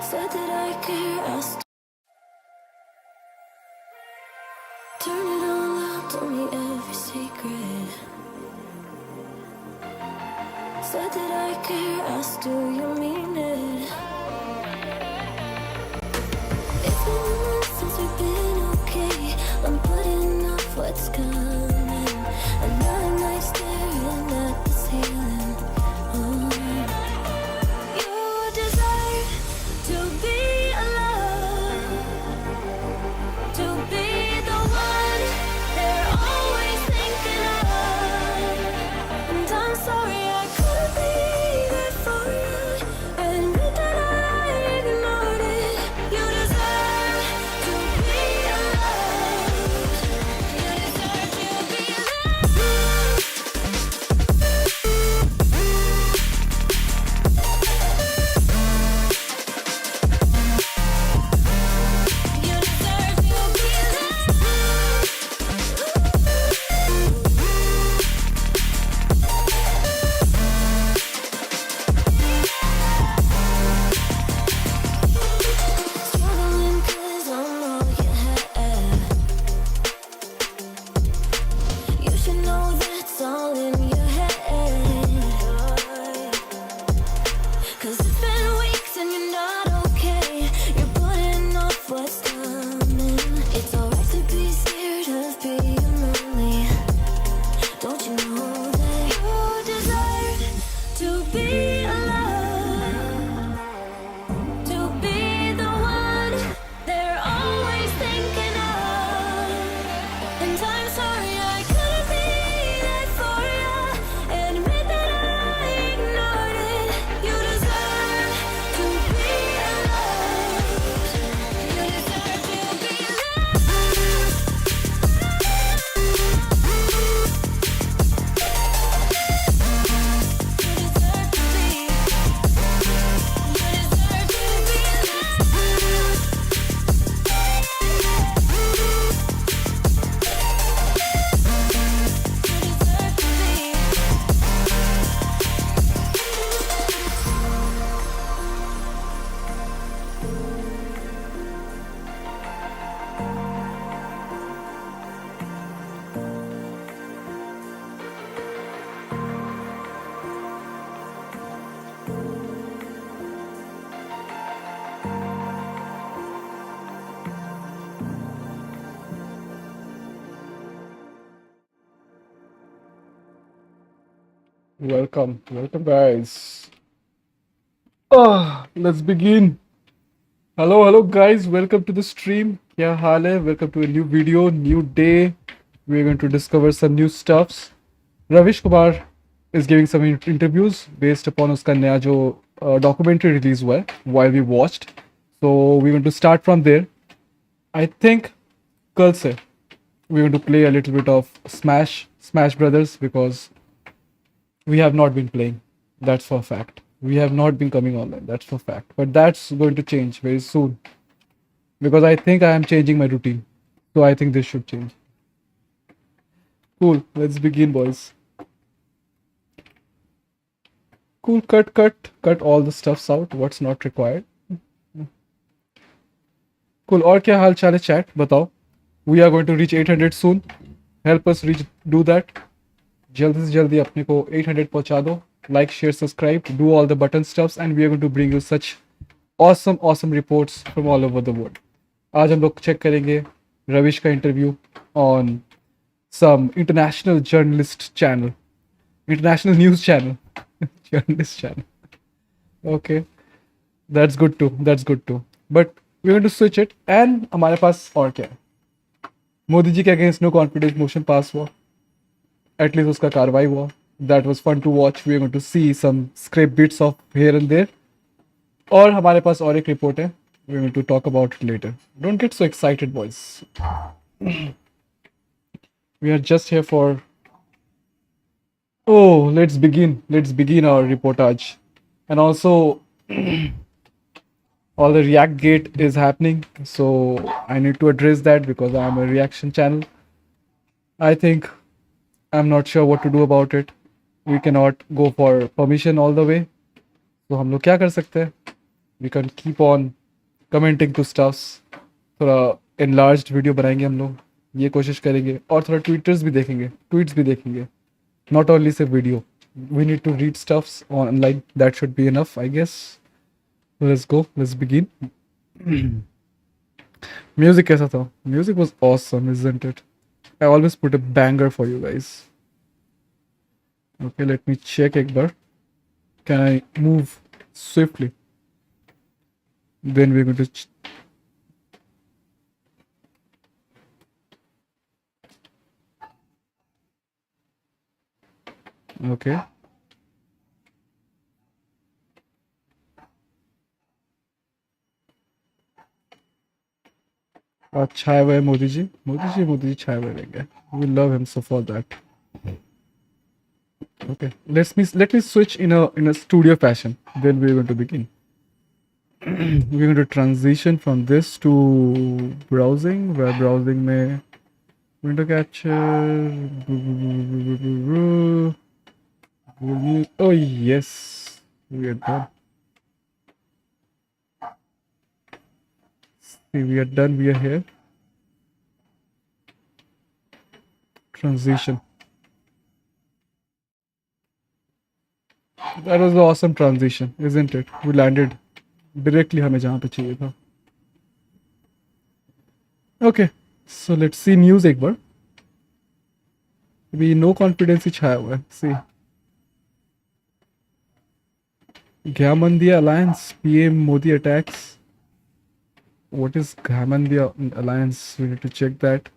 Said that I care, I turn it all out, told me every secret. Said that I care, asked do you mean it? It's been a month since we've been okay. I'm putting off what's coming. Another night staring at the ceiling. Oh. You deserve to be alone, to be the one they're always thinking of. And I'm sorry I couldn't be there for you. Admit that I ignored it. You deserve to be alone. You deserve to be loved. You deserve to be loved. Struggling 'cause I'm all you had. You should know that's all in your head. 'Cause it's been weeks and you're not okay. You're putting off what's coming. It's alright to be scared of being lonely. Don't you know that you deserve to be alone, to be the one they're always thinking of? And I'm sorry I couldn't be there for you. Admit that I ignored it. You deserve to be alone. You deserve to be loved. You deserve to be. You deserve to be loved. You deserve to be. Welcome guys. Let's begin. Hello guys. Welcome to the stream. क्या हाल है? Welcome to a new video, new day. We're going to discover some new stuffs. Ravish Kumar is giving some interviews based upon उसका नया जो documentary release हुआ है while we watched. So we're going to start from there. I think कल से we're going to play a little bit of Smash Brothers because we have not been playing. That's for a fact. We have not been coming online. That's for a fact. But that's going to change very soon because I think I am changing my routine. So I think this should change. Cool. Let's begin, boys. Cool. Cut all the stuffs out. What's not required. Cool. और क्या हाल चाल है chat? बताओ. We are going to reach 800 soon. Help us do that. जल्दी से जल्दी अपने को 800 पहुंचा दो. Like, share, subscribe, do all the button stuffs, and we are going to bring you such awesome reports from all over the world. आज हम लोग चेक करेंगे रविश का interview on some international journalist channel, international news channel, journalist channel. Okay, that's good too. But we're going to switch it, and हमारे पास और क्या है? मोदी जी के against no confidence motion pass हुआ. At least उसका कार्रवाई हुआ. That was fun to watch. We're going to see some scrape bits of here and there. और हमारे पास और एक रिपोर्ट है. We're going to talk about it later. Don't get so excited, boys. We are just here for... Oh, let's begin our reportage. And also, all the React Gate is happening. So I need to address that because I'm a reaction channel. I think I'm not sure what to do about it. We cannot go for permission all the way. So हम लोग क्या कर सकते हैं? We can keep on commenting to stuffs. थोड़ा enlarged video बनाएंगे हम लोग, ये कोशिश करेंगे, और थोड़ा ट्विटर्स भी देखेंगे, ट्वीट्स भी देखेंगे, not only सिर्फ video. We need to read stuffs online. That should be enough, I guess. Let's go. Let's begin. Music कैसा था? Music was awesome, isn't it? I always put a banger for you guys. Okay, let me check एक बार. Can I move swiftly? Then we're going to. Okay. छाए हुए मोदी जी, मोदी जी छाए हुए रहेंगे. We love him so for that. Okay, let me switch in a studio fashion. Then we're going to begin. We're going to transition from this to browsing. Where browsing में window capture. Oh yes, we are done. See, we are done. We are here. Transition. That was an awesome transition, isn't it? We landed directly हमें जहाँ पे चाहिए था. Okay, so let's see news एक बार. अभी no confidence ही छाया हुआ है. See. Ghamandia Alliance, PM Modi attacks. What is Ghamandia Alliance? We need to check that.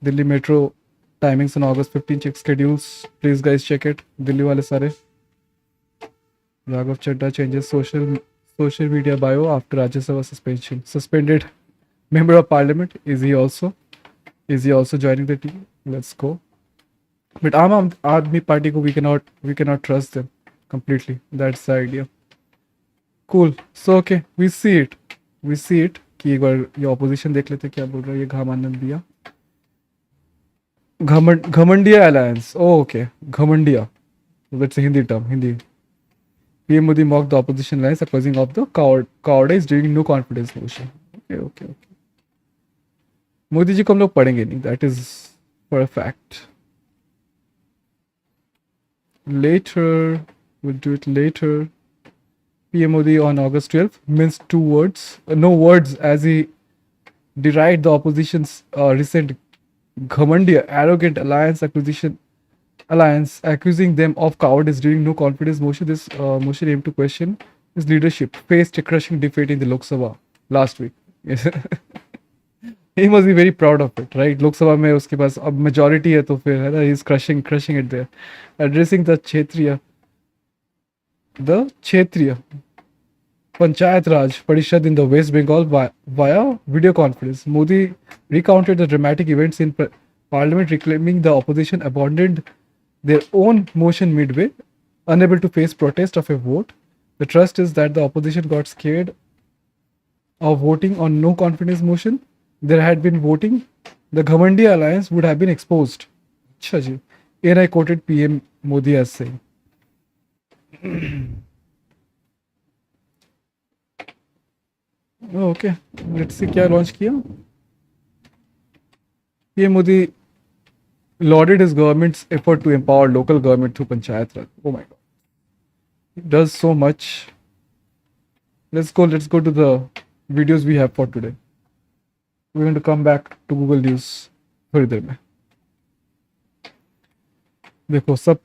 Delhi Metro timings on August 15. Check schedules. Please guys check it. Delhi वाले सारे. Raghav Chadda changes social media bio after Rajya Sabha suspension. Suspended member of parliament. Is he also joining the team? Let's go. But Aam Aadmi Party ko we cannot trust them completely. That's the idea. Cool. So okay, we see it. कि एक बार ये opposition देख लेते क्या बोल रहा है ये घामानंदिया. घमंडिया alliance. Oh okay, घमंडिया. That's a Hindi term. Hindi. PM Modi mocked the opposition alliance accusing of the cowardice during no confidence motion. Okay. Modi ji को हम लोग पढ़ेंगे नहीं. That is for a fact. Later, we'll do it later. PM Modi on August 12th minced two words, no words, as he derided the opposition's recent Ghamandiya arrogant alliance, accusing them of cowardice during no confidence motion. This motion aimed to question his leadership, faced a crushing defeat in the Lok Sabha last week. Yes. He must be very proud of it, right? Lok Sabha में उसके पास अब majority है तो फिर है ना, he's crushing it there. Addressing the Kshetriya Panchayat Raj Parishad in the West Bengal via video conference. Modi recounted the dramatic events in Parliament, reclaiming the opposition abandoned their own motion midway, unable to face protest of a vote. The trust is that the opposition got scared of voting on no confidence motion. There had been voting, the Ghamandiya alliance would have been exposed. अच्छा जी. And I quoted PM Modi as saying. Okay, let's see क्या launch किया. PM Modi lauded his government's effort to empower local government through Panchayat Raj. Oh my God, he does so much. Let's go to the videos we have for today. We're going to come back to Google News थोड़ी देर में. देखो सब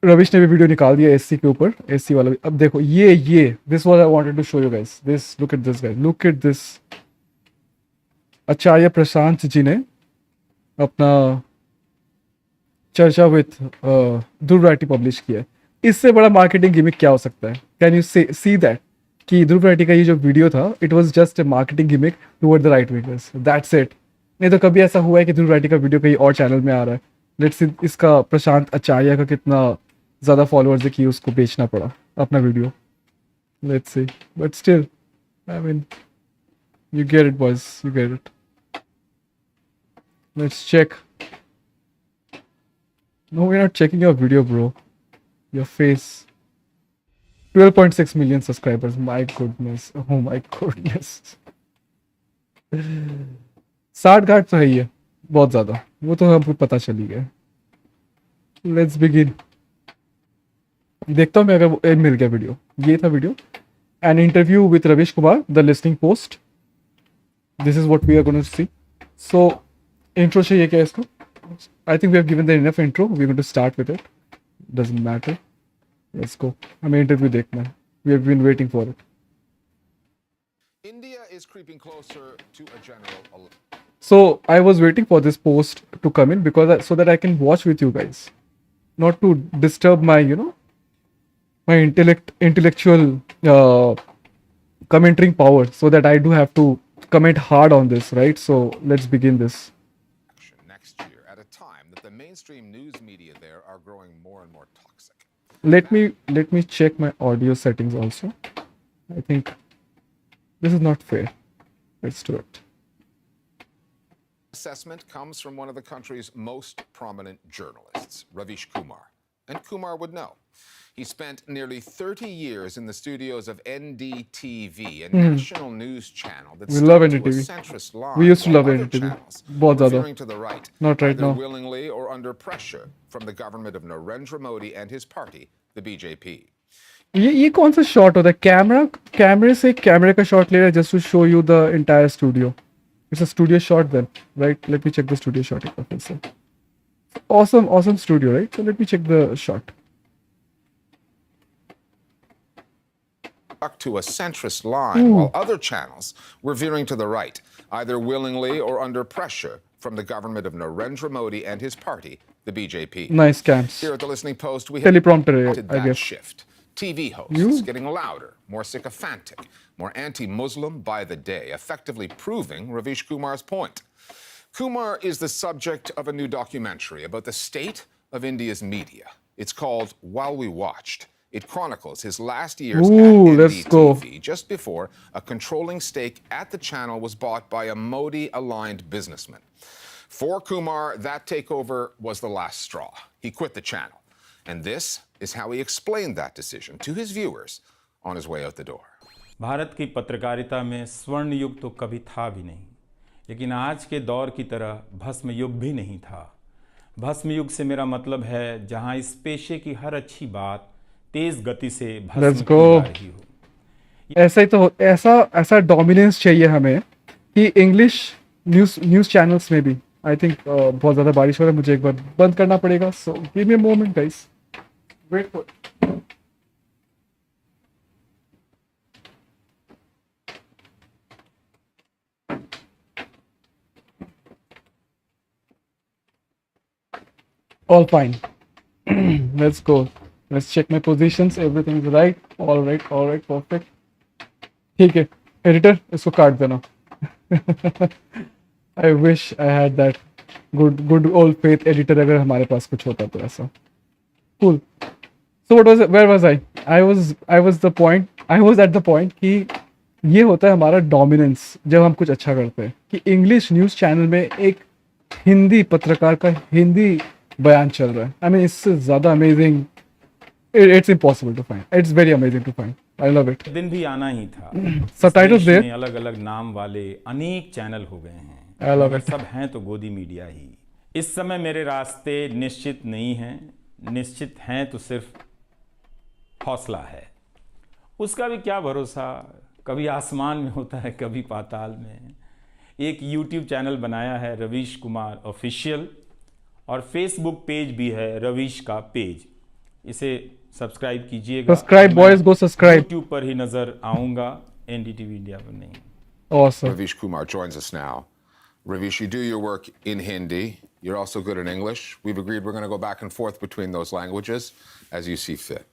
रविश ने भी video निकाल दिया SC के ऊपर, एससी वाला भी. अब देखो ये this was I wanted to show you guys. This look at this guys, look at this. Acharya Prashant ji ने अपना चर्चा विथ ध्रुव राठी पब्लिश किया है. इससे बड़ा मार्केटिंग गिमिक क्या हो सकता है? कैन यू सी दैट कि ध्रुव राठी का ये जो वीडियो था it was just a marketing gimmick toward the right wingers. That's it. नहीं तो कभी ऐसा हुआ है कि ध्रुव राठी का वीडियो कहीं और चैनल में आ रहा है. लेट्स सी इसका प्रशांत आचार्य का कितना ज़्यादा फॉलोअर्स है कि उसको बेचना पड़ा अपना video. Let's see. But still I mean you get it boys, you get it. Let's check. No, we're not checking your video, bro. Your face. 12.6 million subscribers. My goodness. Oh my goodness. 60 घाट तो है ही है, बहुत ज्यादा, वो तो हमको पता चल ही गया. Let's begin. देखता हूँ मैं, अगर मिल गया वीडियो. ये था video. An interview with Ravish Kumar, the listing post. This is what we are going to see. So intro चाहिए क्या इसको? I think we have given the enough intro. We are going to start with it. Doesn't matter. Let's go. हमें interview देखना है. We have been waiting for it. India is creeping closer to a general election. So I was waiting for this post to come in because so that I can watch with you guys, not to disturb my my intellectual commenting power, so that I do have to comment hard on this, right? So let's begin this. Next year, at a time that the mainstream news media there are growing more and more toxic. Let me check my audio settings also. I think this is not fair. Let's do it. Assessment comes from one of the country's most prominent journalists, Ravish Kumar. And Kumar would know. He spent nearly 30 years in the studios of NDTV, a national news channel that We love stuck to a NDTV. centrist line. We used to while love other NDTV. channels बहुत were ज़्यादा. veering to the right, Not right either now. willingly or under pressure from the government of Narendra Modi and his party, the BJP. ये कौन सा shot होता है? कैमरे से कैमरे का शॉट ले रहा है just to show you the entire studio. It's a studio shot then, right? Let me check the studio shot एक बार फिर से. Awesome studio, right? So let me check the shot. Stuck to a centrist line, while other channels were veering to the right, either willingly or under pressure from the government of Narendra Modi and his party, the BJP. Nice cams. Here at the Listening Post, we have Teleprompter, noted I that guess. shift. TV hosts getting louder, more sycophantic, more anti-Muslim by the day, effectively proving Ravish Kumar's point. Kumar is the subject of a new documentary about the state of India's media. It's called While We Watched. It chronicles his last years Ooh, at let's go. NDTV, just before a controlling stake at the channel was bought by a Modi-aligned businessman. For Kumar, that takeover was the last straw. He quit the channel. And this is how he explained that decision to his viewers on his way out the door. Bharat की पत्रकारिता में स्वर्ण युग तो कभी था भी नहीं, लेकिन आज के दौर की तरह भस्म युग भी नहीं था. भस्म युग से मेरा मतलब है जहां इस पेशे की हर अच्छी बात तेज गति से भस्म Let's की go. जा रही हो. ऐसा ही तो ऐसा डोमिनेंस चाहिए हमें कि इंग्लिश न्यूज़ चैनल्स में भी. आई थिंक बहुत ज़्यादा बारिश हो रहा है, मुझे एक बार बंद करना पड़ेगा. So give me a moment guys. Wait for. All fine. Let's go. Let's check my positions. Everything is right. All right. Perfect. ठीक है. एडिटर इसको काट देना. I wish I had that good old faith editor अगर हमारे पास कुछ होता तो ऐसा. Cool. So where was I? I was at the point कि ये होता है हमारा डोमिनेंस जब हम कुछ अच्छा करते हैं, कि इंग्लिश न्यूज़ चैनल में एक हिंदी पत्रकार का हिंदी बयान चल रहा है. आई मीन इससे ज़्यादा amazing it's impossible to find. It's very amazing to find. I love it. दिन भी आना ही था. Subtitles there. अलग अलग नाम वाले अनेक चैनल हो गए हैं. I love मगर it. सब हैं तो गोदी मीडिया ही. इस समय मेरे रास्ते निश्चित नहीं हैं, निश्चित हैं तो सिर्फ हौसला है. उसका भी क्या भरोसा, कभी आसमान में होता है कभी पाताल में. एक यूट्यूब चैनल बनाया है रवीश कुमार ऑफिशियल, और फेसबुक पेज भी है रवीश का पेज. इसे सब्सक्राइब कीजिएगा. Subscribe, boys, go subscribe. YouTube पर ही नजर आऊंगा, एनडीटीवी इंडिया पर नहीं. Awesome. Ravish Kumar joins us now. Ravish, you do your work in Hindi. You're also good in English. We've agreed we're going to go back and forth between those languages as you see fit.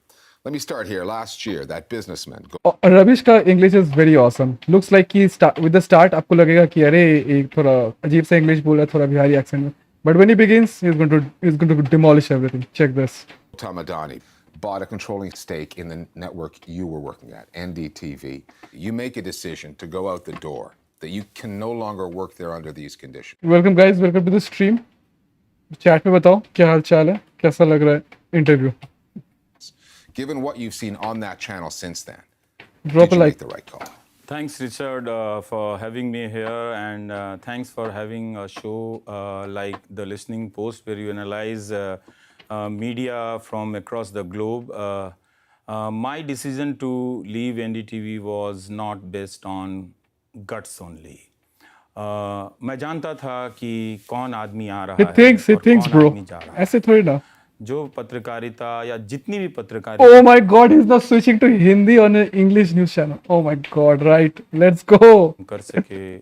Let me start here. Last year, that businessman. रविश का English is very awesome. Looks like कि with the start आपको लगेगा कि अरे एक थोड़ा अजीब सा इंग्लिश बोल रहा है, थोड़ा बिहारी एक्सेंट में. But when he begins he is going to demolish everything. Check this. Tamadani bought a controlling stake in the network you were working at, NDTV. You make a decision to go out the door, that you can no longer work there under these conditions. Welcome guys, welcome to the stream. Chat में बताओ क्या हाल चाल है, कैसा लग रहा है interview. Given what you've seen on that channel since then, Drop did a you like. make the right call? Thanks, Richard, for having me here, and thanks for having a show like the Listening Post, where you analyze media from across the globe. My decision to leave NDTV was not based on guts only. मैं जानता था कि कौन आदमी आ रहा He है thinks, और कौन bro. आदमी जा रहा है. ऐसे थोड़ी ना. जो पत्रकारिता या जितनी भी Oh पत्रकारिता my God, he's now switching to Hindi on an English news channel. Oh my God, right. Let's go. कर सके,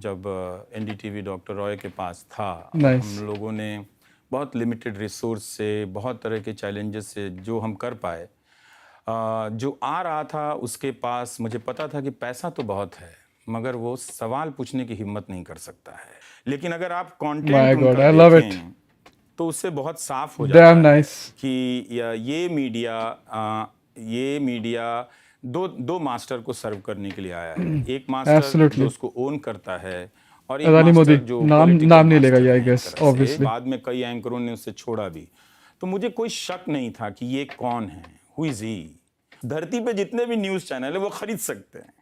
जब एनडीटीवी डॉक्टर रॉय के पास था, Nice. हम लोगों ने बहुत लिमिटेड रिसोर्स से, बहुत तरह के चैलेंजेस से जो हम कर पाए, जो आ रहा था उसके पास मुझे पता था कि पैसा तो बहुत है, मगर वो सवाल पूछने की हिम्मत नहीं कर सकता है. लेकिन अगर आप My कंटेंट God, उनका I love it. देखें तो उससे बहुत साफ हो जाता Damn है nice. कि ये मीडिया दो मास्टर को सर्व करने के लिए आया है. एक मास्टर Absolutely. जो उसको ओन करता है और एक अदानी मास्टर मोदी. जो नाम political नहीं लेगा master ये, I है एक guess, तरह से. obviously. बाद में कई एंकरों ने उसे छोड़ा भी. तो मुझे कोई शक नहीं था कि ये कौन है, हु इज ही. धरती पे जितने भी न्यूज चैनल है वो खरीद सकते हैं,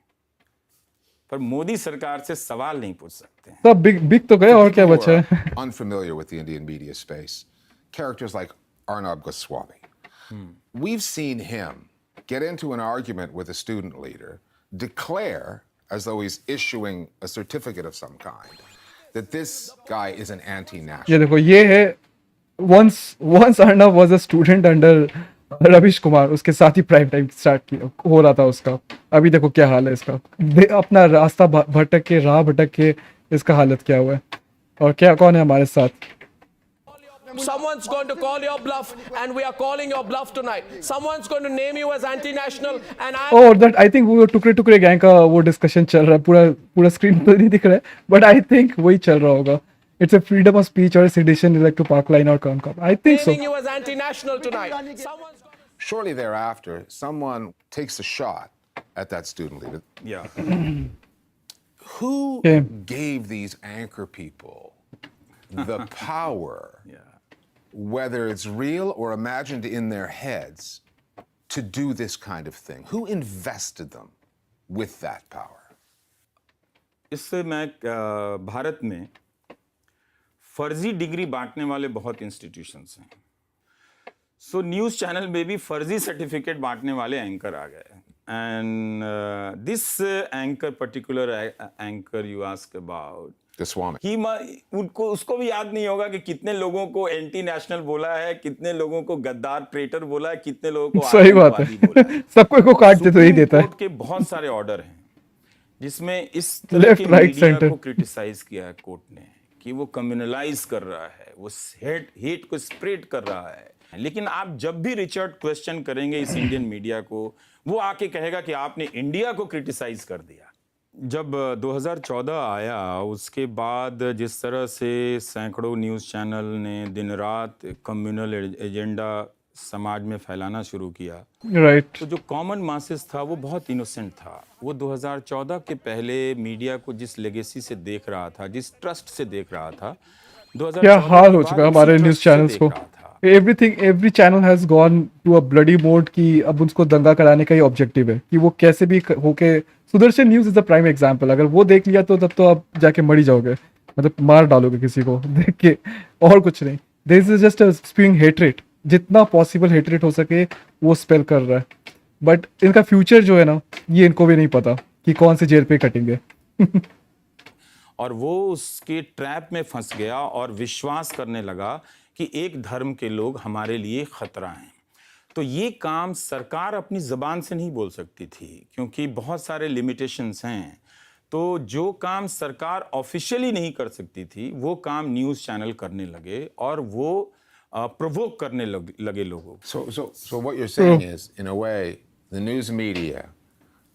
पर मोदी सरकार से सवाल नहीं पूछ सकते हैं. सब बिग तो गए और क्या People बचा who है. are unfamiliar with the Indian media space, characters like Arnab Goswami. We've seen him get into an argument with a student leader, declare, as though he's issuing a certificate of some kind, that this guy is an ये anti-national. देखो, ये है once Arnav was a student under रविश कुमार, उसके साथ ही prime time start किया हो रहा था उसका. अभी देखो क्या हाल है इसका. अपना रास्ता भटक के इसका हालत क्या हुआ है. और क्या कौन है हमारे साथ. Someone's going to call your bluff, and we are calling your bluff tonight. Someone's going to name you as anti-national, and I'm और दैट आई थिंक वो टुकड़े गैंग का वो डिस्कशन चल रहा है. पूरा स्क्रीन तो नहीं दिख रहा है, बट आई थिंक वही चल रहा होगा. It's a freedom of speech or sedition like to park line or calm. I think so. naming you as anti-national tonight. Someone's going Shortly thereafter, someone takes a shot at that student leader. Yeah. Who Okay. gave these anchor people the power, Yeah. whether it's real or imagined in their heads, to do this kind of thing? Who invested them with that power? इससे मैं भारत में फर्जी degree बांटने वाले बहुत institutions हैं. सो news channel में भी फर्जी सर्टिफिकेट बांटने वाले एंकर आ गए. And this anchor, particular anchor you ask about, Goswami. उसको भी याद नहीं होगा कि कितने लोगों को एंटी नेशनल बोला है, कितने लोगों को गद्दार ट्रेटर बोला है, कितने लोगों को सही बात आतंकवादी बोला है. है. सबको को काटते तो यही देता है. सुप्रीम कोर्ट के बहुत सारे ऑर्डर हैं जिसमें इस तरह Left, के right, मीडिया center. को क्रिटिसाइज किया है कोर्ट ने कि वो कम्युनलाइज कर रहा है, वो हेट को स्प्रेड कर रहा है. लेकिन आप जब भी रिचर्ड क्वेश्चन करेंगे इस इंडियन मीडिया को, वो आके कहेगा कि आपने इंडिया को क्रिटिसाइज कर दिया. जब 2014 आया, उसके बाद जिस तरह से सैकड़ों न्यूज़ चैनल ने दिन रात कम्युनल एजेंडा समाज में फैलाना शुरू किया, राइट. तो जो कॉमन मासेस था वो बहुत इनोसेंट था. वो 2014 के पहले मीडिया को जिस लेगेसी से देख रहा था, जिस ट्रस्ट से देख रहा था, 2014 क्या हाल के हो बाद चुका है उसी हमारे trust न्यूज से चैनल्स देख को. रहा था. Every channel has gone to a bloody mode कि अब उसको दंगा कराने का ही ऑब्जेक्टिव है कि वो कैसे भी होके. Sudarshan news is the prime example. अगर वो देख लिया तो तब तो आप जाके मर ही जाओगे, मतलब मार डालोगे किसी को देख के, और कुछ नहीं. This is just a spewing hatred. जितना पॉसिबल हेट्रेट हो सके वो स्पेल कर रहा है. बट इनका फ्यूचर जो है ना, ये इनको भी नहीं पता कि कौन से जेल पे कटेंगे. और वो उसके ट्रैप में फंस गया और विश्वास करने लगा कि एक धर्म के लोग हमारे लिए खतरा हैं. तो ये काम सरकार अपनी ज़बान से नहीं बोल सकती थी, क्योंकि बहुत सारे लिमिटेशंस हैं. तो जो काम सरकार ऑफिशियली नहीं कर सकती थी, वो काम न्यूज़ चैनल करने लगे और वो प्रोवोक करने लगे लोगों को. So what you're saying is, in a way, the news media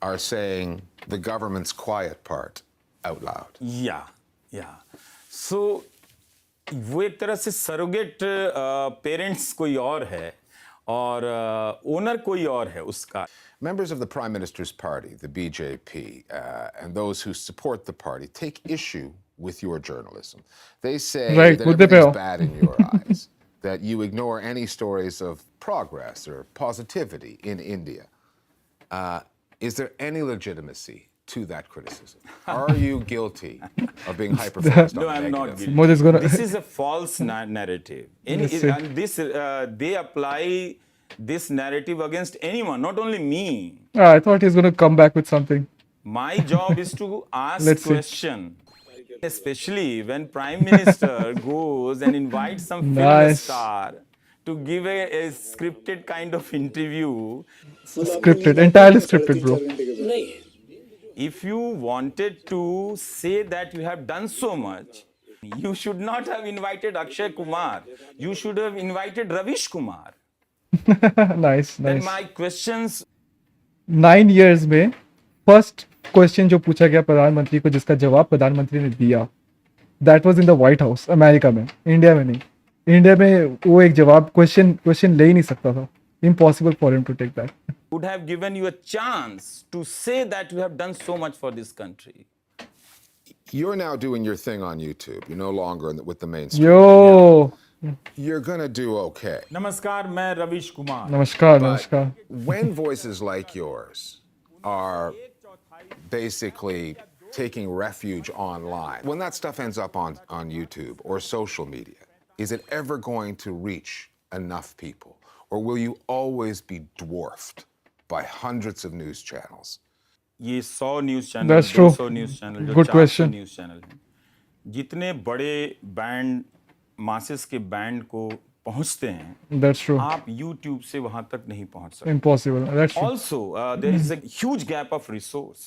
are saying the government's quiet part out loud. या सो वो एक तरह से सरोगेट पेरेंट्स कोई और है और ओनर कोई और है उसका. Members of the Prime Minister's party, the BJP, and those who support the party take issue with your journalism. They say Right, that would they everything's pay? bad in your eyes. that you ignore any stories of progress or positivity in India. Is there any legitimacy to that criticism? Are you guilty of being hyper-focused No, on I'm the not negative? guilty. Modi is gonna- This is a false narrative. Let's see. And this, they apply this narrative against anyone, not only me. I thought he's going to come back with something. My job is to ask Let's see. question. Especially when Prime Minister goes and invites some film Nice. star to give a scripted kind of interview. Scripted, entirely scripted, bro. If you wanted to say that you have done so much, you should not have invited Akshay Kumar. You should have invited Ravish Kumar. Nice, Then nice. my questions 9 years में first question जो पूछा गया प्रधानमंत्री को जिसका जवाब प्रधानमंत्री ने दिया that was in the white house America में, इंडिया में नहीं. इंडिया में वो एक जवाब क्वेश्चन ले ही नहीं सकता था. Impossible for him to take that. would have given you a chance to say that you have done so much for this country. You're now doing your thing on YouTube. You're no longer with the mainstream. Yo You're gonna do okay. नमस्कार, मैं रविश कुमार. नमस्कार But नमस्कार. when voices like yours are basically taking refuge online, when that stuff ends up on YouTube or social media, is it ever going to reach enough people? Or will you always be dwarfed by hundreds of news channels? ये 100 news channel, That's true. 200 news channel, जो Good 400 question. News channel हैं, जितने बड़े band masses के band को पहुंचते हैं, that's true. आप YouTube से वहां तक नहीं पहुंच सकते. Impossible. That's true. Also, there is a huge gap of resource.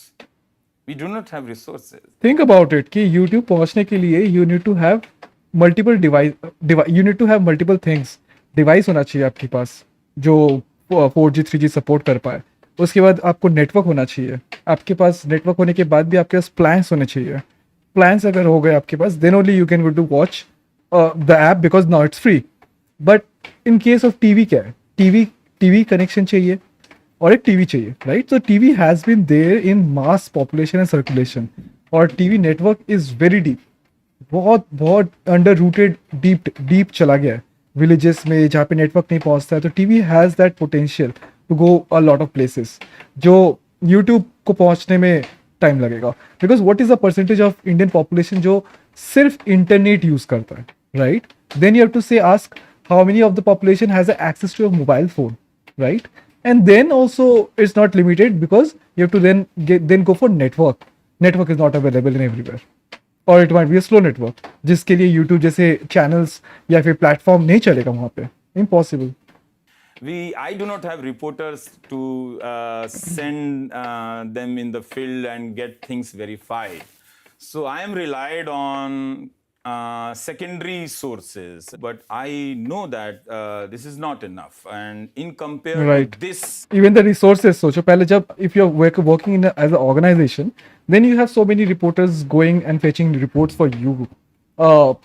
We do not have resources. Think about it कि YouTube पहुंचने के लिए you need to have multiple you need to have multiple things. Device होना चाहिए आपके पास जो 4G 3G support कर पाए. उसके बाद आपको नेटवर्क होना चाहिए. आपके पास नेटवर्क होने के बाद भी आपके पास प्लान्स होने चाहिए. प्लान्स अगर हो गए आपके पास then only you can go to watch the app because now it's free. But in case of TV क्या है, टीवी कनेक्शन चाहिए और एक टीवी चाहिए, right. So TV has been there in mass population and circulation और TV network is very deep. बहुत under rooted deep चला गया है विलेजेस में जहाँ पे नेटवर्क नहीं पहुँचता है. तो TV has that potential to go a lot of places जो यूट्यूब को पहुँचने में टाइम लगेगा. Because what is the percentage of Indian population जो सिर्फ इंटरनेट यूज़ करता है, right. Then you have to say ask how many of the population has access to a mobile phone, right. And then also it's not limited because you have to then go for network. Network is not available in everywhere. Or it might be a slow network. जिसके लिए YouTube जैसे channels या फिर platform नहीं चलेगा वहाँ पे. Impossible. I do not have reporters to send them in the field and get things verified. So I am relied on secondary sources, but I know that this is not enough. And in compare Right. to this, Even the resources. सोचो पहले जब if you're working in as an organization, then you have so many reporters going and fetching reports for you.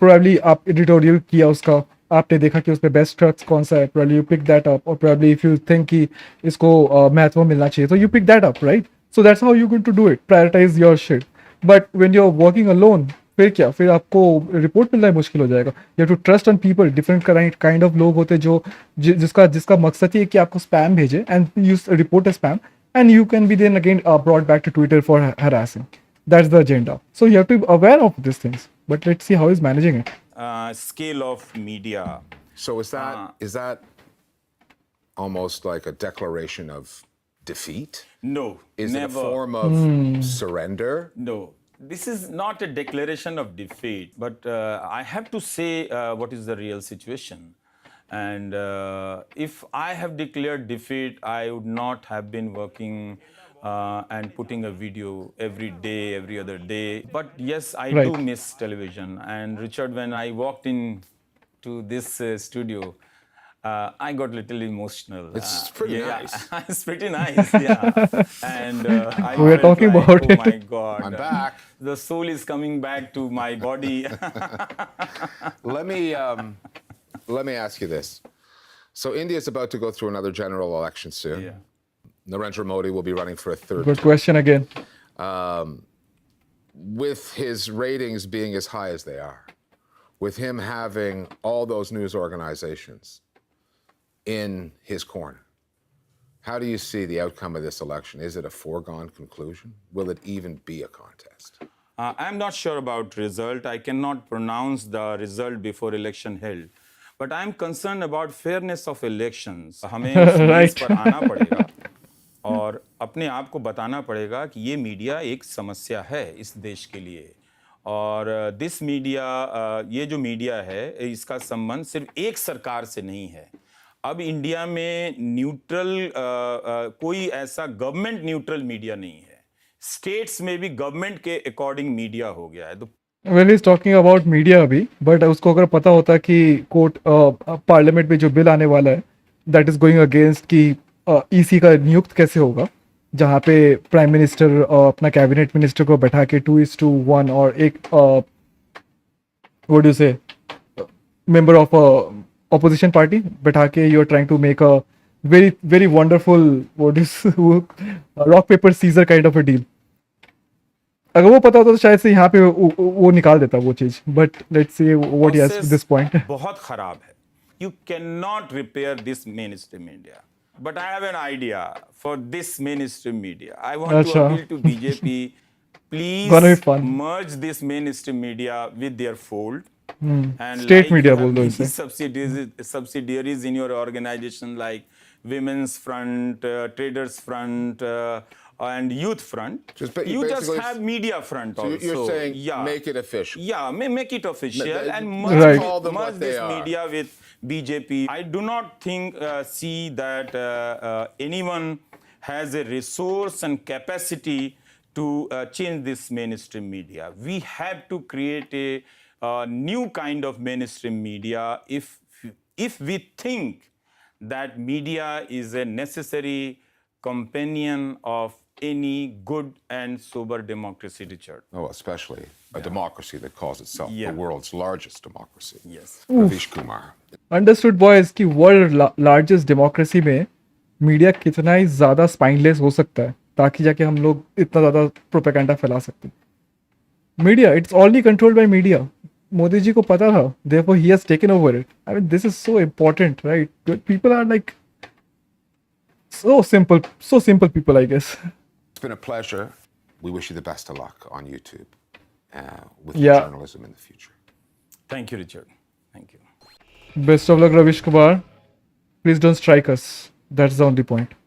Probably आप editorial किया उसका, आपने देखा कि उसमें बेस्ट ट्रक्स कौन सा है, probably you pick that up, or probably if you think कि इसको महत्व मिलना चाहिए तो you pick that up, right? So that's how you're going to do it. Prioritize your shit. But when you're working alone, फिर क्या, फिर आपको रिपोर्ट मिलना मुश्किल हो जाएगा. You have to trust on people. Different kind of लोग होते हैं जो जिसका मकसद ये है कि आपको स्पैम भेजे and you report a spam and you can be then again brought back to Twitter for harassing. That's the agenda. So you have to be aware of this things. But let's see how is managing it. scale of media. So is that almost like a declaration of defeat? No, Is never. it a form of surrender? No, this is not a declaration of defeat, but I have to say what is the real situation. And if I have declared defeat, I would not have been working and putting a video every day, every other day. But yes, I Right. do miss television. And Richard, when I walked in to this studio, I got a little emotional. It's pretty nice. It's pretty nice, yeah. And I We are felt talking like, about oh it. my God. I'm back. The soul is coming back to my body. Let me ask you this. So India is about to go through another general election soon. Yeah. Narendra Modi will be running for a third Good term. question again. With his ratings being as high as they are, with him having all those news organizations in his corner, how do you see the outcome of this election? Is it a foregone conclusion? Will it even be a contest? I'm not sure about result. I cannot pronounce the result before election held. But I'm concerned about fairness of elections. हमें इस मेज पर आना पड़ेगा और अपने आप को बताना पड़ेगा कि ये मीडिया एक समस्या है इस देश के लिए। और दिस मीडिया, ये जो मीडिया है, इसका संबंध सिर्फ एक सरकार से नहीं है। अब इंडिया में न्यूट्रल कोई ऐसा गवर्नमेंट न्यूट्रल मीडिया नहीं है। स्टेट्स में भी गवर्नमेंट के अकॉर्डिंग मीडिया हो गया है। तो well is talking about media अभी, बट उसको अगर पता होता कि कोर्ट पार्लियामेंट में जो बिल आने वाला है दैट इज गोइंग अगेंस्ट कि ईसी का नियुक्त कैसे होगा, जहाँ पे प्राइम मिनिस्टर अपना कैबिनेट मिनिस्टर को बैठा के 2:1 और एक व्हाट डू से मेंबर ऑफ ऑपोजिशन पार्टी बैठा के you are trying to make a very very wonderful what is rock paper scissor kind of a deal. अगर वो पता होता तो शायद से यहाँ पे वो निकाल देता वो चीज, but let's see what he has this point. बहुत खराब है। You can not repair this main stream media, but I have an idea for this main stream media. I want to appeal to BJP, please merge this main stream media with their fold and state like media बोल दो इसे। subsidiaries in your organization like Women's Front, Traders Front, and Youth Front. You just have media front so also. You're saying yeah, make it official. Yeah, make it official and Right. merge this media with BJP. I do not think see that anyone has a resource and capacity to change this mainstream media. We have to create a new kind of mainstream media if we think that media is a necessary companion of any good and sober democracy, Richard. Oh, especially a democracy that calls itself the world's largest democracy. Yes. Ravish Kumar. Understood boys कि world largest democracy में media कितना ही ज़्यादा spineless हो सकता है ताकि जाके हम लोग इतना ज़्यादा प्रोपेगेंडा फैला सकते हैं। Media it's only controlled by media. Modi ji को पता था, therefore he has taken over it. I mean, this is so important, right? People are like so simple people, I guess. It's been a pleasure. We wish you the best of luck on YouTube with your journalism in the future. Thank you, Richard. Thank you. Best of luck, Ravish Kumar. Please don't strike us. That's the only point.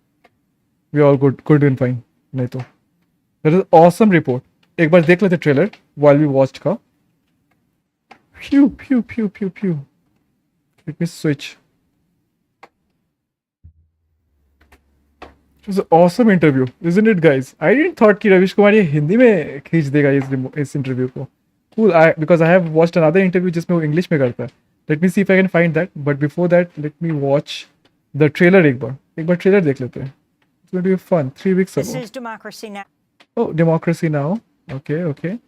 We are all good and fine. नहीं तो that is awesome report. एक बार देख लेते trailer while we watched का। Pew, pew, pew, pew, pew. Let me switch. It was an awesome interview, isn't it, guys? I didn't thought कि रविश कुमार ये हिंदी में खींच देगा इस इंटरव्यू को। Cool, because I have watched another interview जिसमें वो इंग्लिश में करता है। Let me see if I can find that. But before that, let me watch the trailer एक बार ट्रेलर देख लेते हैं। It's going to be fun. 3 weeks ago. This is Democracy Now! Oh, Democracy Now. Okay.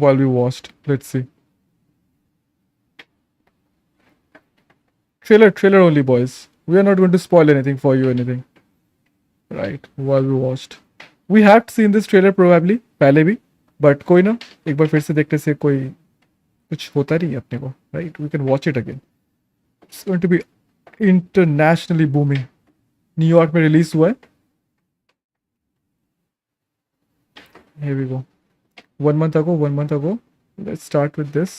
While we watched, let's see. Trailer only, boys. We are not going to spoil anything for you, anything. Right, while we watched. We have seen this trailer probably, पहले भी, but कोई ना, एक बार फिर से देखने से कोई कुछ होता नहीं है अपने को, right? We can watch it again. It's going to be internationally booming. New York में रिलीज हुआ है। Here we go. 1 month ago. Let's start with this.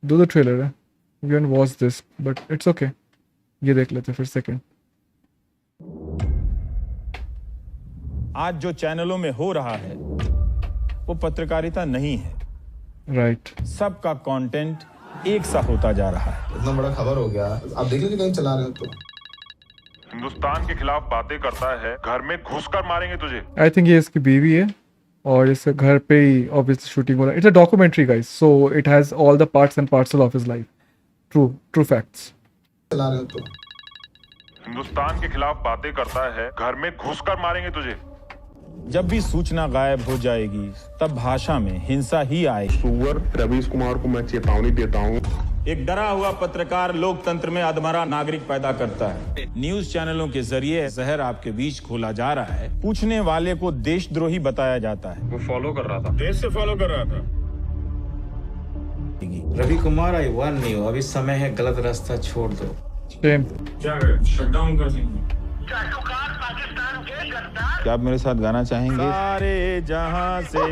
Do the trailer है। We haven't watched this, but it's okay. ये देख लेते फिर second. आज जो चैनलों में हो रहा है वो पत्रकारिता नहीं है। राइट। सबका कंटेंट एक सा होता जा रहा है। इतना बड़ा खबर हो गया, आप देख लीजिए कहीं चला रहे हो तो। हिंदुस्तान के खिलाफ बातें करता है, घर में घुसकर मारेंगे तुझे। आई थिंक ये इसकी बीवी है और इसके घर पे ही ऑब्वियसली शूटिंग हो रहा है। It's a documentary guys, so it has all the parts and parcel of his life. True facts. चला रहे हो तो। हिंदुस्तान के खिलाफ बातें करता है, घर में घुसकर मारेंगे तुझे। जब भी सूचना गायब हो जाएगी तब भाषा में हिंसा ही आएगी। सुअर रवीश कुमार को मैं चेतावनी देता हूँ एक डरा हुआ पत्रकार लोकतंत्र में अधमरा नागरिक पैदा करता है। न्यूज चैनलों के जरिए जहर आपके बीच खोला जा रहा है। पूछने वाले को देशद्रोही बताया जाता है। वो फॉलो कर रहा था, देश से फॉलो कर रहा था। रवि कुमार, आई वार्न यू, अभी समय है गलत रास्ता छोड़ दो। Shame. क्या करें, शटडाउन कर देंगे। क्या आप मेरे साथ गाना चाहेंगे? सारे जहां से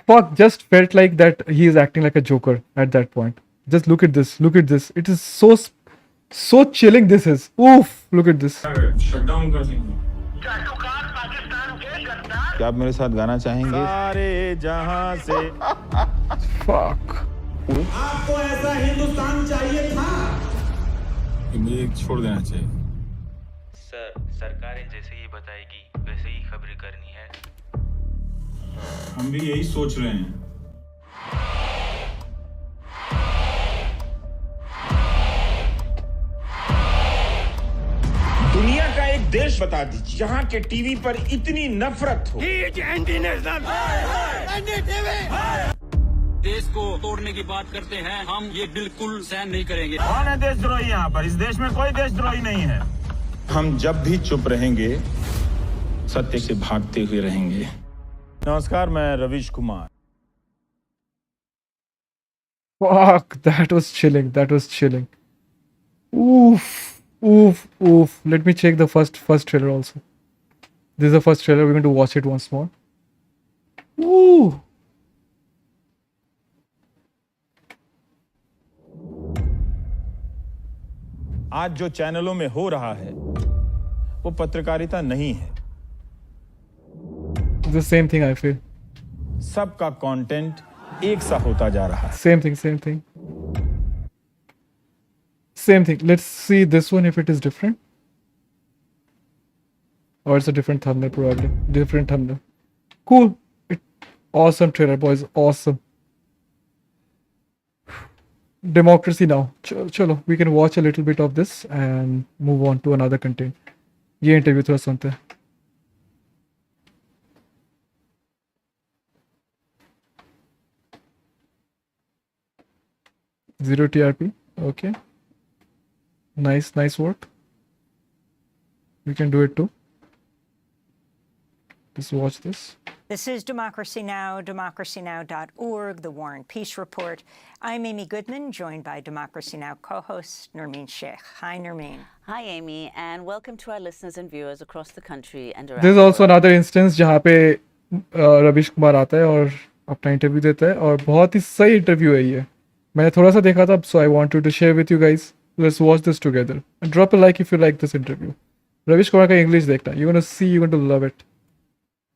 Fuck, just felt like that he is acting like a joker at that point. Just look at this. Look at this. It is so chilling. This is. Oof. Look at this. क्या करें, shutdown कर देंगे। क्या आप मेरे साथ गाना चाहेंगे? सारे जहां से Fuck. आपको ऐसा हिंदुस्तान चाहिए था? मुझे छोड़ देना चाहिए। सर, सरकारें जैसे ही बताएगी वैसे ही खबरें करनी है। हम भी यही सोच रहे हैं। दुनिया का एक देश बता दीजिए जहां के टीवी पर इतनी नफरत हो। देश को तोड़ने की बात करते हैं, हम ये बिल्कुल सहन नहीं करेंगे। कौन है देशद्रोही यहाँ पर? इस देश में कोई देशद्रोही नहीं है। हम जब भी चुप रहेंगे सत्य से भागते हुए रहेंगे। नमस्कार, मैं रविश Kumar. Fuck. That was chilling. That was chilling. Oof. Oof. Oof. Let me check the first trailer also. This is the first trailer. We're going to watch it once more. Ooh. आज जो चैनलों में हो रहा है वो पत्रकारिता नहीं है। The same thing I feel. सबका कंटेंट एक सा होता जा रहा है। Same thing, same thing. Same thing. Let's see this one if it is different. Or it's a different thumbnail probably. Different thumbnail. Cool. Awesome trailer, boys. Awesome. Democracy now. Chalo, we can watch a little bit of this and move on to another content. ये interview थोड़ा सुनते हैं. Zero TRP. Okay. Nice work. We can do it too. Let's watch this. This is Democracy Now!, democracynow.org, The War and Peace Report. I'm Amy Goodman, joined by Democracy Now! Co-host Nermeen Sheikh. Hi, Nermeen. Hi, Amy, and welcome to our listeners and viewers across the country and around This is the also world. another instance जहाँ पे रविश कुमार आता है और अपना interview देता है और बहुत ही सही इंटरव्यू है ये. मैंने थोड़ा सा देखा था, so I wanted to share with you guys. Let's watch this together. And drop a like if you like this interview. रविश कुमार का इंग्लिश देखना. You're going to see, you're going to love it.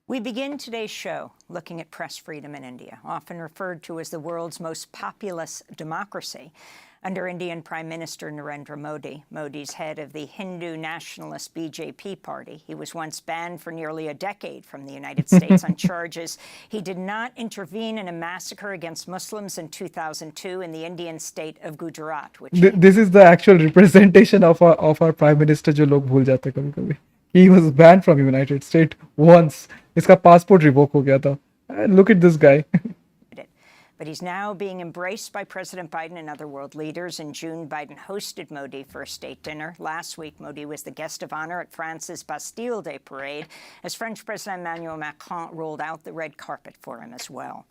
We begin today's show looking at press freedom in India, often referred to as the world's most populous democracy. Under Indian Prime Minister Narendra Modi, Modi's head of the Hindu nationalist BJP party, he was once banned for nearly a decade from the United States on charges he did not intervene in a massacre against Muslims in 2002 in the Indian state of Gujarat. This is the actual representation of our Prime Minister जो लोग भूल जाते हैं कभी-कभी. He was banned from United States once. इसका passport revoke हो गया था. Look at this guy. But he's now being embraced by President Biden and other world leaders. In June, Biden hosted Modi for a state dinner. Last week, Modi was the guest of honor at France's Bastille Day parade, as French President Emmanuel Macron rolled out the red carpet for him as well.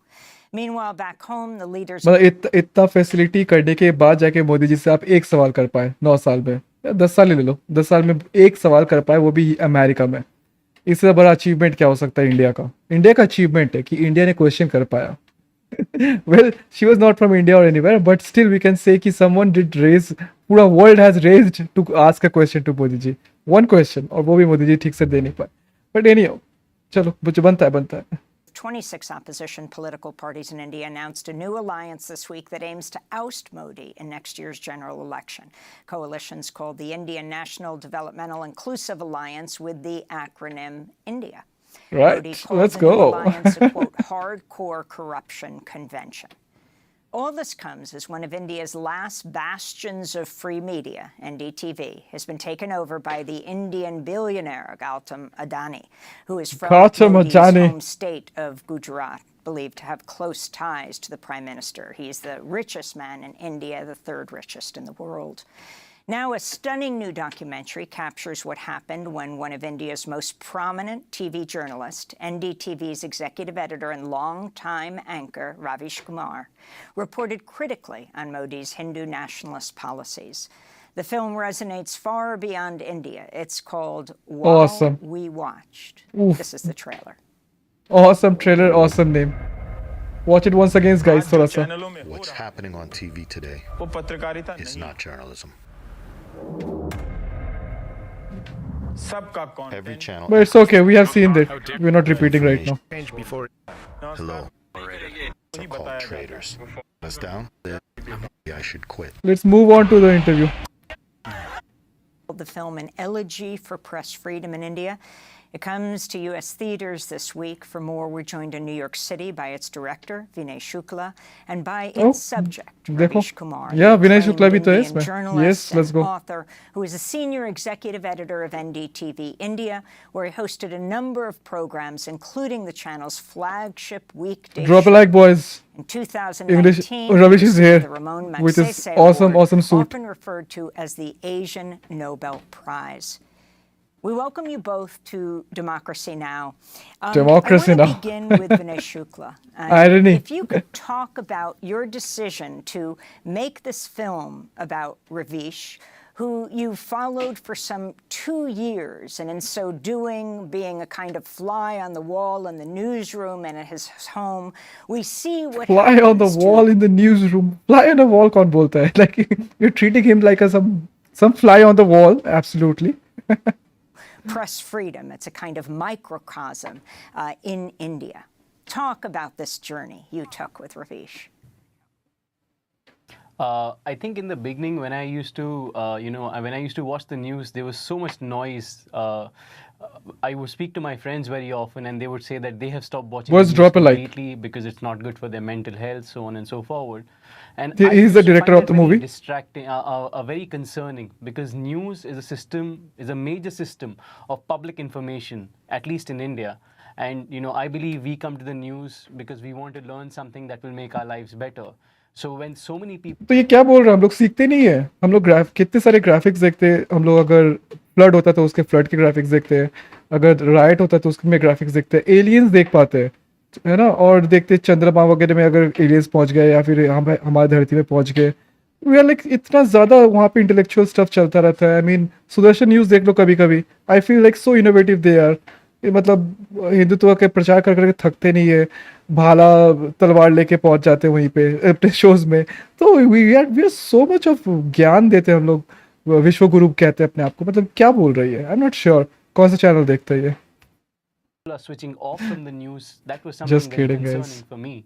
Meanwhile, back home, the leaders... मतलब इतना facility करने के बाद जाके मोदी जी से आप एक सवाल कर पाए 9 साल में या 10 साल ले लो, 10 साल में एक सवाल कर पाए, वो भी अमेरिका में. इससे बड़ा अचीवमेंट क्या हो सकता है इंडिया का? इंडिया का अचीवमेंट है कि इंडिया ने क्वेश्चन कर पाया. Well, she was not from India or anywhere, but still we can say कि someone did raise, पूरा world has raised to ask a question to Modi ji. One question, और वो भी मोदी जी ठीक से दे नहीं पाए. But anyhow, चलो बनता है. 26 opposition political parties in India announced a new alliance this week that aims to oust Modi in next year's general election. Coalitions called the Indian National Developmental Inclusive Alliance with the acronym INDIA. Right, let's go. Alliance a, quote, hardcore corruption convention. All this comes as one of India's last bastions of free media, NDTV, has been taken over by the Indian billionaire Gautam Adani, who is from Modi's home state of Gujarat. believed to have close ties to the Prime Minister. He's the richest man in India, the third richest in the world. Now, a stunning new documentary captures what happened when one of India's most prominent TV journalists, NDTV's executive editor and longtime anchor, Ravish Kumar, reported critically on Modi's Hindu nationalist policies. The film resonates far beyond India. It's called While Awesome. We Watched. Oof. This is the trailer. Awesome trailer, awesome name. Watch it once again, guys. थोड़ा सा. What's happening on TV today वो पत्रकारिता is not journalism. सबका Every channel. But it's okay. We have seen that. We're not repeating right now. Hello. Are called traitors. Us down. Then I should quit. Let's move on to the interview. The film An Elegy for Press Freedom in India. It comes to U.S. theaters this week. For more, we're joined in New York City by its director, Vinay Shukla, and by its subject, Ravish Kumar. Yeah, Vinay Shukla bhi to hai Indian isme. journalist Yes, let's and go. author who is a senior executive editor of NDTV India, where he hosted a number of programs, including the channel's flagship weekday Drop a like, boys. In 2019, Ravish is here, the Ramon with his Magsaysay awesome, Award, awesome suit. often referred to as the Asian Nobel Prize. We welcome you both to Democracy Now! Democracy I want Now! to begin with Vinay Shukla. Irony. If you could talk about your decision to make this film about Ravish, who you followed for some 2 years, and in so doing, being a kind of fly on the wall in the newsroom and at his home, we see what Fly on the wall in the newsroom. Fly on the wall kaun bolta hai? Like, you're treating him like some fly on the wall. Absolutely. press freedom. It's a kind of microcosm in India. Talk about this journey you took with Ravish. I think in the beginning, when I used to, when I used to watch the news, there was so much noise. I would speak to my friends very often, and they would say that they have stopped watching Boys, the news drop a like. completely because it's not good for their mental health, so on and so forward. And He's I used the to director find of the it very movie. distracting, very concerning, because news is a system, is a major system of public information, at least in India. And I believe we come to the news because we want to learn something that will make our lives better. So when so many people तो ये क्या बोल रहे हैं हम लोग सीखते नहीं है हम लोग कितने सारे ग्राफिक्स देखते हैं हम लोग अगर फ्लड होता तो उसके फ्लड के ग्राफिक्स देखते हैं अगर राइट होता तो उसमें ग्राफिक्स देखते हैं एलियंस देख पाते हैं है ना और देखते चंद्रमा वगैरह में अगर एलियंस पहुंच गए या फिर हम हमारी धरती में पहुंच गए वी आर लाइक इतना ज़्यादा वहाँ पे इंटेलेक्चुअल स्टफ चलता रहता है आई मीन सुदर्शन न्यूज़ देख लो कभी कभी I feel like so innovative they are मतलब हिंदुत्व के प्रचार कर करके थकते नहीं है भाला तलवार लेके पहुंच जाते हैं वहीं पे अपने शोज में तो we are so much of ज्ञान देते हैं हम लोग विश्व गुरु कहते हैं अपने आप को मतलब क्या बोल रही है आई एम नॉट श्योर कौन सा चैनल देखता है ये are switching off from the news. That was something Just very kidding, concerning guys. for me.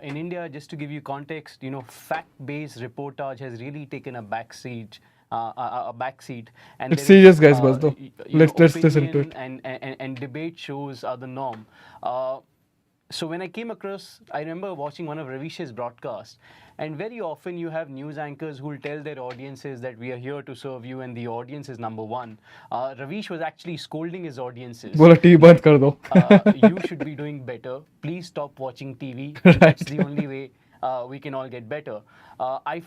In India, just to give you context, fact-based reportage has really taken a backseat. And It's there serious, is, guys, bas do. Let's listen to it. And debate shows are the norm. So when I came across, I remember watching one of Ravish's broadcasts, and very often you have news anchors who will tell their audiences that we are here to serve you and the audience is number one. Ravish was actually scolding his audiences. बोला TV बंद कर दो You should be doing better. Please stop watching TV. That's the only way we can all get better. I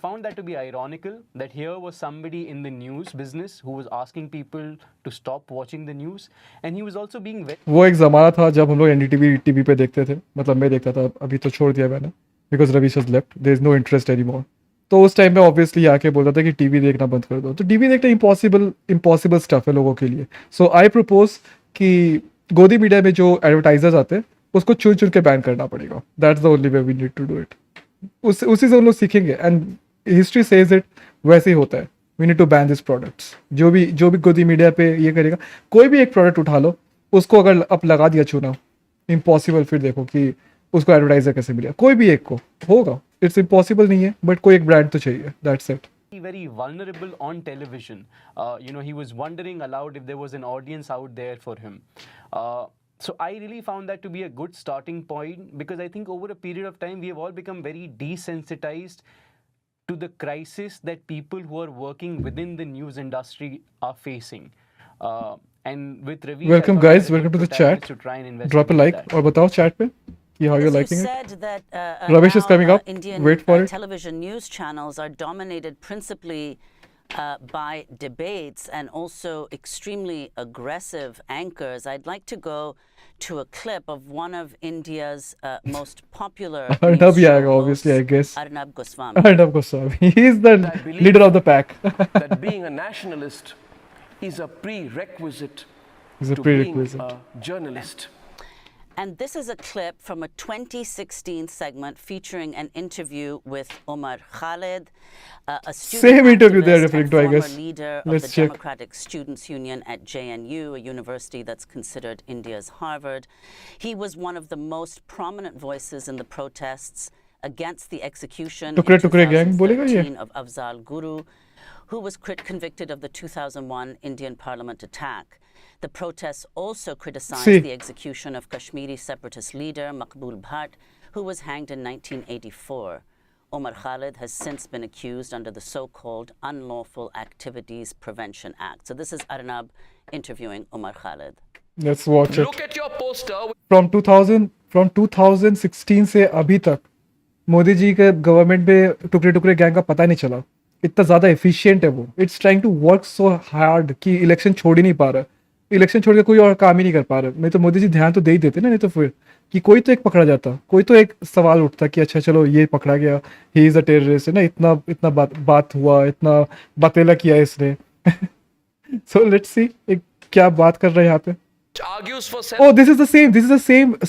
found that to be ironical that here was somebody in the news business who was asking people to stop watching the news, and he was also being very. वो एक ज़माना था जब हम लोग NDTV TV पे देखते थे मतलब मैं देखता था अभी तो छोड़ दिया मैंने because Ravish has left there is no interest anymore तो उस टाइम में ऑब्वियसली आके बोलता था कि टीवी देखना बंद कर दो तो टीवी देखना इम्पॉसिबल स्टफ है लोगों के लिए सो आई प्रपोज कि गोदी मीडिया में जो एडवर्टाइजर्स आते हैं उसको चुन चुन के बैन करना पड़ेगा that's the only way we need to do it उसी से हम लोग सीखेंगे एंड हिस्ट्री सेज इट वैसे ही होता है we need to ban this products जो भी गोदी मीडिया पे ये करेगा कोई भी एक प्रोडक्ट उठा लो उसको अगर अब लगा दिया चुना इम्पॉसिबल फिर देखो कि उसको एडवर्टाइजर कैसे मिलेगा कोई भी एक को होगा इट्स इम्पॉसिबल नहीं है बट कोई एक ब्रांड तो चाहिए that's it very vulnerable on television. He was wondering aloud if there was an audience out there for him. So I really found that to be a good starting point because I think over a period of time we have all become very desensitized to the crisis that people who are working within the news industry are facing. And with Ravish, welcome guys welcome to the chat drop a like और बताओ chat पे कि how you're As you liking it. said that Ravish is now, coming up. Indian Wait for it. television news channels are dominated principally by debates and also extremely aggressive anchors. I'd like to go to a clip of one of India's most popular Arnab news he show आएगा, obviously, I hosts, guess. Arnab Goswami. Arnab Goswami. He is the leader of the pack. That being a nationalist is a prerequisite He's a to prerequisite. being a journalist. And this is a clip from a 2016 segment featuring an interview with Omar Khalid, a student Same interview they're activist referring and to, I former guess. leader of Let's the check. Democratic Students Union at JNU, a university that's considered India's Harvard. He was one of the most prominent voices in the protests against the execution in टुकड़े gang बोलेगा ये? 2013 of Afzal Guru, who was convicted of the 2001 Indian Parliament attack. The protests also criticized See. the execution of Kashmiri separatist leader Maqbul Bhatt, who was hanged in 1984. Omar Khalid has since been accused under the so-called Unlawful Activities Prevention Act. So this is Arnab interviewing Omar Khalid. Let's watch it. Look at your poster. From 2016 से अभी तक मोदी जी के government में टुकड़े gang का पता नहीं चला. इतना ज़्यादा एफिशिएंट है वो. It's trying to work so hard कि इलेक्शन छोड़ ही नहीं पा रहा. इलेक्शन छोड़ के कोई और काम ही नहीं कर पा रहा. नहीं तो मोदी जी ध्यान तो दे ही देते ना, नहीं तो फिर कि कोई तो एक पकड़ा जाता, कोई तो एक सवाल उठता कि अच्छा चलो ये पकड़ा गया, ही इज अ टेररिस्ट है ना, इतना बात हुआ, इतना बतेला किया इसने. सो लेट्स सी क्या बात कर रहे हैं यहाँ पे. Argues for Oh, this is the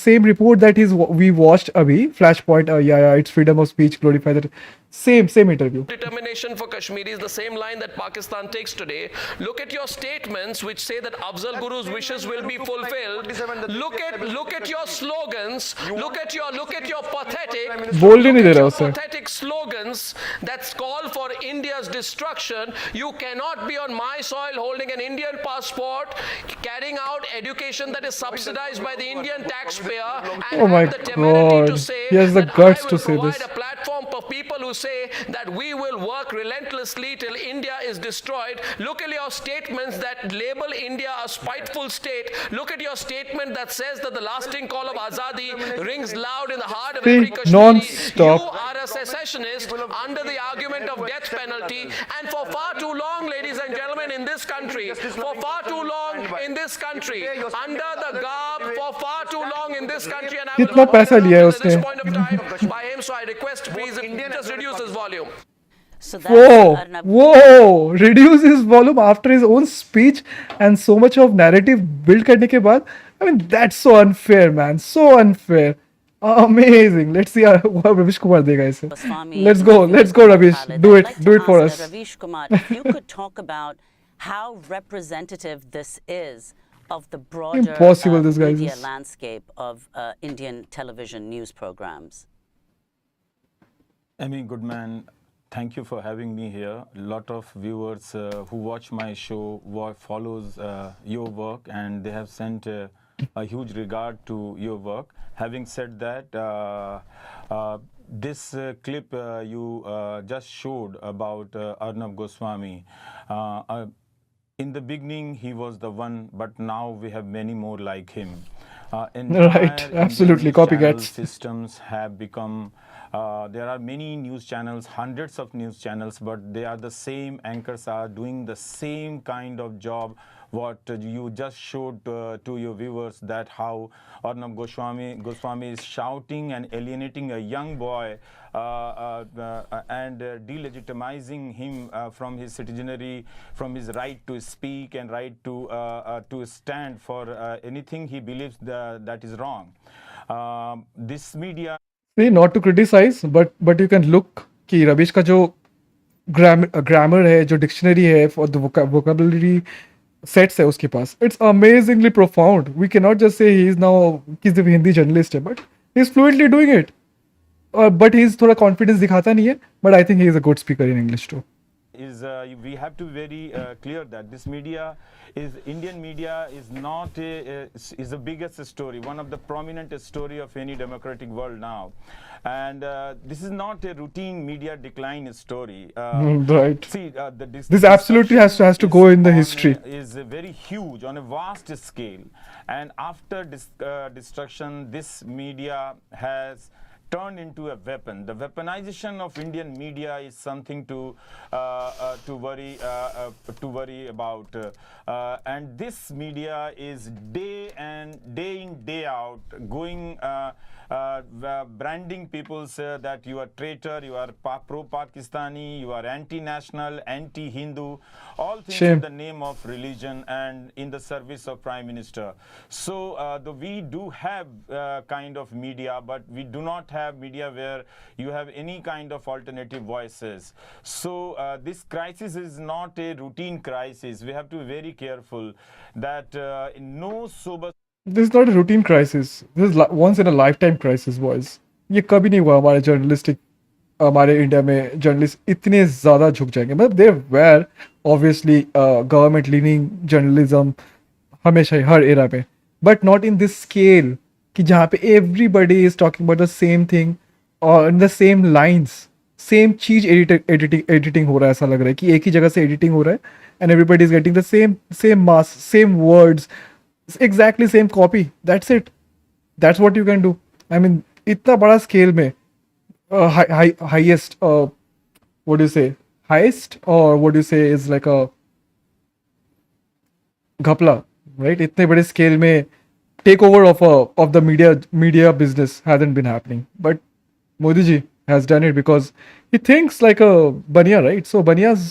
same report that we watched abhi Flashpoint. Yeah, it's freedom of speech, glorify that. Same interview. Determination for Kashmir is the same line that Pakistan takes today. Look at your statements which say that Afzal Guru's wishes will be fulfilled. Look at your slogans. Look at your बोल नहीं दे रहा उसे. pathetic slogans that call for India's destruction. You cannot be on my soil holding an Indian passport, carrying out education that is subsidized by the Indian taxpayer, and Oh my have the temerity to God. say He has the that guts I to will say provide this. a platform for people who say that we will work relentlessly till India is destroyed. Look at your statements that label India a spiteful state. Look at your statement that says that the lasting call of Azadi rings loud in the heart of See, every Kashmiri. non-stop. You are a secessionist under the argument of death penalty, and for far too long, ladies and gentlemen, in this country, for far too long in this country, under the garb, for far too long in this country, and I will कितना not पैसा लिया है at this उसने? point of time by him, so I request please just reduce this volume. So that's Arnab. Whoa! Reduce his volume after his own speech and so much of narrative build करने के बाद. I mean, that's so unfair, man. So unfair. Amazing. Let's see what Ravish Kumar देगा इसे. Let's go, Ravish. Do it for us. Ravish Kumar, if you could talk about how representative this is of the broader Impossible, this guy media is. landscape of Indian television news programs. Amy Goodman, thank you for having me here. A lot of viewers who watch my show follows your work, and they have sent a huge regard to your work. Having said that, this clip you just showed about Arnab Goswami, in the beginning he was the one, but now we have many more like him. Right, absolutely, copycats. Systems have become there are many news channels, hundreds of news channels, but they are the same anchors are doing the same kind of job. What you just showed to your viewers, that how Arnab Goswami is shouting and alienating a young boy and delegitimizing him from his citizenry, from his right to speak and right to stand for anything he believes that is wrong. This media. See, not to criticize, but you can look कि रविश का जो grammar है, जो dictionary है, for the vocabulary sets है उसके पास, it's amazingly profound. We cannot just say he is now कि सिर्फ हिंदी जर्नलिस्ट है, but he is fluently doing it. But he is थोड़ा confidence दिखाता नहीं है, but I think he is a good speaker in English too. is we have to be very clear that this media is Indian media is not is the biggest story, one of the prominent story of any democratic world now, and this is not a routine media decline story. Right. See, This absolutely has to go in the history. Is very huge on a vast scale, and after destruction, this media has turned into a weapon. The weaponization of Indian media is something to worry about, and this media is day in day out going branding people that you are traitor, you are pro-Pakistani, you are anti-national, anti-Hindu, all things in the name of religion and in the service of Prime Minister. So we do have kind of media, but we do not have media where you have any kind of alternative voices. So this crisis is not a routine crisis. We have to be very careful that no sober. This is not a routine crisis. This is once in a lifetime crisis, boys. ये कभी नहीं हुआ हमारे journalistic हमारे India में journalist इतने ज़्यादा झुक जाएंगे मतलब there where obviously government leaning journalism हमेशा ही हर एरा में but not in this scale कि जहाँ पे everybody is talking about the same thing और in the same lines same चीज एडिटिंग हो रहा है ऐसा लग रहा है कि एक ही जगह से एडिटिंग हो रहा है and everybody is getting the same mass same words exactly same copy. That's it. That's what you can do. I mean, इतना बड़ा scale में highest what do you say? Highest or what do you say is like a घपला, right? इतने बड़े scale में takeover of the media business hasn't been happening. But Modi ji has done it because he thinks like a Baniya, right? So Baniyas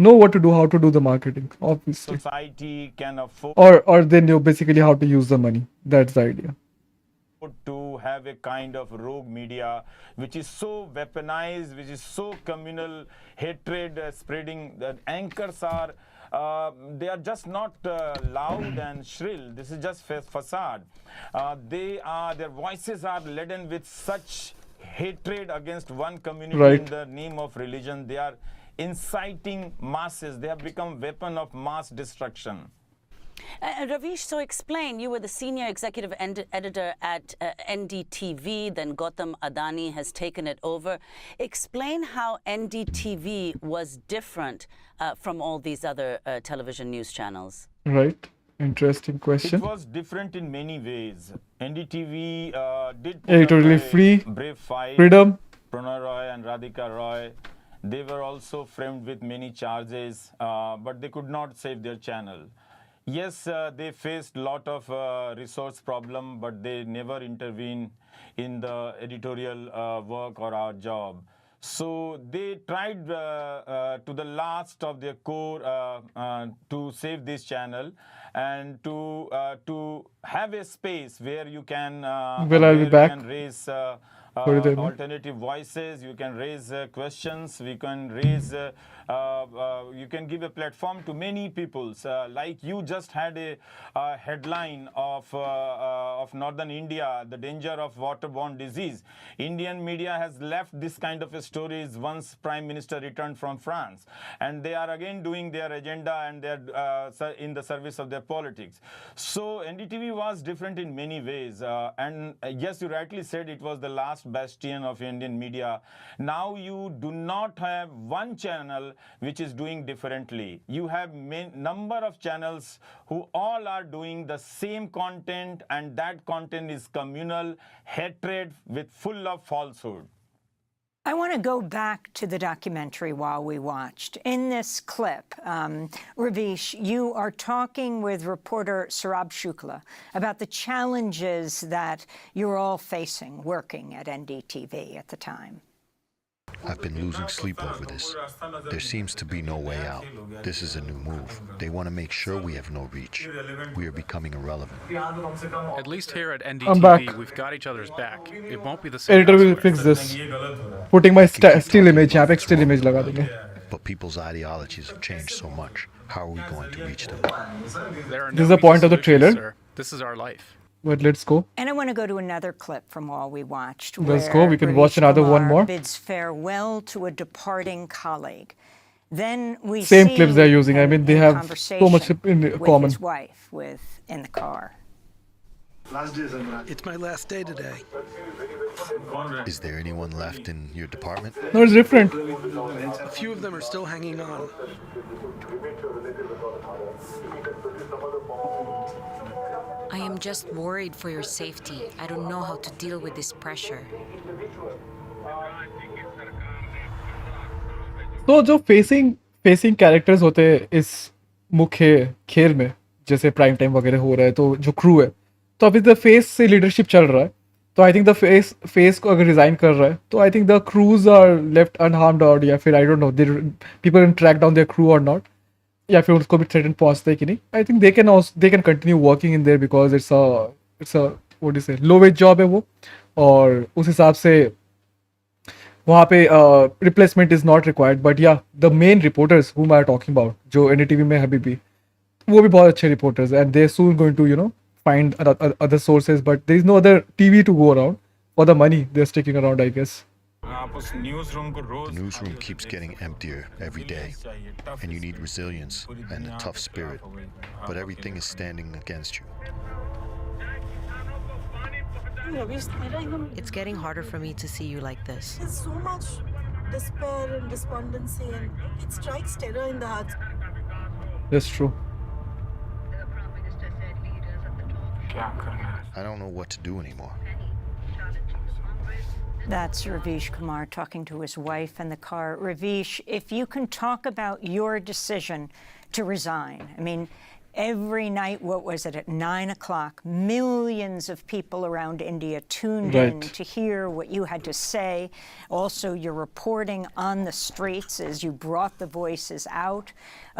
know what to do, how to do the marketing, obviously. Society can afford or they know basically how to use the money. That's the idea. To have a kind of rogue media which is so weaponized, which is so communal, hatred spreading. The anchors are they are just not loud and shrill. This is just facade. Their voices are laden with such hatred against one community in the name of religion. They are inciting masses. They have become weapon of mass destruction. Ravish, so explain, you were the senior executive editor at NDTV, then Gautam Adani has taken it over. Explain how NDTV was different from all these other television news channels. Right. Interesting question. It was different in many ways. NDTV did editorially free, brave fight. Freedom. Pranay Roy and Radhika Roy. They were also framed with many charges, but they could not save their channel. Yes, they faced a lot of resource problem, but they never intervened in the editorial work or our job. So they tried to the last of their core to save this channel and to have a space where you can, raise alternative voices, you can raise questions, we can raise, you can give a platform to many people. Like you just had a headline of Northern India, the danger of waterborne disease. Indian media has left this kind of stories once Prime Minister returned from France. And they are again doing their agenda and they're in the service of their politics. So NDTV was different in many ways. And yes, you rightly said it was the last bastion of Indian media. Now you do not have one channel which is doing differently. You have number of channels who all are doing the same content, and that content is communal hatred with full of falsehood. I want to go back to the documentary While We Watched. In this clip, Ravish, you are talking with reporter Saurabh Shukla about the challenges that you're all facing working at NDTV at the time. I've been losing sleep over this. There seems to be no way out. This is a new move. They want to make sure we have no reach. We are becoming irrelevant. At least here at NDTV, we've got each other's back. It won't be the same. Editor will fix this. Putting my still image, यहाँ पे still image लगा देंगे. But people's ideologies have changed so much. How are we going to reach them? This is the point of the trailer. Sir. This is our life. But let's go. And I want to go to another clip from While We Watched. Let's go. We can watch another one more. Bids farewell to a departing colleague. Then we Same see clips they're using. I him mean, they in have so much conversation in with common. his wife, in the car. It's my last day today. Is there anyone left in your department? No, it's different. A few of them are still hanging on. I am just worried for your safety. I don't know how to deal with this pressure. तो जो facing characters होते हैं इस मुख्य खेल में, जैसे prime time वगैरह हो रहा है, तो जो क्रू है, तो अभी द फेस से लीडरशिप चल रहा है, तो आई थिंक द फेस को अगर रिजाइन कर रहा है, तो I think the crews are left unharmed, और या फिर I don't know people can track down their crew or not, या फिर उसको भी थ्रेटन पहुंचते हैं कि नहीं. I think they can continue working in there because it's a what is low wage job है वो, और उस हिसाब से वहाँ पे replacement is not required. But yeah the main reporters whom I are talking about, जो NDTV में है भी, वो भी बहुत अच्छे reporters, and they soon going to find other sources, but there is no other TV to go around for the money they're sticking around, I guess. The newsroom keeps getting emptier every day, and you need resilience and a tough spirit, but everything is standing against you. It's getting harder for me to see you like this. There's so much despair and despondency, and it strikes terror in the hearts. That's true. I don't know what to do anymore. That's Ravish Kumar talking to his wife in the car. Ravish, if you can talk about your decision to resign. I mean, every night, what was it, at 9 o'clock, millions of people around India tuned in to hear what you had to say. Also, you're reporting on the streets as you brought the voices out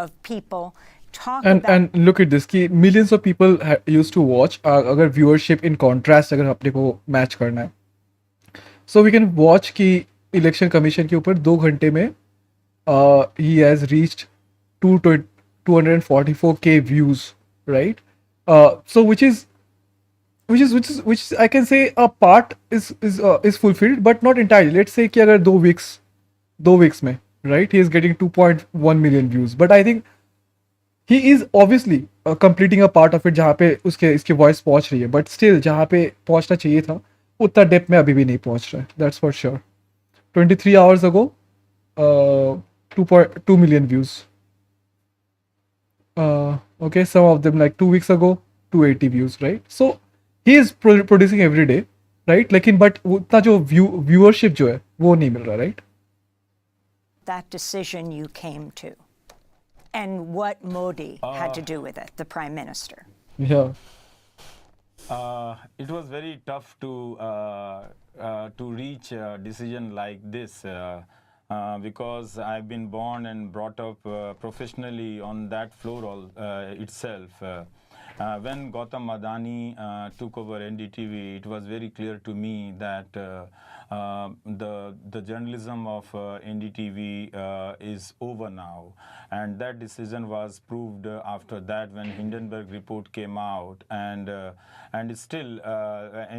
of people. And look at this, कि millions of people used to watch. अगर viewership in contrast अगर अपने को match करना है, so we can watch कि election commission के ऊपर 2 घंटे में he has reached 244k views, right? So which is I can say a part is fulfilled, but not entirely. Let's say कि अगर 2 weeks में, right, he is getting 2.1 million views, but I think he is obviously completing a part of it जहाँ पे इसकी voice पहुँच रही है, but still जहाँ पे पहुँचना चाहिए था उतना डेप्थ में अभी भी नहीं पहुँच रहा है. That's for sure. 23 hours ago 2.2 million views. Okay, some of them like 2 weeks ago 280 views, right? So he is producing every day, right? लेकिन बट उतना जो व्यूअरशिप जो है वो नहीं मिल रहा, right? That decision you came to, and what Modi had to do with it, the Prime Minister. Yeah. It was very tough to reach a decision like this because I've been born and brought up professionally on that floor itself. When Gautam Adani took over NDTV, it was very clear to me that the journalism of NDTV is over now, and that decision was proved after that when Hindenburg report came out, and still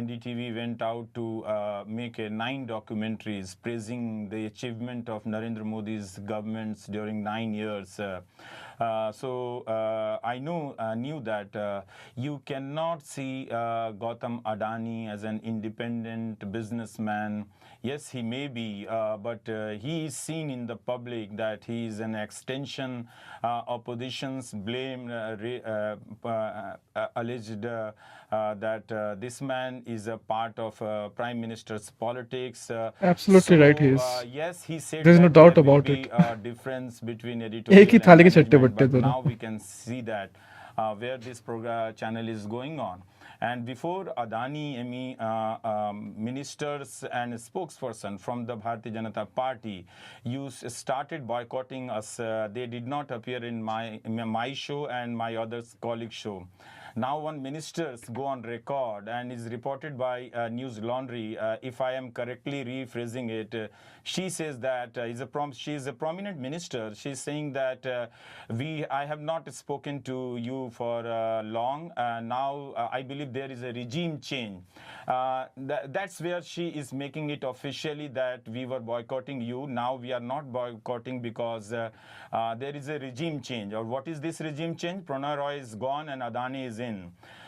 NDTV went out to make 9 documentaries praising the achievement of Narendra Modi's governments during 9 years. So I knew that you cannot see Gautam Adani as an independent businessman. Yes, he may be, but he is seen in the public that he is an extension. Opposition's blame alleged that this man is a part of Prime Minister's politics. Absolutely right, he is. Yes, he said there's no doubt there will about be it. a difference between editorial एक ही थाली के and चट्टे management, बट्टे but दोनों. now we can see that where this channel is going on. And before Adani, ministers and spokesperson from the Bharatiya Janata Party started boycotting us. They did not appear in my show and my other colleague show. Now one ministers go on record and is reported by News Laundry, if I am correctly rephrasing it, she says that she is a prominent minister. She's saying that I have not spoken to you for long. Now I believe there is a regime change. That's where she is making it officially that we were boycotting you. Now we are not boycotting because there is a regime change. Or what is this regime change? Pranay Roy is gone and Adani is in.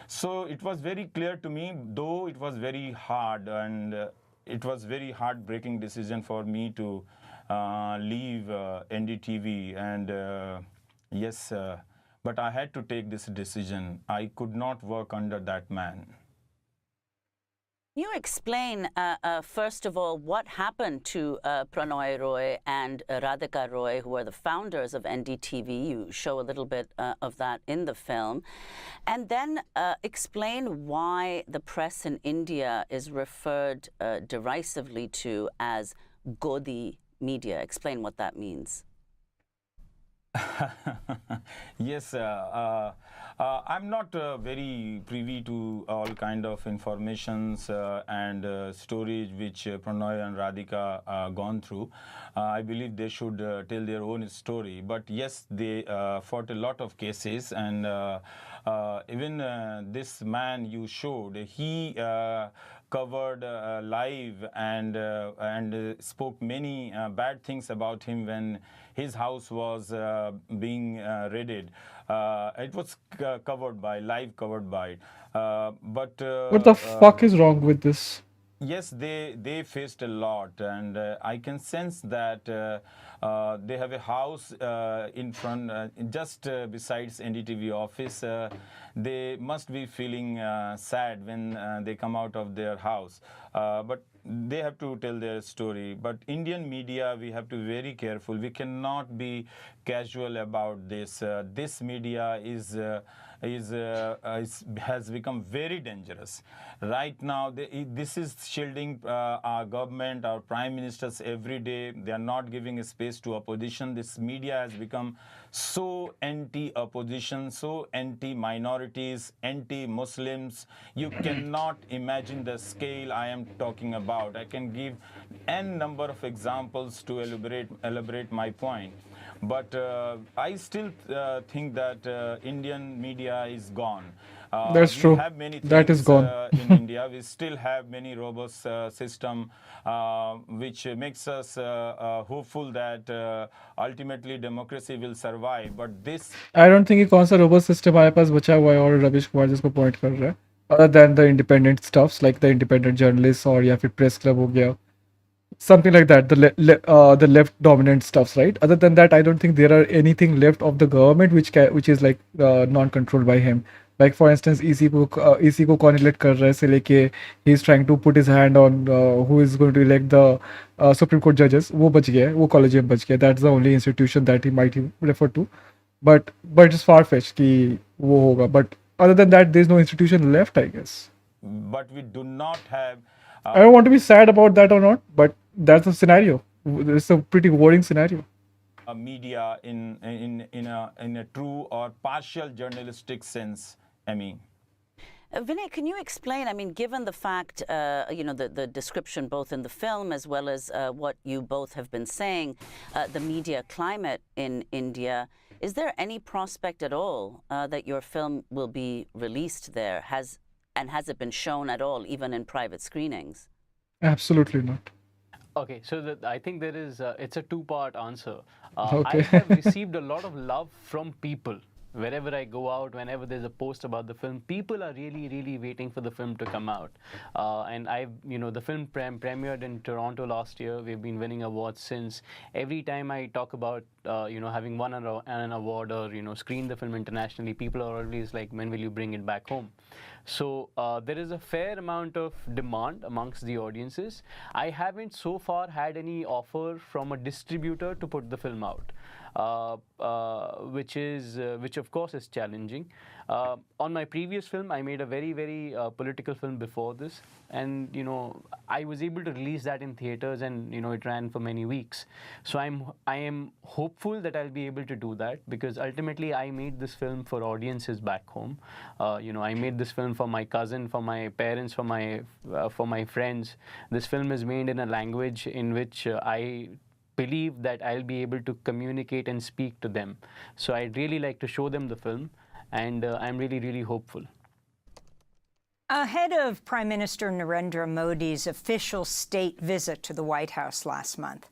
So it was very clear to me, though it was very hard and it was very heartbreaking decision for me to leave NDTV and yes, but I had to take this decision. I could not work under that man. Can you explain, first of all, what happened to Pranay Roy and Radhika Roy, who are the founders of NDTV? You show a little bit of that in the film. And then explain why the press in India is referred derisively to as Godi media. Explain what that means. Yes, I'm not very privy to all kind of informations and stories which Pranay and Radhika gone through. I believe they should tell their own story. But yes, they fought a lot of cases, and even this man you showed, he covered live and spoke many bad things about him when his house was being raided. It was live covered by. But what the fuck is wrong with this? Yes, they faced a lot, and I can sense that they have a house in front, just besides NDTV office. They must be feeling sad when they come out of their house. But they have to tell their story. But Indian media, we have to be very careful. We cannot be casual about this. This media has become very dangerous. Right now, this is shielding our government, our prime ministers every day. They are not giving a space to opposition. This media has become so anti-opposition, so anti-minorities, anti-Muslims. You cannot imagine the scale I am talking about. I can give n number of examples to elaborate my point. But I still think that Indian media is gone. That's true. We have many things, that is gone. In India. We still have many robust system which makes us hopeful that ultimately democracy will survive. But this, I don't think कौन सा robust system हमारे पास बचा हुआ है और रविश कुमार जिसको point कर रहा है, other than the independent stuffs like the independent journalists और या फिर press club हो गया, something like that, the left dominant stuffs, right? Other than that, I don't think there are anything left of the government which is like non-controlled by him. Like for instance, EC को कौन elect कर रहा है से लेके he is trying to put his hand on who is going to elect the Supreme Court judges. वो बच गया है, वो collegium बच गया. That's the only institution that he might refer to. But it's far-fetched कि वो होगा. But other than that, there is no institution left, I guess. But we do not have. I don't want to be sad about that or not, but that's the scenario. It's a pretty worrying scenario. Media in a true or partial journalistic sense, I mean. Vinay, can you explain, I mean, given the fact, the description both in the film as well as what you both have been saying, the media climate in India, is there any prospect at all that your film will be released there? Has it been shown at all, even in private screenings? Absolutely not. Okay, so I think there is, it's a two-part answer. Okay. I have received a lot of love from people. Wherever I go out, whenever there's a post about the film, people are really, really waiting for the film to come out. And the film premiered in Toronto last year. We've been winning awards since. Every time I talk about, having won an award or, screened the film internationally, people are always like, when will you bring it back home? So there is a fair amount of demand amongst the audiences. I haven't so far had any offer from a distributor to put the film out. which of course is challenging. On my previous film, I made a very political film before this, and I was able to release that in theaters, and it ran for many weeks. So I am hopeful that I'll be able to do that, because ultimately I made this film for audiences back home. I made this film for my cousin, for my parents, for my friends. This film is made in a language in which I believe that I'll be able to communicate and speak to them. So I'd really like to show them the film, and I'm really hopeful. Ahead of Prime Minister Narendra Modi's official state visit to the White House last month,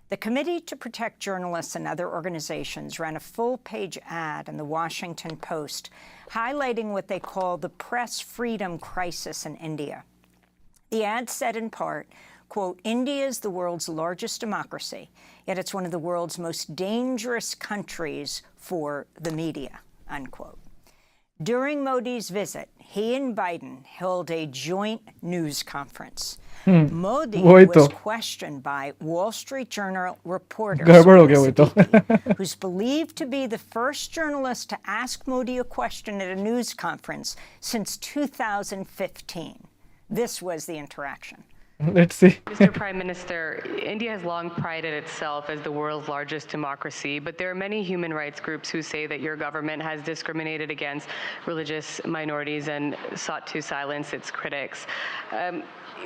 the Committee to Protect Journalists and Other Organizations ran a full-page ad in the Washington Post highlighting what they call the press freedom crisis in India. The ad said in part, quote, "India is the world's largest democracy, yet it's one of the world's most dangerous countries for the media," unquote. During Modi's visit, he and Biden held a joint news conference. Modi was questioned by Wall Street Journal reporter Suvozy, who's believed to be the first journalist to ask Modi a question at a news conference since 2015. This was the interaction. Let's see. Mr. Prime Minister, India has long prided itself as the world's largest democracy, but there are many human rights groups who say that your government has discriminated against religious minorities and sought to silence its critics.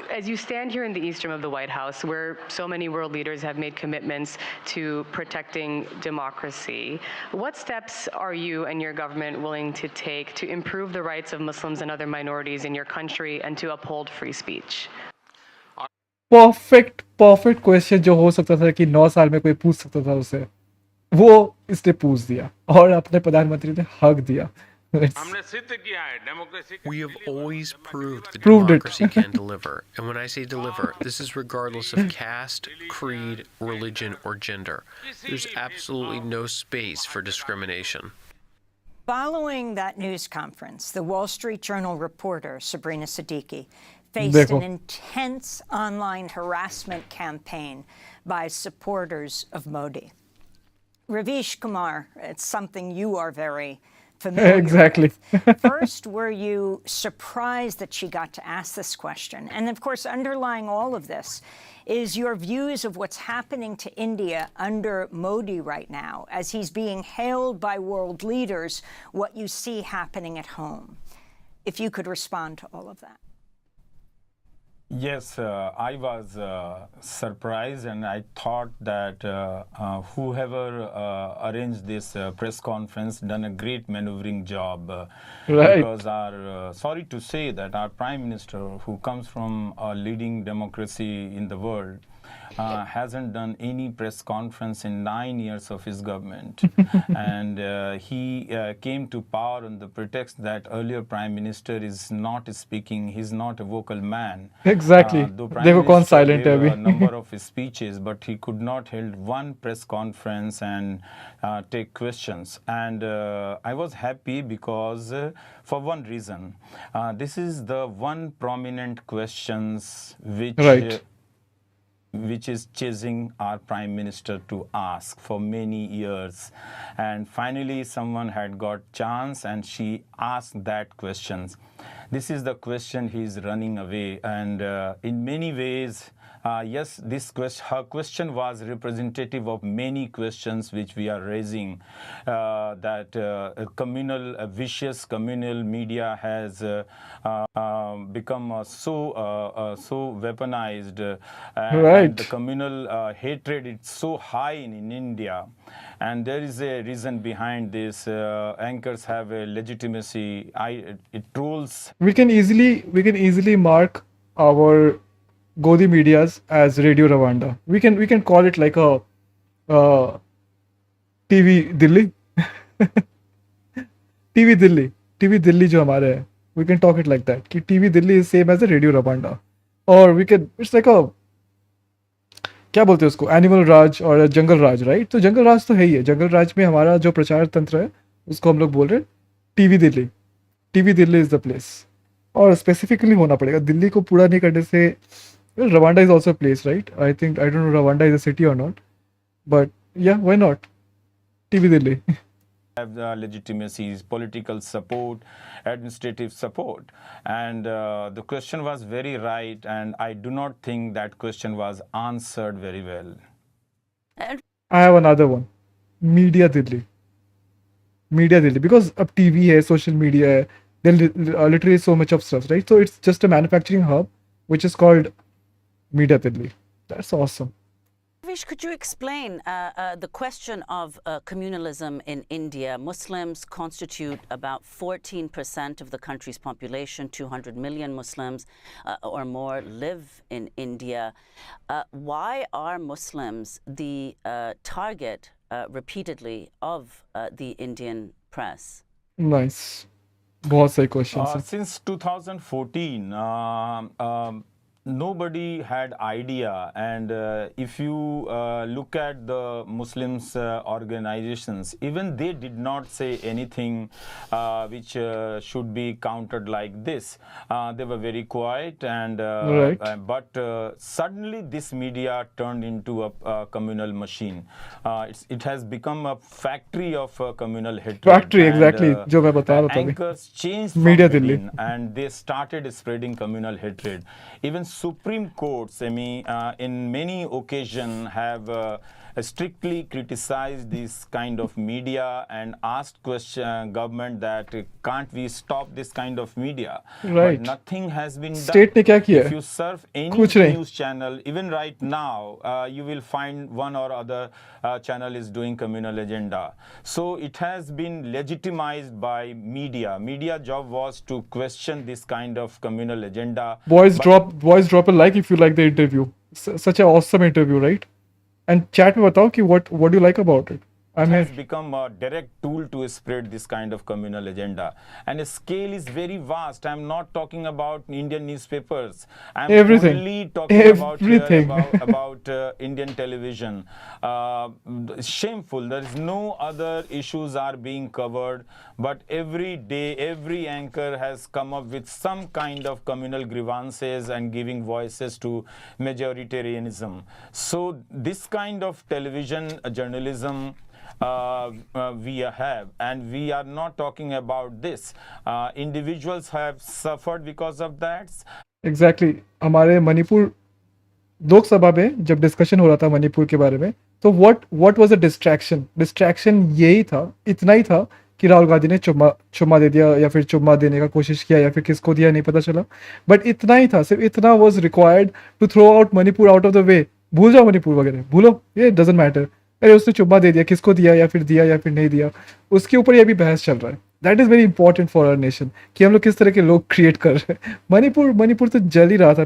As you stand here in the east room of the White House, where so many world leaders have made commitments to protecting democracy, what steps are you and your government willing to take to improve the rights of Muslims and other minorities in your country and to uphold free speech? Perfect question जो हो सकता था कि 9 साल में कोई पूछ सकता था उसे, वो इसने पूछ दिया और अपने प्रधानमंत्री ने हक दिया. We have always proved that democracy can deliver. And when I say deliver, this is regardless of caste, creed, religion, or gender. There's absolutely no space for discrimination. Following that news conference, the Wall Street Journal reporter, Sabrina Siddiqui, faced an intense online harassment campaign by supporters of Modi. Ravish, Kumar, it's something you are very familiar with. First, were you surprised that she got to ask this question? And of course, underlying all of this is your views of what's happening to India under Modi right now, as he's being hailed by world leaders, what you see happening at home. If you could respond to all of that. Yes, I was surprised, and I thought that whoever arranged this press conference done a great maneuvering job. Because sorry to say that our Prime Minister, who comes from a leading democracy in the world, hasn't done any press conference in 9 years of his government. And he came to power on the pretext that earlier Prime Minister is not speaking, he's not a vocal man. Exactly. They were gone silent. Gave a number of his speeches, but he could not hold one press conference and take questions. And I was happy because for one reason, this is the one prominent questions which is chasing our Prime Minister to ask for many years. And finally, someone had got chance and she asked that questions. This is the question he's running away. And in many ways, yes, her question was representative of many questions which we are raising, that vicious communal media has become so weaponized, and the communal hatred is so high in India, and there is a reason behind this. Anchors have a legitimacy. It rules. We can easily mark our Godi medias as Radio Rwanda. We can call it like a TV Delhi. TV Delhi जो हमारे है. We can talk it like that. कि TV Delhi is same as a Radio Rwanda. Or we can, it's like a, क्या बोलते हैं उसको, animal राज और जंगल राज, right? तो जंगल राज तो है ही है. जंगल राज में हमारा जो प्रचार तंत्र है उसको हम लोग बोल रहे हैं TV Delhi. TV Delhi is the place. और स्पेसिफिकली होना पड़ेगा. दिल्ली को पूरा नहीं करने से, well, Rwanda is also a place, right? I don't know Rwanda is a city or not, but yeah, why not? TV Delhi. Have legitimacy, political support, administrative support, and the question was very right, and I do not think that question was answered very well. I have another one. Media Delhi. Media Delhi, because अब TV है, social media है, there literally so much of stuff, right? So it's just a manufacturing hub, which is called Media Delhi. That's awesome. Ravish, could you explain the question of communalism in India? Muslims constitute about 14% of the country's population. 200 million Muslims or more live in India. Why are Muslims the target repeatedly of the Indian press? Nice. बहुत सही questions. Since 2014, nobody had idea, and if you look at the Muslims organizations, even they did not say anything which should be countered like this. They were very quiet, and but suddenly this media turned into a communal machine. It has become a factory of communal hatred. Factory, exactly. जो मैं बता रहा था अभी. Anchors changed Media from Delhi. within, and they started spreading communal hatred. Even Supreme Courts, in many occasions have strictly criticized this kind of media and asked government that can't we stop this kind of media? Right. But nothing has been State done. ने क्या किया? If you surf any कुछ नहीं. news channel, even right now, you will find one or other channel is doing communal agenda. So it has been legitimized by media. Media job was to question this kind of communal agenda. Boys drop a like if you like the interview. Such an awesome interview, right? And chat में बताओ कि what do you like about it? It has become a direct tool to spread this kind of communal agenda, and the scale is very vast. I'm not talking about Indian newspapers. I'm Everything. only talking Everything. about Indian television. Shameful. There is no other issues are being covered, but every day, every anchor has come up with some kind of communal grievances and giving voices to majoritarianism. So this kind of television journalism we have, and we are not talking about this. Individuals have suffered because of that. Exactly. हमारे मणिपुर लोकसभा में जब discussion हो रहा था मणिपुर के बारे में, तो what was a distraction यही था, इतना ही था कि राहुल गांधी ने चुम्मा दे दिया या फिर चुम्मा देने का कोशिश किया या फिर किसको दिया नहीं पता चला, बट इतना ही था, सिर्फ इतना was required to throw out Manipur out of the way. भूल जाओ मणिपुर वगैरह, भूलो, ये doesn't matter. अरे उसने चुम्मा दे दिया, किसको दिया या फिर नहीं दिया, उसके ऊपर ये भी बहस चल रहा है. That is very important for our nation कि हम लोग किस तरह के लोग क्रिएट कर रहे हैं. मणिपुर तो जल ही रहा था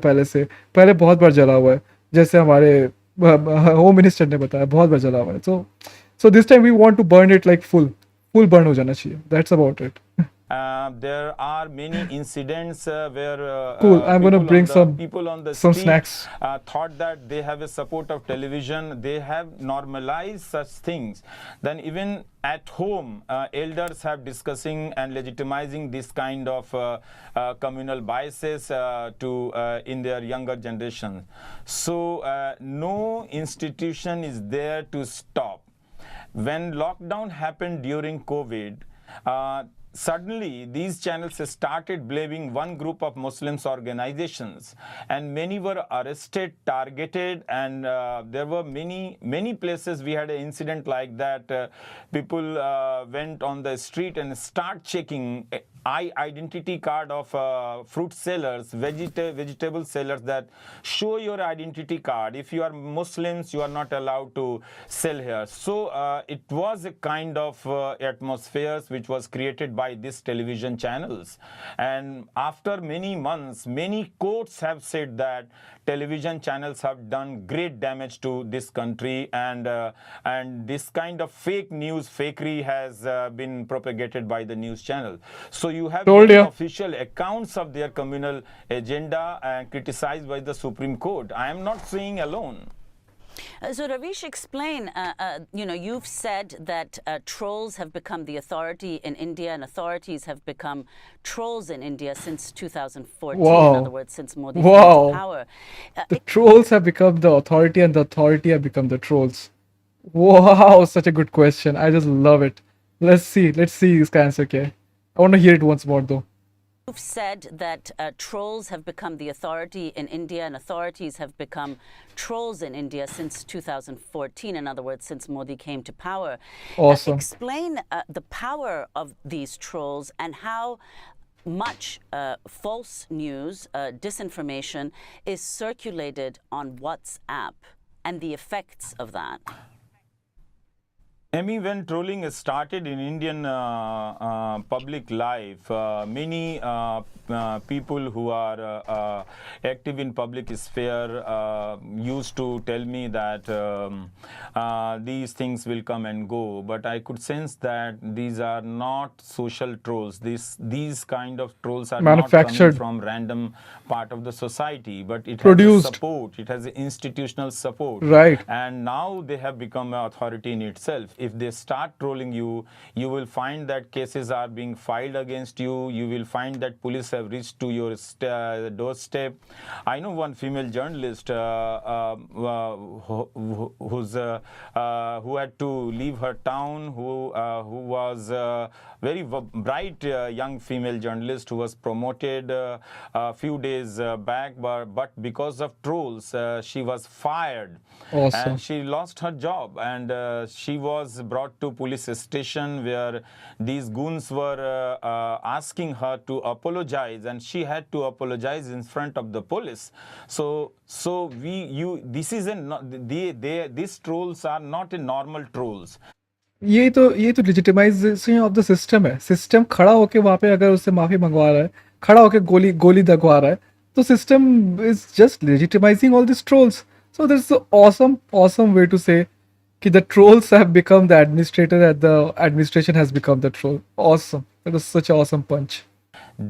पहले बहुत बार जला हुआ है, जैसे हमारे होम मिनिस्टर ने बताया, बहुत बार जला हुआ है. So this time we want to burn it like full burn हो जाना चाहिए. That's about it. There are many incidents where cool. I'm going to bring people on the some street, snacks. Thought that they have a support of television. They have normalized such things. Then even at home, elders have discussing and legitimizing this kind of communal biases in their younger generation. So no institution is there to stop. When lockdown happened during COVID, suddenly these channels started blaming one group of Muslims organizations, and many were arrested, targeted, and there were many places we had an incident like that. People went on the street and start checking identity card of fruit sellers, vegetable sellers, that show your identity card. If you are Muslims, you are not allowed to sell here. So it was a kind of atmosphere which was created by these television channels. And after many months, many courts have said that television channels have done great damage to this country, and this kind of fake news, fakery has been propagated by the news channel. So you have official accounts of their communal agenda and criticized by the Supreme Court. I am not saying alone. So Ravish, explain, you've said that trolls have become the authority in India, and authorities have become trolls in India since 2014, wow. In other words, since Modi came to power. The trolls have become the authority, and the authority have become the trolls. Wow, such a good question. I just love it. Let's see. Let's see this answer, okay? I want to hear it once more, though. You've said that trolls have become the authority in India and authorities have become trolls in India since 2014. In other words, since Modi came to power. Awesome. Explain the power of these trolls and how much false news, disinformation is circulated on WhatsApp and the effects of that. Amy, when trolling started in Indian public life, many people who are active in public sphere used to tell me that these things will come and go. But I could sense that these are not social trolls. These kind of trolls are not coming from random part of the society, but it has a support. It has institutional support. Right. And now they have become an authority in itself. If they start trolling you, you will find that cases are being filed against you. You will find that police have reached to your doorstep. I know one female journalist who had to leave her town, who was a very bright young female journalist who was promoted a few days back, but because of trolls, she was fired. Awesome. And she lost her job, and she was brought to police station where these goons were asking her to apologize, and she had to apologize in front of the police. These trolls are not a normal trolls. ये तो legitimisation of the system है. System खड़ा होके वहां पे अगर उससे माफी मंगवा रहा है, खड़ा होके गोली दगवा रहा है, तो system is just legitimising all this trolls. So this is an awesome way to say that the trolls have become the administrator and the administration has become the troll. Awesome. That was such an awesome punch.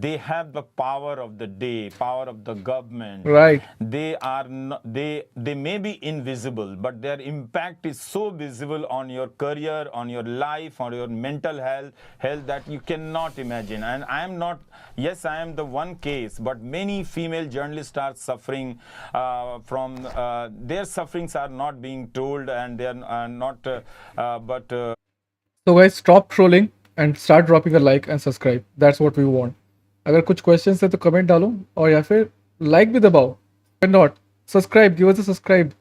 They have the power of the day, power of the government. Right. They are not, they may be invisible, but their impact is so visible on your career, on your life, on your mental health that you cannot imagine. And I am not, yes, I am the one case, but many female journalists are suffering from, their sufferings are not being told, and they are not, So guys, stop trolling and start dropping a like and subscribe. That's what we want. अगर कुछ questions है तो comment डालो और या फिर like भी दबाओ. Why not? Subscribe. Give us a subscribe.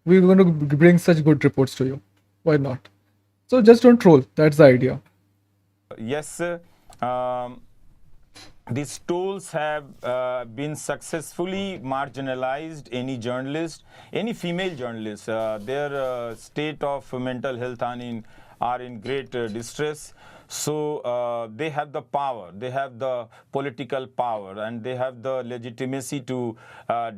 We're going to bring such good reports to you. Why not? So just don't troll. That's the idea. Yes, these tools have been successfully marginalized any journalist, any female journalist. Their state of mental health are in great distress. So they have the power, they have the political power, and they have the legitimacy to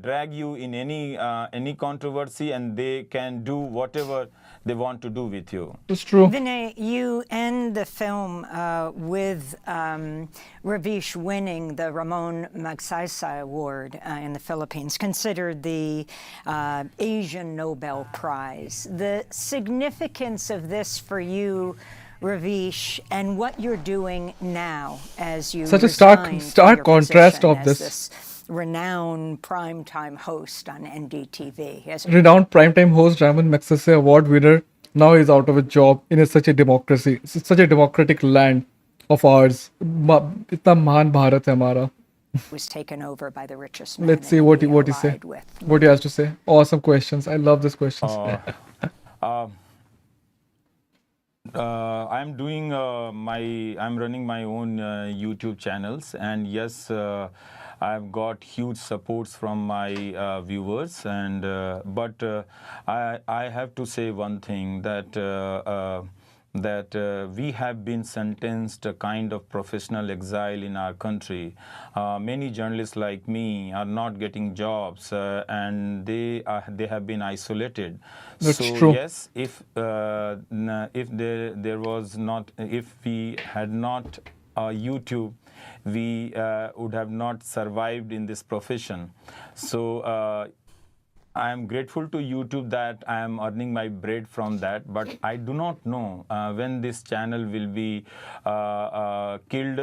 drag you in any controversy, and they can do whatever they want to do with you. It's true. Vinay, you end the film with Ravish winning the Ramon Magsaysay Award in the Philippines, considered the Asian Nobel Prize. The significance of this for you, Ravish, and what you're doing now as you such a stark contrast of this renowned primetime host on NDTV. Renowned primetime host Ramon Magsaysay Award winner now is out of a job in such a democracy, such a democratic land of ours. इतना महान भारत है हमारा. Was taken over by the richest man. Let's see what he say. What he has to say. Awesome questions. I love these questions. I'm doing I'm running my own YouTube channels, and yes, I've got huge supports from my viewers, and but I have to say one thing, that we have been sentenced a kind of professional exile in our country. Many journalists like me are not getting jobs, and they have been isolated. That's so true. Yes, if there was not, if we had not YouTube, we would have not survived in this profession. So I am grateful to YouTube that I am earning my bread from that, but I do not know when this channel will be killed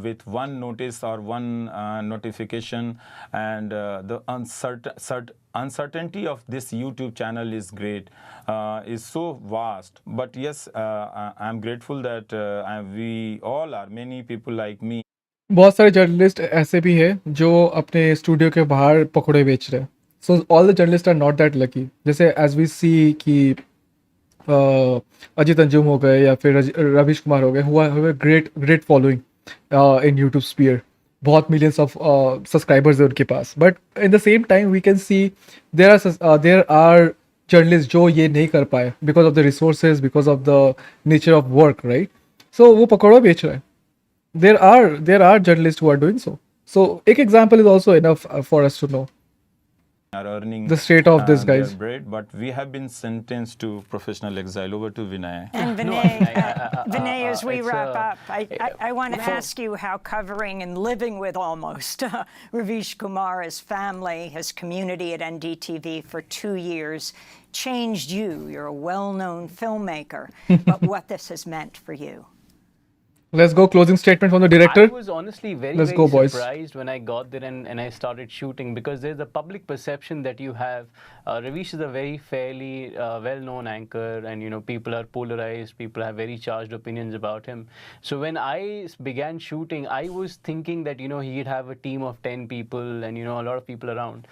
with one notice or one notification, and the uncertainty of this YouTube channel is great, is so vast. But yes, I am grateful that we all are, many people like me. बहुत सारे journalist ऐसे भी हैं जो अपने studio के बाहर पकौड़े बेच रहे हैं. So all the journalist are not that lucky. जैसे एज वी सी कि अजित अंजुम हो गए या फिर रविश कुमार हो गए, हुआ great following in YouTube sphere. बहुत मिलियंस ऑफ सब्सक्राइबर्स है उनके पास. But in the same time we can see there are journalist जो ये नहीं कर पाए because of the resources, because of the nature of work, right. So वो पकौड़ा बेच रहे हैं. There are journalists who are doing so. So एक example is also enough for us to know are earning the state of this their guys. bread, but we have been sentenced to professional exile. Over to Vinay. And Vinay, as we wrap up, I want to ask you how covering and living with almost Ravish Kumar, his family, his community at NDTV for 2 years changed you. You're a well-known filmmaker, but what this has meant for you. Let's go. Closing statement from the director. I was honestly very surprised when I got there and I started shooting, because there's a public perception that you have. Ravish is a very fairly well-known anchor, and people are polarized. People have very charged opinions about him. So when I began shooting, I was thinking that he'd have a team of 10 people and a lot of people around.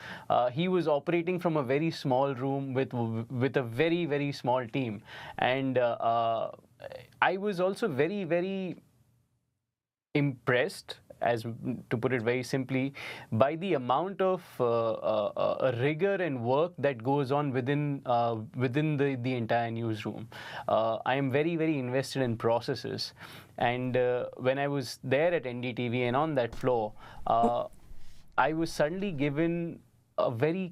He was operating from a very small room with a very, very small team, and I was also very, very impressed, as to put it very simply, by the amount of rigor and work that goes on within the entire newsroom. I am very, very invested in processes, and when I was there at NDTV and on that floor, I was suddenly given a very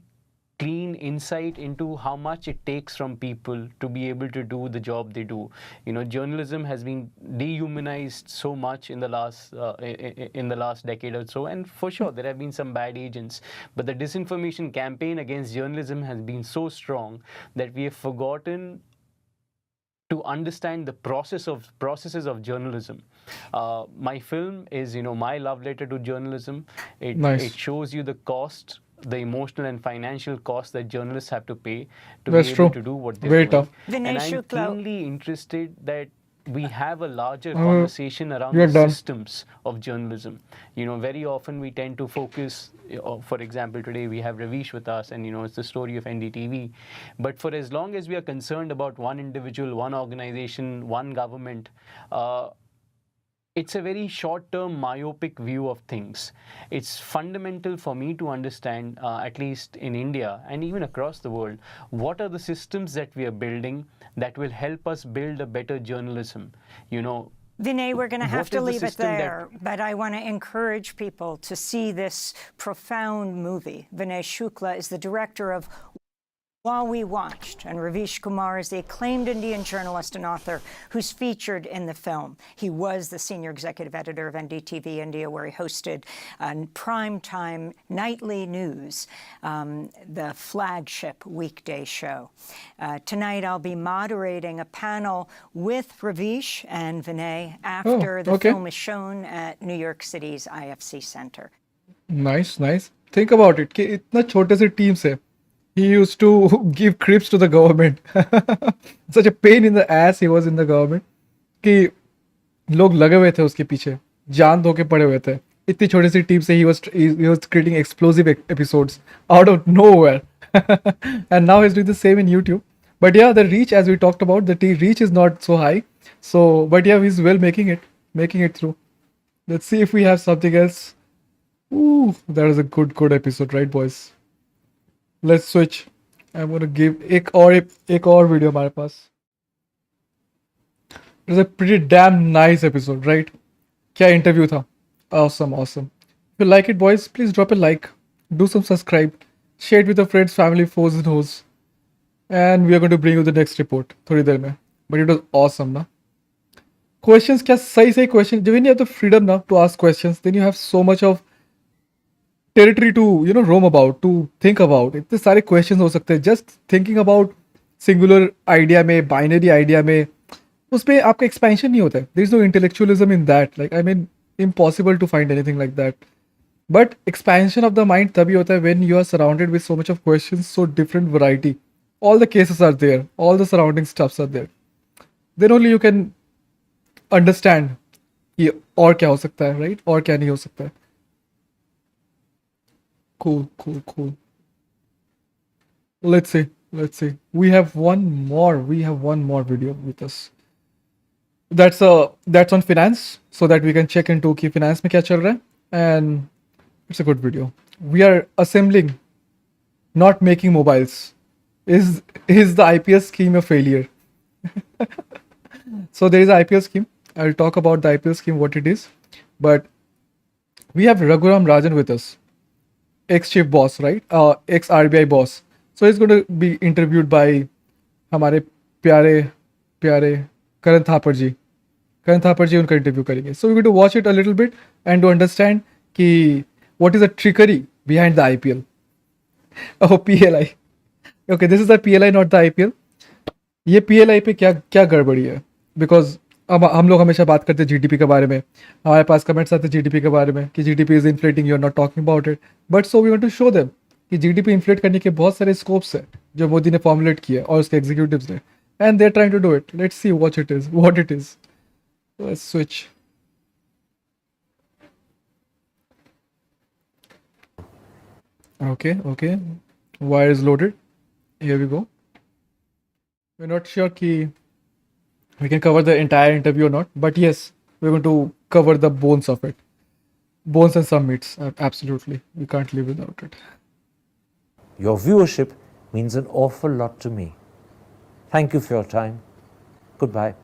clean insight into how much it takes from people to be able to do the job they do. Journalism has been dehumanized so much in the last decade or so, and for sure there have been some bad agents, but the disinformation campaign against journalism has been so strong that we have forgotten to understand the processes of journalism. My film is my love letter to journalism. It shows you the cost, the emotional and financial cost that journalists have to pay to be able to do what they're Very doing. tough. And I'm keenly interested that we have a larger conversation around the systems of journalism. Very often we tend to focus, for example, today we have Ravish with us, and it's the story of NDTV. But for as long as we are concerned about one individual, one organization, one government, it's a very short-term myopic view of things. It's fundamental for me to understand, at least in India and even across the world, what are the systems that we are building that will help us build a better journalism. Vinay, we're going to have to leave it there, but I want to encourage people to see this profound movie. Vinay Shukla is the director of While We Watched, and Ravish Kumar is the acclaimed Indian journalist and author who's featured in the film. He was the senior executive editor of NDTV India, where he hosted primetime nightly news, the flagship weekday show. Tonight I'll be moderating a panel with Ravish and Vinay after the film is shown at New York City's IFC Center. Nice. Think about it कि इतना छोटे से team से he used to give crips to the government. Such a pain in the ass he was in the government कि लोग लगे हुए थे उसके पीछे, जान धो के पड़े हुए थे. इतनी छोटी सी टीम से he was creating explosive episodes out of nowhere. And now he's doing the same in YouTube. But yeah, the reach, as we talked about, the reach is not so high. So, but yeah, he's well making it through. Let's see if we have something else. Ooh, that was a good episode, right, boys? Let's switch. I'm gonna give एक और video हमारे पास. It was a pretty damn nice episode, right? क्या interview था. Awesome. If you like it, boys, please drop a like, do some subscribe, share it with your friends, family, foes and hoes, and we are going to bring you the next report थोड़ी देर में. But it was awesome, ना? Questions क्या सही question. When you have the freedom now to ask questions, then you have so much of territory to roam about, to think about. इतने सारे questions हो सकते हैं just thinking about singular idea में, binary idea में, उसमें आपका expansion नहीं होता है. There is no intellectualism in that. Like, I mean, impossible to find anything like that. But expansion of the mind तभी होता है when you are surrounded with so much of questions, so different variety. All the cases are there, all the surrounding stuffs are there. Then only you can understand कि और क्या हो सकता है, right? और क्या नहीं हो सकता है. Cool. Let's see. We have one more video with us. That's on finance, so that we can check into कि finance में क्या चल रहा है. And it's a good video. We are assembling, not making mobiles. Is the IPS scheme a failure? So there is an IPL scheme. I'll talk about the IPL scheme, what it is. But we have Raghuram Rajan with us, ex-chief boss, right? Ex-RBI boss. So he's going to be interviewed by हमारे प्यारे करण थापर जी. करण थापर जी उनका interview करेंगे. So we're going to watch it a little bit and to understand कि what is the trickery behind the IPL. Oh, PLI. Okay, this is the PLI, not the IPL. ये PLI पे क्या गड़बड़ी है? Because अब हम लोग हमेशा बात करते हैं GDP के बारे में. हमारे पास कमेंट्स आते हैं GDP के बारे में कि GDP is inflating, you are not talking about it. But so we want to show them कि GDP inflate करने के बहुत सारे scopes हैं जो मोदी ने formulate किए और उसके executives ने. And they're trying to do it. Let's see what it is. Let's switch. Okay. Wire is loaded. Here we go. We're not sure कि we can cover the entire interview or not, but yes, we're going to cover the bones of it. Bones and some meats, absolutely. We can't live without it. Your viewership means an awful lot to me. Thank you for your time. Goodbye.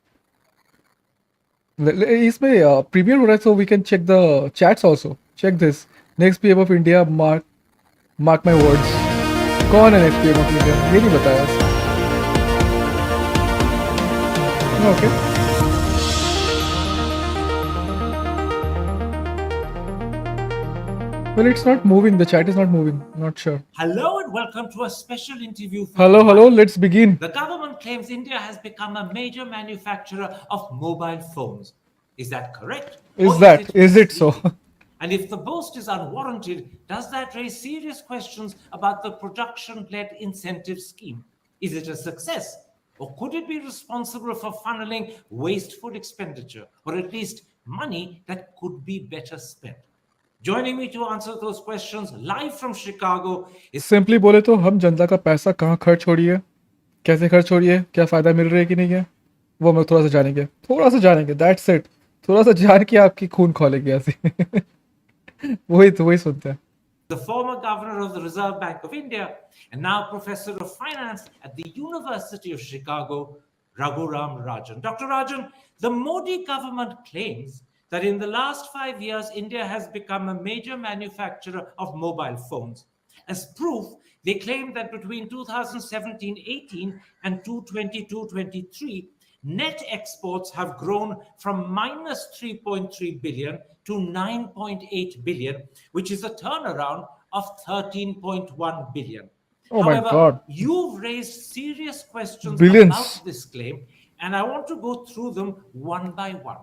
इसमें premiere हो रहा है, so we can check the chats also. Check this. Next PM of India, mark my words. कौन है next PM of India? ये नहीं बताया. Okay. Well, it's not moving. The chat is not moving. Not sure. Hello and welcome to a special interview. Hello. Let's begin. The government claims India has become a major manufacturer of mobile phones. Is that correct? Is it so? And if the boast is unwarranted, does that raise serious questions about the production-led incentive scheme? Is it a success? Or could it be responsible for funneling wasteful expenditure, or at least money that could be better spent? Joining me to answer those questions live from Chicago is... Simply बोले तो हम जनता का पैसा कहाँ खर्च हो रही है, कैसे खर्च हो रही है, क्या फायदा मिल रहा है कि नहीं है, वो हम लोग थोड़ा सा जानेंगे. That's it. थोड़ा सा जान के आपकी खून खोलेगी ऐसे. वही सुनते हैं. The former governor of the Reserve Bank of India and now professor of finance at the University of Chicago, Raghuram Rajan. Dr. Rajan, the Modi government claims that in the last 5 years, India has become a major manufacturer of mobile phones. As proof, they claim that between 2017-18 and 2022-23, net exports have grown from minus 3.3 billion to 9.8 billion, which is a turnaround of 13.1 billion. Oh However, my God. You've raised serious questions Billions. about this claim, and I want to go through them one by one.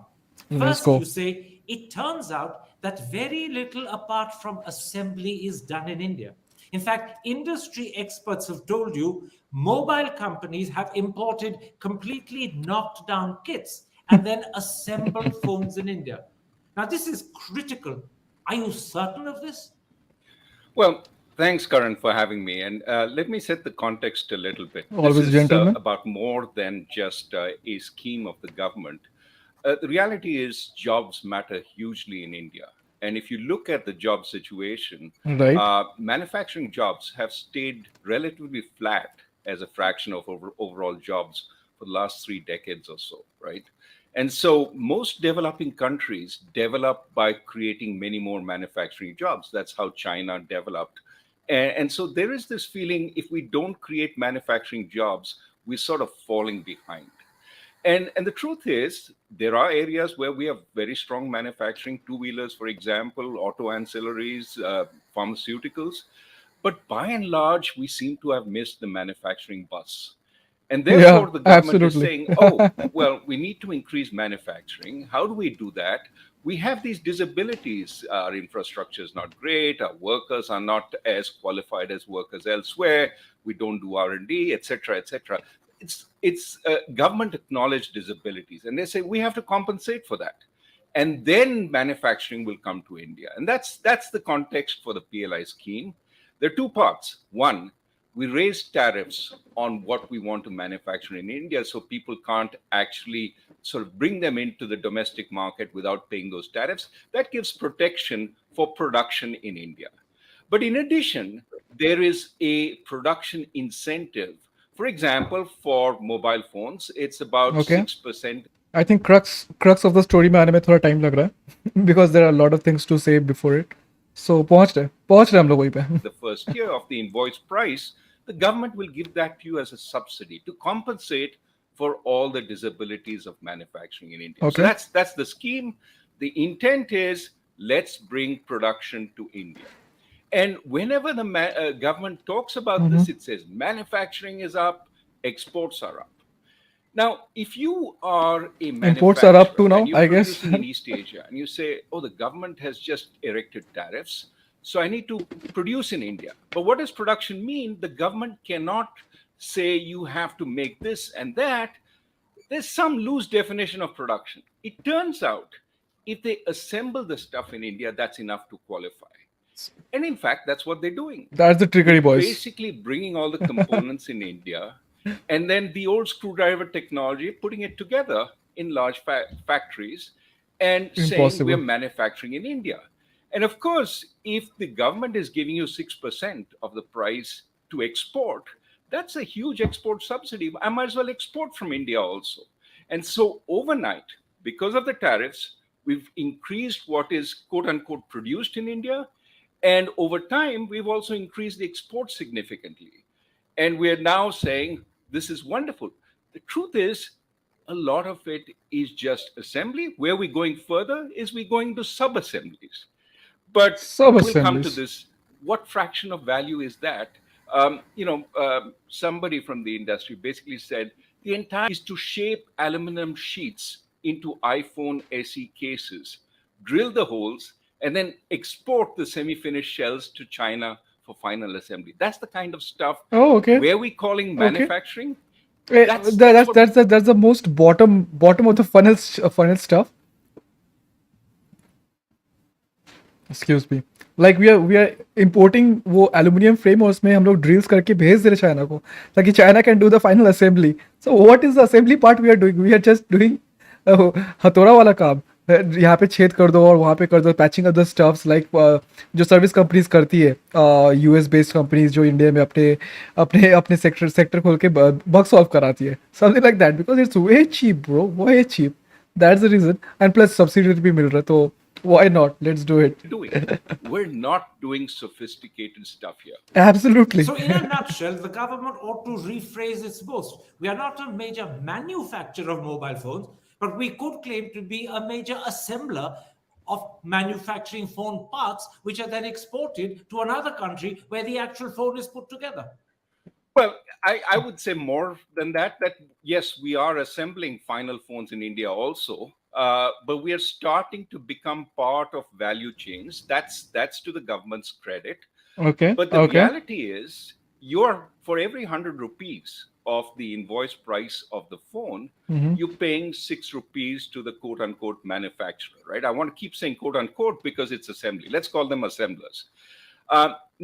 Let's First, go. you say, it turns out that very little apart from assembly is done in India. In fact, industry experts have told you mobile companies have imported completely knocked down kits and then assembled phones in India. Now, this is critical. Are you certain of this? Well, thanks, Karan, for having me. And let me set the context a little bit. Always this is gentleman. About more than just a scheme of the government. The reality is jobs matter hugely in India. And if you look at the job situation, Right. Manufacturing jobs have stayed relatively flat as a fraction of overall jobs for the last 3 decades or so, right? And so most developing countries develop by creating many more manufacturing jobs. That's how China developed. And so there is this feeling if we don't create manufacturing jobs, we're sort of falling behind. And the truth is, there are areas where we have very strong manufacturing, two-wheelers, for example, auto ancillaries, pharmaceuticals. But by and large, we seem to have missed the manufacturing bus. And Yeah, therefore, the government is absolutely. saying, oh, well, we need to increase manufacturing. How do we do that? We have these disabilities. Our infrastructure is not great. Our workers are not as qualified as workers elsewhere. We don't do R&D, et cetera, et cetera. It's government acknowledged disabilities. And they say we have to compensate for that. And then manufacturing will come to India. And that's the context for the PLI scheme. There are two parts. One, we raise tariffs on what we want to manufacture in India so people can't actually sort of bring them into the domestic market without paying those tariffs. That gives protection for production in India. But in addition, there is a production incentive. For example, for mobile phones, it's about Okay. 6%. I think crux of the story में आने में थोड़ा time लग रहा है because there are a lot of things to say before it. So पहुंच रहे हम लोग वहीं पे. The first year of the invoice price, the government will give that to you as a subsidy to compensate for all the disabilities of manufacturing in India. So Okay. that's the scheme. The intent is let's bring production to India. And whenever the government talks about this, it says manufacturing is up, exports are up. Now, if you are a Imports are up too manufacturer now, and you're I guess. producing in East Asia and you say, oh, the government has just erected tariffs, so I need to produce in India. But what does production mean? The government cannot say you have to make this and that. There's some loose definition of production. It turns out if they assemble the stuff in India, that's enough to qualify. And in fact, that's what they're doing. That's the trickery, boys. Basically bringing all the components in India and then the old screwdriver technology, putting it together in large factories and saying Impossible. we're manufacturing in India. And of course, if the government is giving you 6% of the price to export, that's a huge export subsidy. I might as well export from India also. And so overnight, because of the tariffs, we've increased what is quote unquote produced in India. And over time, we've also increased the export significantly. And we're now saying this is wonderful. The truth is, a lot of it is just assembly. Where we're going further is we're going to sub-assemblies. But we'll come to Sub-assemblies. this. What fraction of value is that? Somebody from the industry basically said the entire is to shape aluminum sheets into iPhone SE cases, drill the holes, and then export the semi-finished shells to China for final assembly. That's the kind of stuff. Oh, okay. Where we calling Okay. manufacturing? That's what- that's the most bottom of the funnel stuff. Excuse me. Like we are importing वो aluminium frame और उसमें हम लोग drills करके भेज दे रहे China को ताकि China can do the final assembly. So what is the assembly part we are doing? We are just doing हथौड़ा वाला काम. यहाँ पे छेद कर दो और वहाँ पे कर दो patching of the stuffs like जो सर्विस कंपनीज करती है यूएस बेस्ड कंपनीज जो इंडिया में अपने अपने अपने सेक्टर खोल के बग सॉल्व कराती है something like that because it's way cheap bro way cheap that's the reason and plus subsidy भी मिल रहा है तो why not? Let's do it. We're not doing sophisticated stuff here. Absolutely. So, in a nutshell, the government ought to rephrase its boast. We are not a major manufacturer of mobile phones, but we could claim to be a major assembler of manufacturing phone parts, which are then exported to another country where the actual phone is put together. Well, I would say more than that yes, we are assembling final phones in India also. But we are starting to become part of value chains. That's to the government's credit. Okay. But the Okay. reality is, for every 100 rupees of the invoice price of the phone, you're paying 6 rupees to the quote unquote manufacturer, right? I want to keep saying quote unquote because it's assembly. Let's call them assemblers.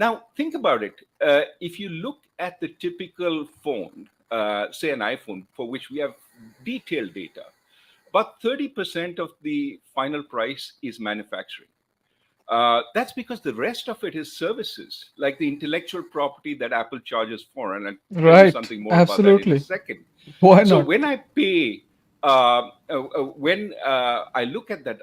Now, think about it. If you look at the typical phone, say an iPhone, for which we have detailed data, about 30% of the final price is manufacturing. That's because the rest of it is services, like the intellectual property that Apple charges for. And I'll tell you Right. something more about that Absolutely. in a second. Why So not? when I pay, when I look at that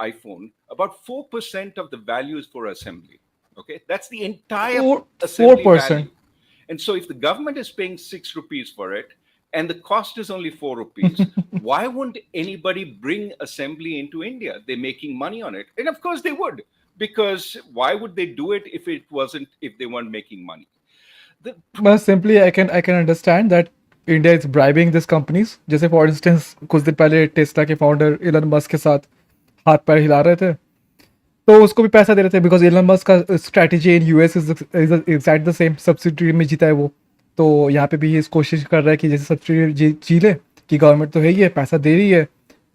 iPhone, about 4% of the value is for assembly. Okay, that's the entire assembly 4%. value. And so if the government is paying 6 rupees for it, and the cost is only 4 rupees, why wouldn't anybody bring assembly into India? They're making money on it. And of course they would. because why would they do it if they weren't making money? But simply, I can understand that India is bribing these companies. जैसे for instance, कुछ दिन पहले Tesla के founder Elon Musk के साथ हाथ पैर हिला रहे थे, तो उसको भी पैसा दे रहे थे बिकॉज एलन मस्क का strategy in US is exact the same. Subsidy में जीता है वो, तो यहाँ पे भी इस कोशिश कर रहा है कि जैसे सब्सिडी जी ले कि गवर्नमेंट तो है ही है, पैसा दे रही है,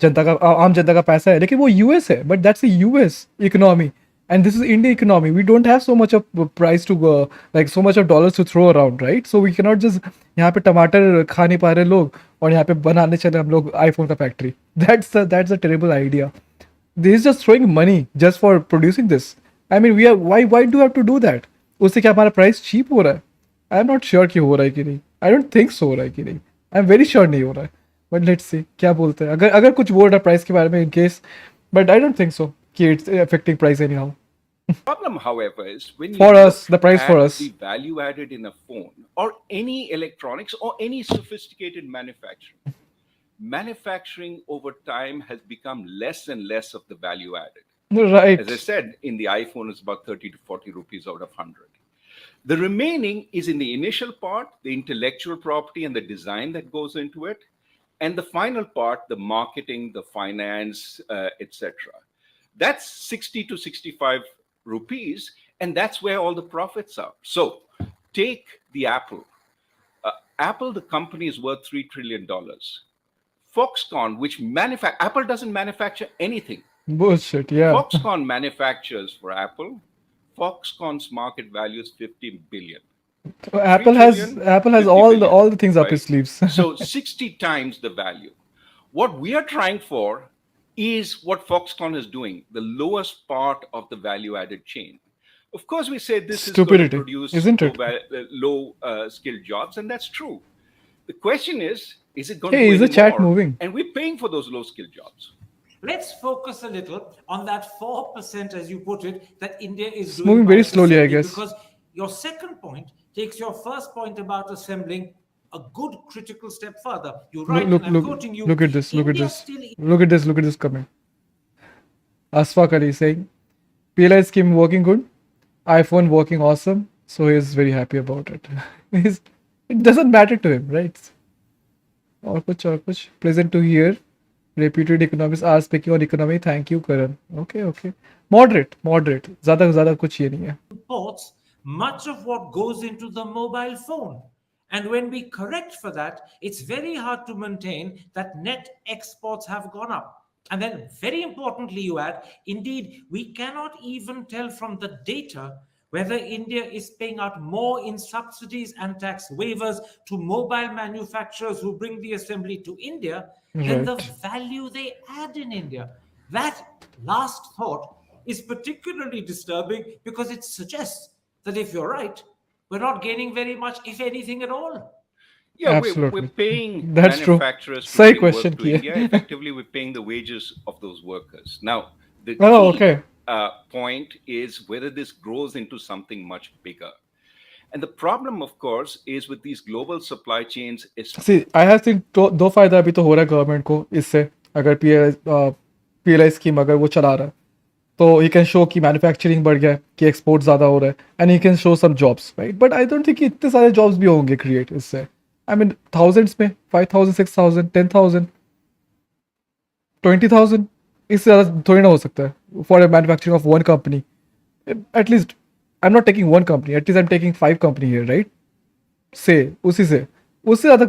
जनता का आम जनता का पैसा है, लेकिन वो यूएस है, but that's US economy and this is Indian economy. We don't have so much of price to go, like so much of dollars to throw around, right? So we cannot just यहाँ पे टमाटर खा नहीं पा रहे लोग और यहाँ पे बनाने चले हम लोग आईफोन का factory. That's a terrible idea. This is just throwing money just for producing this. I mean, why do you have to do that? उससे क्या हमारा प्राइस चीप हो रहा है? I am not sure कि हो रहा है कि नहीं. I don't think so हो रहा है कि नहीं. I am very sure नहीं हो रहा है. But let's see क्या बोलते हैं. अगर कुछ बोल रहा है प्राइस के बारे में in case, but I don't think so कि it's affecting price anyhow. Problem, however, is when you For us, the price for us. the value added in a phone or any electronics or any sophisticated manufacturing over time has become less and less of the value added. Right. As I said, in the iPhone, it's about 30 to 40 rupees out of 100. The remaining is in the initial part, the intellectual property and the design that goes into it, and the final part, the marketing, the finance, etc. That's 60 to 65 rupees, and that's where all the profits are. So take the Apple. Apple, the company, is worth $3 trillion. Foxconn, which Apple doesn't manufacture anything. Bullshit, yeah. Foxconn manufactures for Apple. Foxconn's market value is 15 billion. So Apple has all the things up his sleeves. So 60 times the value. What we are trying for is what Foxconn is doing, the lowest part of the value-added chain. Of course, we say this Stupidity, is going to produce isn't it? low skilled jobs, and that's true. The question is it going Hey, to is do the chat more? moving? And we're paying for those low skilled jobs. Let's focus a little on that 4%, as you put it, that India is It's doing moving by very slowly, I assembly, guess. Because your second point takes your first point about assembling a good critical step further. You're right, and I'm quoting you. Look at this, look at India this. still Look at this comment. Asfaq Ali saying, PLI scheme working good, iPhone working awesome, so he's very happy about it. It doesn't matter to him, right? Or kuch. Pleasant to hear. Reputed economists are speaking on economy. Thank you, Karan. Okay. Moderate. ज़्यादा कुछ ये नहीं है. imports much of what goes into the mobile phone. And when we correct for that, it's very hard to maintain that net exports have gone up. And then, very importantly, you add, indeed, we cannot even tell from the data whether India is paying out more in subsidies and tax waivers to mobile manufacturers who bring the assembly to India than the value they add in India. That last thought is particularly disturbing because it suggests that if you're right, we're not gaining very much, if anything at all. Yeah, Absolutely. we're paying That's true. manufacturers to Side bring work question to किया. India. Effectively, we're paying the wages of those workers. Now, the Oh, key okay. point is whether this grows into something much bigger. And the problem, of course, is with these global supply chains. See, I have seen दो फायदा अभी तो हो रहा है government को इससे, अगर PLI स्कीम अगर वो चला रहा है तो he can show कि मैन्युफैक्चरिंग बढ़ गया है, कि एक्सपोर्ट ज़्यादा हो रहा है, and he can show some jobs, right? But I don't think कि इतने सारे jobs भी होंगे create इससे. I mean, thousands में 5,000, 6,000, 10,000, 20,000 इससे ज़्यादा थोड़ी ना हो सकता है for a manufacturing of one company. At least I'm not taking one company. At least I'm taking 5 company here, right? Say उससे ज़्यादा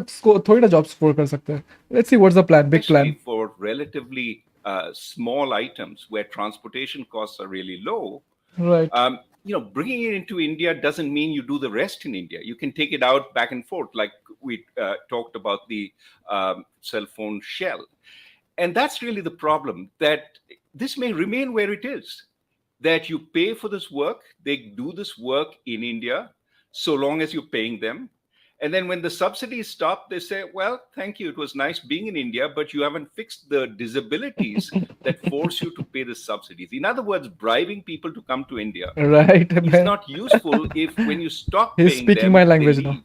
थोड़ी ना jobs score कर सकते हैं. Let's see what's the plan, big plan. Especially for relatively small items where transportation costs are really low. Right. Bringing it into India doesn't mean you do the rest in India. You can take it out back and forth, like we talked about the cell phone shell. And that's really the problem, that this may remain where it is, that you pay for this work, they do this work in India, so long as you're paying them. And then when the subsidies stop, they say, well, thank you. It was nice being in India, but you haven't fixed the disabilities that force you to pay the subsidies. In other words, bribing people to come to India is not useful if when you stop He's paying speaking them, my they language leave. now.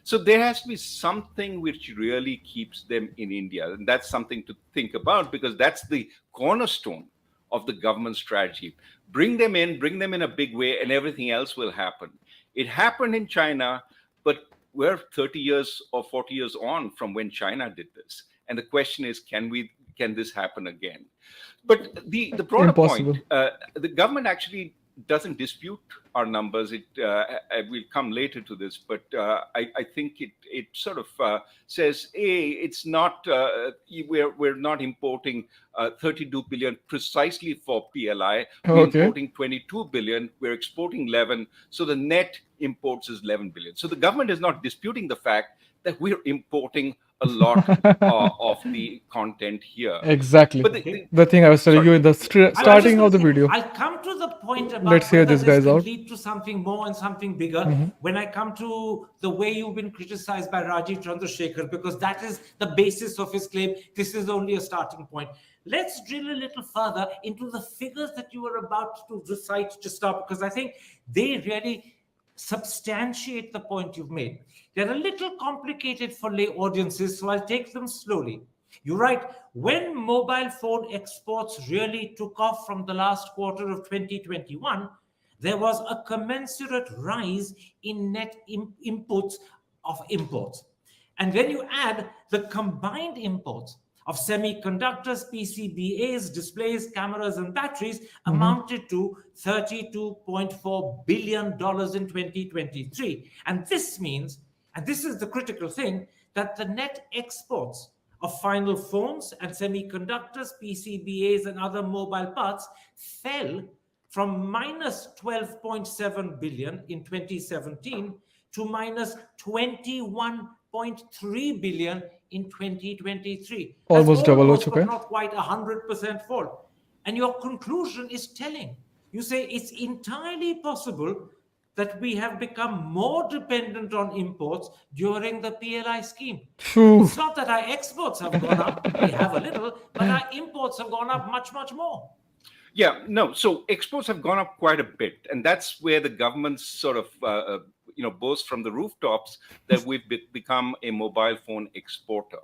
So there has to be something which really keeps them in India. And that's something to think about because that's the cornerstone of the government strategy. Bring them in a big way, and everything else will happen. It happened in China, but we're 30 years or 40 years on from when China did this. And the question is, can this happen again? But the broader Impossible. point, the government actually doesn't dispute our numbers. It will come later to this, but I think it sort of says, it's not we're not importing 32 billion precisely for PLI. We're Okay. importing 22 billion. We're exporting 11. So the net imports is 11 billion. So the government is not disputing the fact that we're importing a lot of the content here. Exactly. But The thing I was telling you in the starting of the video. I'll come to the point about Let's hear whether this guys can out. lead to something more and something bigger Mhm. when I come to the way you've been criticized by Rajiv Chandrasekhar, because that is the basis of his claim. This is only a starting point. Let's drill a little further into the figures that you were about to recite just now, because I think they really substantiate the point you've made. They're a little complicated for lay audiences, so I'll take them slowly. You're right. When mobile phone exports really took off from the last quarter of 2021, there was a commensurate rise in net inputs of imports. And when you add the combined imports of semiconductors, PCBAs, displays, cameras, and batteries amounted to $32.4 billion in 2023. And this means, and this is the critical thing, that the net exports of final phones and semiconductors, PCBAs, and other mobile parts fell from minus 12.7 billion in 2017 to minus 21.3 billion in 2023. Almost double ho Almost, chuka but hai. not quite 100% fall. And your conclusion is telling. You say it's entirely possible that we have become more dependent on imports during the PLI scheme. Phew. It's not that our exports have gone up, they have a little, but our imports have gone up much, much more. Yeah, no. So exports have gone up quite a bit, and that's where the government sort of, boasts from the rooftops that we've become a mobile phone exporter.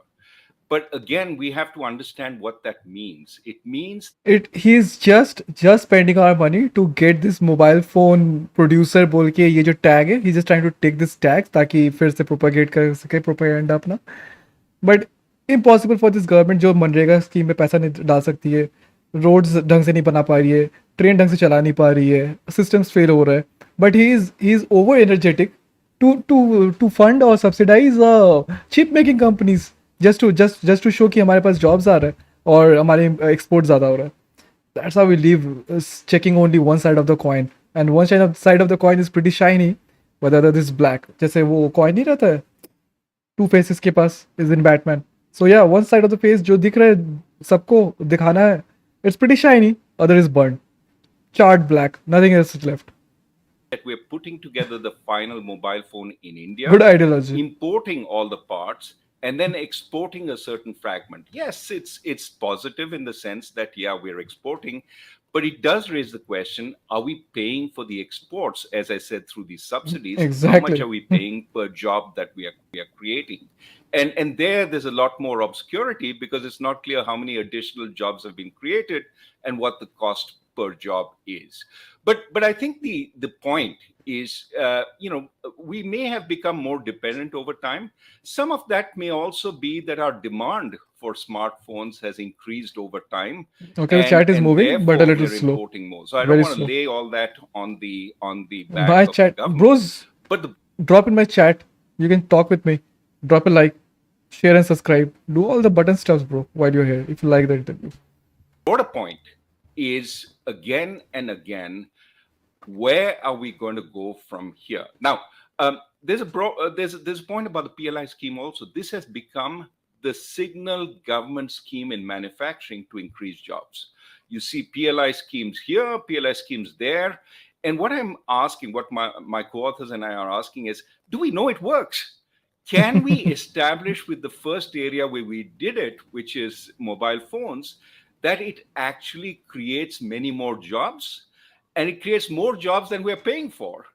But again, we have to understand what that means. It means He's just spending our money to get this mobile phone producer बोल के ये जो tag है, he's just trying to take this tag ताकि फिर से propagate कर सके propaganda अपना. But impossible for this government जो मनरेगा स्कीम में पैसा नहीं डाल सकती है, रोड्स ढंग से नहीं बना पा रही है, ट्रेन ढंग से चला नहीं पा रही है, systems fail हो रहा है. But he is over energetic to fund or subsidize chip making companies just to show कि हमारे पास jobs आ रहा है और हमारे export ज़्यादा हो रहा है. That's how we live, checking only one side of the coin, and one side of the coin is pretty shiny, but the other is black. जैसे वो coin नहीं रहता है, two faces के पास is in Batman. So yeah, one side of the face जो दिख रहा है सबको दिखाना है, it's pretty shiny, other is burnt, charred black, nothing else is left. that we're putting together the final mobile phone in India, Good ideology. importing all the parts, and then exporting a certain fragment. Yes, it's positive in the sense that, yeah, we're exporting, but it does raise the question, are we paying for the exports, as I said, through these subsidies? Exactly. How much are we paying per job that we are creating? And there's a lot more obscurity because it's not clear how many additional jobs have been created and what the cost per job is. But I think the point is, we may have become more dependent over time. Some of that may also be that our demand for smartphones has increased over time. Okay, the chat is moving, but a little we're slow. importing more. So I Very don't want to slow. lay all that on the back My of chat, the government. bros, But drop in my chat. You can talk with me. Drop a like, share and subscribe. Do all the button stuffs, bro, while you're here. If you like the interview. broader point is again and again, where are we going to go from here? Now, there's a point about the PLI scheme also. This has become the signal government scheme in manufacturing to increase jobs. You see PLI schemes here, PLI schemes there. And what I'm asking, what my co-authors and I are asking is, do we know it works? Can we establish with the first area where we did it, which is mobile phones, that it actually creates many more jobs, and it creates more jobs than we're paying for,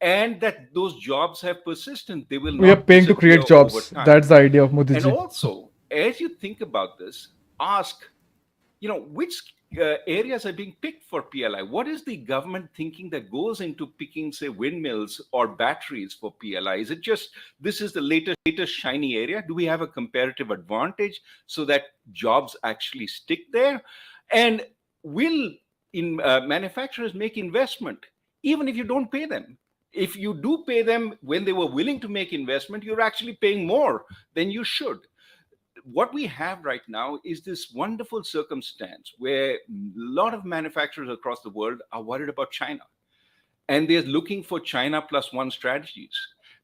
and that those jobs have persistence. They will We are not paying to create disappear over jobs. time. That's the idea of Modi And ji. also, as you think about this, ask, which areas are being picked for PLI? What is the government thinking that goes into picking, say, windmills or batteries for PLI? Is it just this is the latest shiny area? Do we have a comparative advantage so that jobs actually stick there? And will manufacturers make investment even if you don't pay them? If you do pay them when they were willing to make investment, you're actually paying more than you should. What we have right now is this wonderful circumstance where a lot of manufacturers across the world are worried about China, and they're looking for China plus one strategies.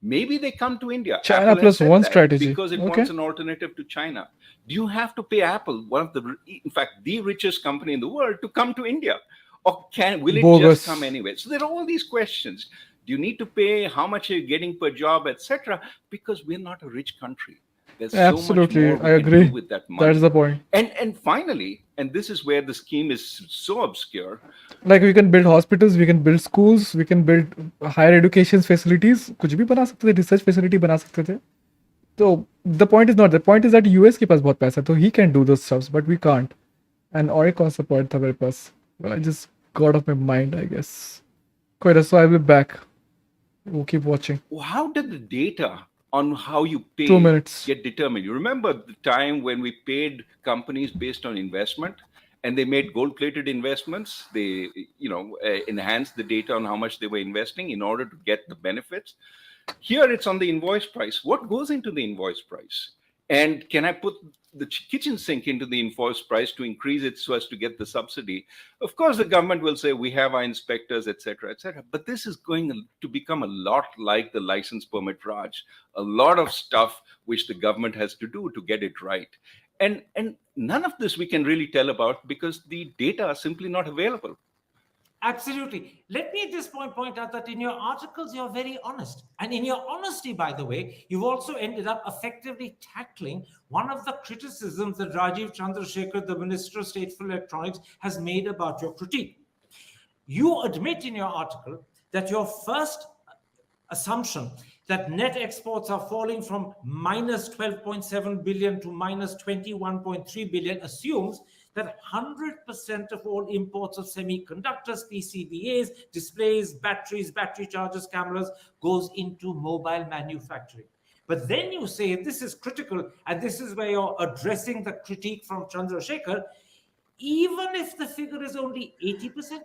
Maybe they come to India. China Apple has plus said one that strategy. because it Okay. wants an alternative to China. Do you have to pay Apple, one of the, in fact, the richest company in the world, to come to India, or will it Bogus. just come anyway? So there are all these questions. Do you need to pay? How much are you getting per job, etc.? Because we're not a rich country. There's so much Absolutely, more we I can agree. do with that money. That's the point. And finally, and this is where the scheme is so obscure. Like we can build hospitals, we can build schools, we can build higher education facilities. कुछ भी बना सकते थे, research facility बना सकते थे. So the point is not. The point is that US के पास बहुत पैसा है, so he can do those stuffs, but we can't. And और एक कौन सा point था मेरे पास? Well, I just got off my mind, I guess. कोई so I will be back. We'll keep watching. How did the data on how you pay 2 minutes get determined? You remember the time when we paid companies based on investment, and they made gold-plated investments? They, enhanced the data on how much they were investing in order to get the benefits. Here, it's on the invoice price. What goes into the invoice price? And can I put the kitchen sink into the invoice price to increase it so as to get the subsidy? Of course, the government will say we have our inspectors, etc., etc. But this is going to become a lot like the license permit Raj. A lot of stuff which the government has to do to get it right. And none of this we can really tell about because the data are simply not available. Absolutely. Let me at this point out that in your articles, you're very honest. And in your honesty, by the way, you've also ended up effectively tackling one of the criticisms that Rajiv Chandrasekhar, the Minister of State for Electronics, has made about your critique. You admit in your article that your first assumption that net exports are falling from minus 12.7 billion to minus 21.3 billion assumes that 100% of all imports of semiconductors, PCBAs, displays, batteries, battery chargers, cameras goes into mobile manufacturing. But then you say this is critical, and this is where you're addressing the critique from Chandrasekhar. Even if the figure is only 80%,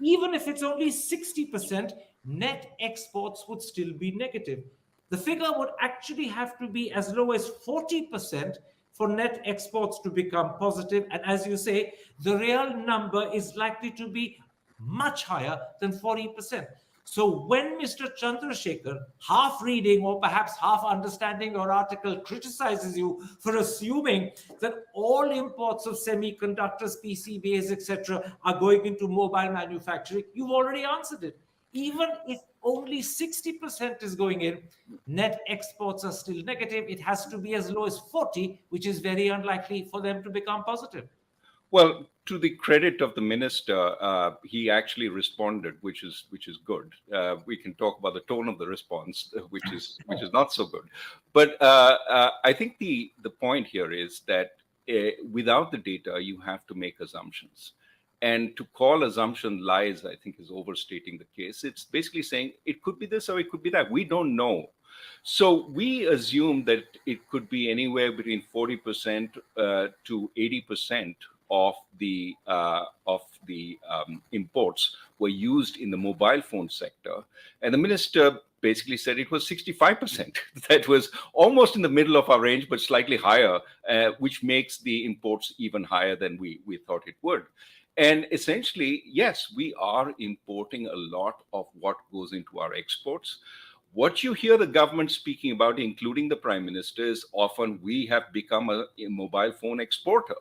even if it's only 60%, net exports would still be negative. The figure would actually have to be as low as 40% for net exports to become positive. And as you say, the real number is likely to be much higher than 40%. So when Mr. Chandrasekhar, half reading or perhaps half understanding your article, criticizes you for assuming that all imports of semiconductors, PCBAs, etc., are going into mobile manufacturing, you've already answered it. Even if only 60% is going in, net exports are still negative. It has to be as low as 40, which is very unlikely for them to become positive. Well, to the credit of the minister, he actually responded, which is good. We can talk about the tone of the response, which is not so good. But I think the point here is that without the data, you have to make assumptions. And to call assumption lies, I think, is overstating the case. It's basically saying it could be this or it could be that. We don't know. So we assume that it could be anywhere between 40% to 80% of the imports were used in the mobile phone sector, and the minister basically said it was 65%. That was almost in the middle of our range, but slightly higher, which makes the imports even higher than we thought it would. And essentially, yes, we are importing a lot of what goes into our exports. What you hear the government speaking about, including the Prime Minister, is often we have become a mobile phone exporter.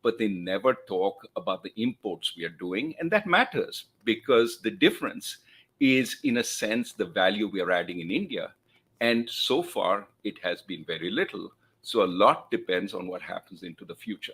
But they never talk about the imports we are doing. And that matters because the difference is, in a sense, the value we are adding in India. And so far, it has been very little. So a lot depends on what happens into the future.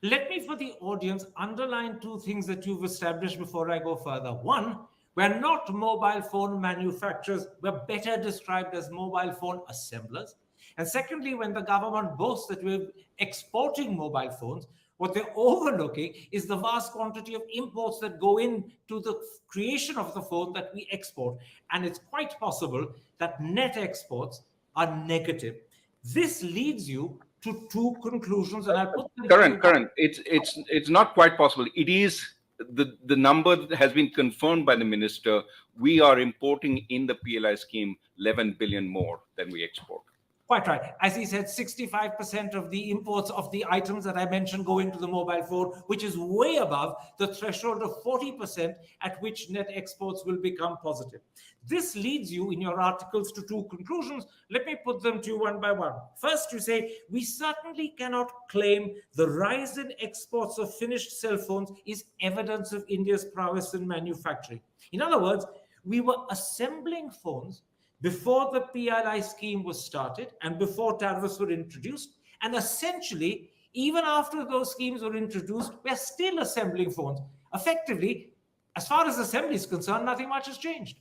Let me, for the audience, underline two things that you've established before I go further. One, we're not mobile phone manufacturers. We're better described as mobile phone assemblers. And secondly, when the government boasts that we're exporting mobile phones, What they're overlooking is the vast quantity of imports that go into the creation of the phone that we export. And it's quite possible that net exports are negative. This leads you to two conclusions, and I'll put them to you. Current. It's not quite possible. It is the number that has been confirmed by the minister. We are importing in the PLI scheme 11 billion more than we export. Quite right. As he said, 65% of the imports of the items that I mentioned go into the mobile phone, which is way above the threshold of 40% at which net exports will become positive. This leads you in your articles to two conclusions. Let me put them to you one by one. First, you say, we certainly cannot claim the rise in exports of finished cell phones is evidence of India's prowess in manufacturing. In other words, we were assembling phones before the PLI scheme was started and before tariffs were introduced. And essentially, even after those schemes were introduced, we're still assembling phones. Effectively, as far as assembly is concerned, nothing much has changed.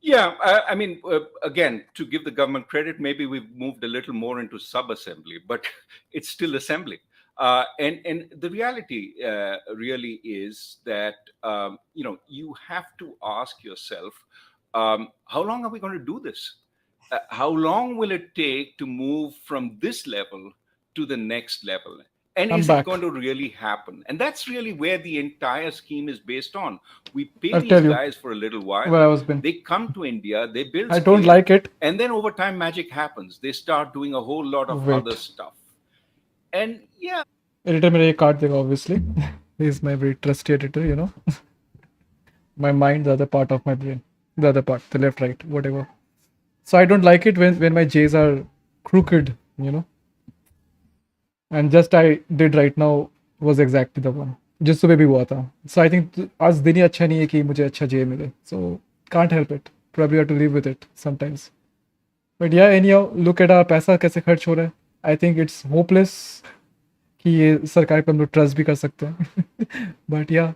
Yeah, I mean, again, to give the government credit, maybe we've moved a little more into sub-assembly, but it's still assembly. And the reality really is that you have to ask yourself, how long are we going to do this? How long will it take to move from this level to the next level? And is it going to really happen? And that's really where the entire scheme is based on. We pay these guys for a little while. They come to India, they build. I don't like it. And then over time, magic happens. They start doing a whole lot of other stuff. And yeah. Editor मेरा ये काट देगा obviously. He is my very trusty editor, you know. My mind, the other part of my brain, the other part, the left, right, whatever. So I don't like it when my J's are crooked, you know. And just I did right now was exactly the one. जिस सुबह भी हुआ था. So I think आज दिन ही अच्छा नहीं है कि मुझे अच्छा J मिले. So can't help it. Probably have to live with it sometimes. But yeah, anyhow, look at our पैसा कैसे खर्च हो रहा है. I think it's hopeless कि ये सरकार पे हम लोग ट्रस्ट भी कर सकते हैं. But yeah,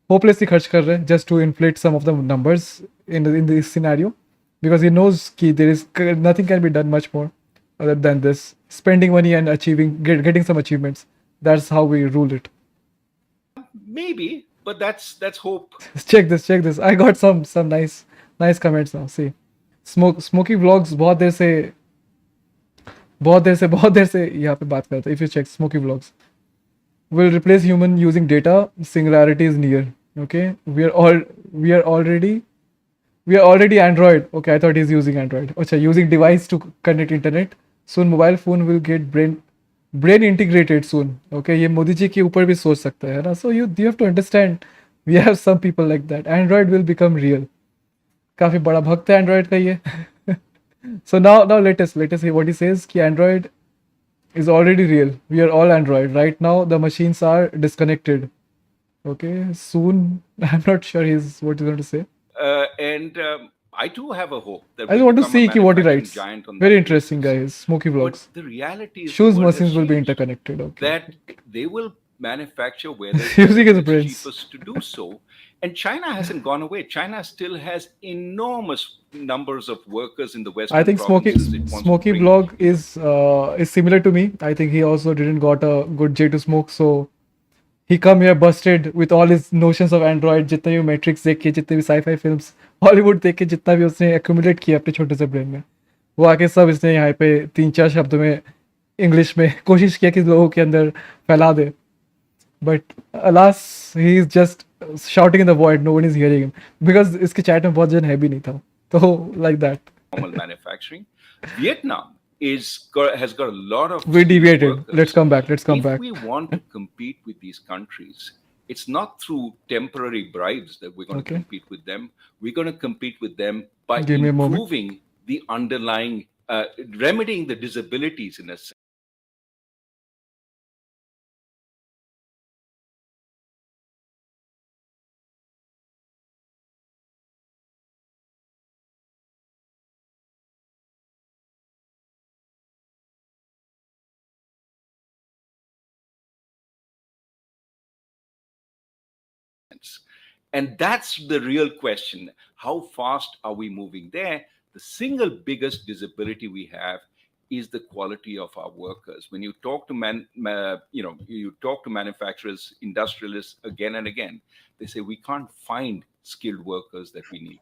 hopelessly खर्च कर रहे हैं just to inflate some of the numbers in this scenario, because he knows कि there is nothing can be done much more other than this, spending money and getting some achievements. That's how we rule it. Maybe, but that's hope. Check this. I got some nice comments now. See, Smoky Vlogs बहुत देर से यहाँ पे बात करता है. If you check Smoky Vlogs, will replace human using data. Singularity is near. Okay, we are already Android. Okay, I thought he's using Android. Okay, using device to connect internet. Soon mobile phone will get brain integrated soon. Okay, ये मोदी जी के ऊपर भी सोच सकता है ना. So you have to understand, we have some people like that. Android will become real. काफी बड़ा भक्त है Android का ये. So now let us hear what he says. कि Android is already real. We are all Android right now. The machines are disconnected. Okay, soon. I'm not sure what he's going to say. And I too have a hope that I just want to see what he writes. Very interesting, guys. Smoky Vlogs. But the reality is, shoes machines will be interconnected. Okay. That they will manufacture where it's cheapest to do so. And China hasn't gone away. China still has enormous numbers of workers in the Western I think Smoky Vlog is similar to me. I think he also didn't got a good J to smoke, so he come here busted with all his notions of Android. जितने भी Matrix देख के, जितने भी sci-fi films, Hollywood देख के, जितना भी उसने accumulate किया अपने छोटे से ब्रेन में, वो आके सब इसने यहाँ पे 3-4 शब्दों में इंग्लिश में कोशिश किया कि लोगों के अंदर फैला दे. But alas, he is just shouting in the void. No one is hearing him because इसके chat में बहुत जन है भी नहीं था. So like that. Normal manufacturing. Vietnam has got a lot of. We deviated. Workers. Let's come back. If we want to compete with these countries, it's not through temporary bribes that we're going to compete with them. We're going to compete with them by improving the underlying, remedying the disabilities in a sense. And that's the real question. How fast are we moving there? The single biggest disability we have is the quality of our workers. When you talk to you talk to manufacturers, industrialists again and again, they say we can't find skilled workers that we need.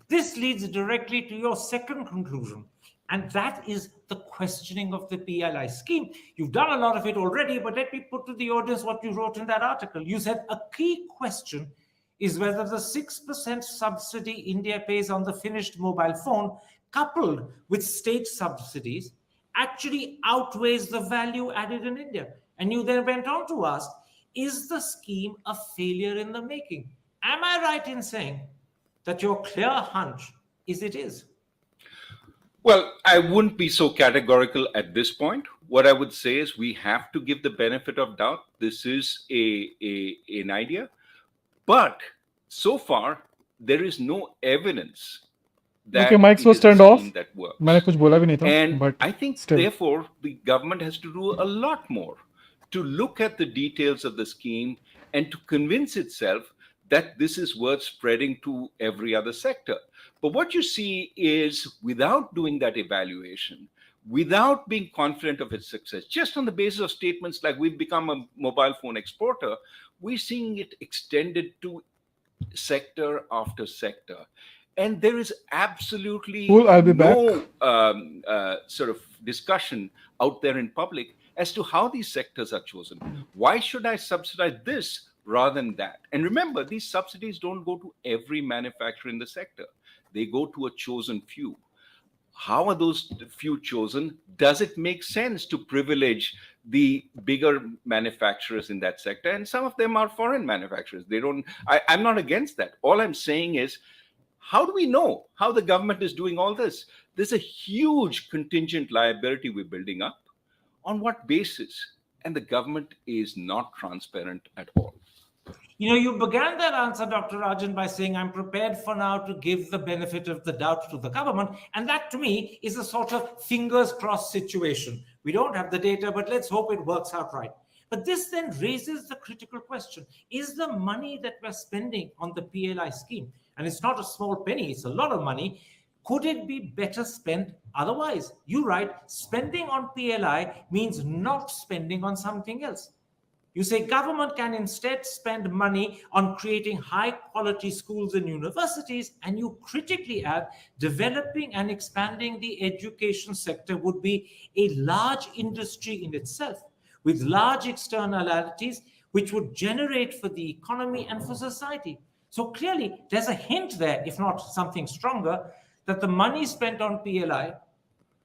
This leads directly to your second conclusion, and that is the questioning of the PLI scheme. You've done a lot of it already, but let me put to the audience what you wrote in that article. You said a key question is whether the 6% subsidy India pays on the finished mobile phone, coupled with state subsidies, actually outweighs the value added in India. And you then went on to ask, is the scheme a failure in the making? Am I right in saying that your clear hunch is it is? Well, I wouldn't be so categorical at this point. What I would say is we have to give the benefit of doubt. This is an idea. But so far, there is no evidence that Okay, mics it was is a turned off. scheme that works. मैंने कुछ बोला भी नहीं था, And but I think, still. therefore, the government has to do a lot more to look at the details of the scheme and to convince itself that this is worth spreading to every other sector. But what you see is, without doing that evaluation, without being confident of its success, just on the basis of statements like we've become a mobile phone exporter, we're seeing it extended to sector after sector. And there is absolutely Cool, I'll be no sort of discussion out there in public as to how these sectors are chosen. Why should I subsidize this rather than that? And remember, these subsidies don't go to every manufacturer in the sector. They go to a chosen few. How are those few chosen? Does it make sense to privilege the bigger manufacturers in that sector? And some of them are foreign manufacturers. I'm not against that. All I'm saying is, how do we know how the government is doing all this? There's a huge contingent liability we're building up. On what basis? And the government is not transparent at all. You know, you began that answer, Dr. Rajan, by saying, I'm prepared for now to give the benefit of the doubt to the government. And that, to me, is a sort of fingers crossed situation. We don't have the data, but let's hope it works out right. But this then raises the critical question. Is the money that we're spending on the PLI scheme, and it's not a small penny, it's a lot of money, could it be better spent otherwise? You write, spending on PLI means not spending on something else. You say government can instead spend money on creating high quality schools and universities, and you critically add developing and expanding the education sector would be a large industry in itself with large externalities which would generate for the economy and for society. So clearly there's a hint there, if not something stronger, that the money spent on PLI,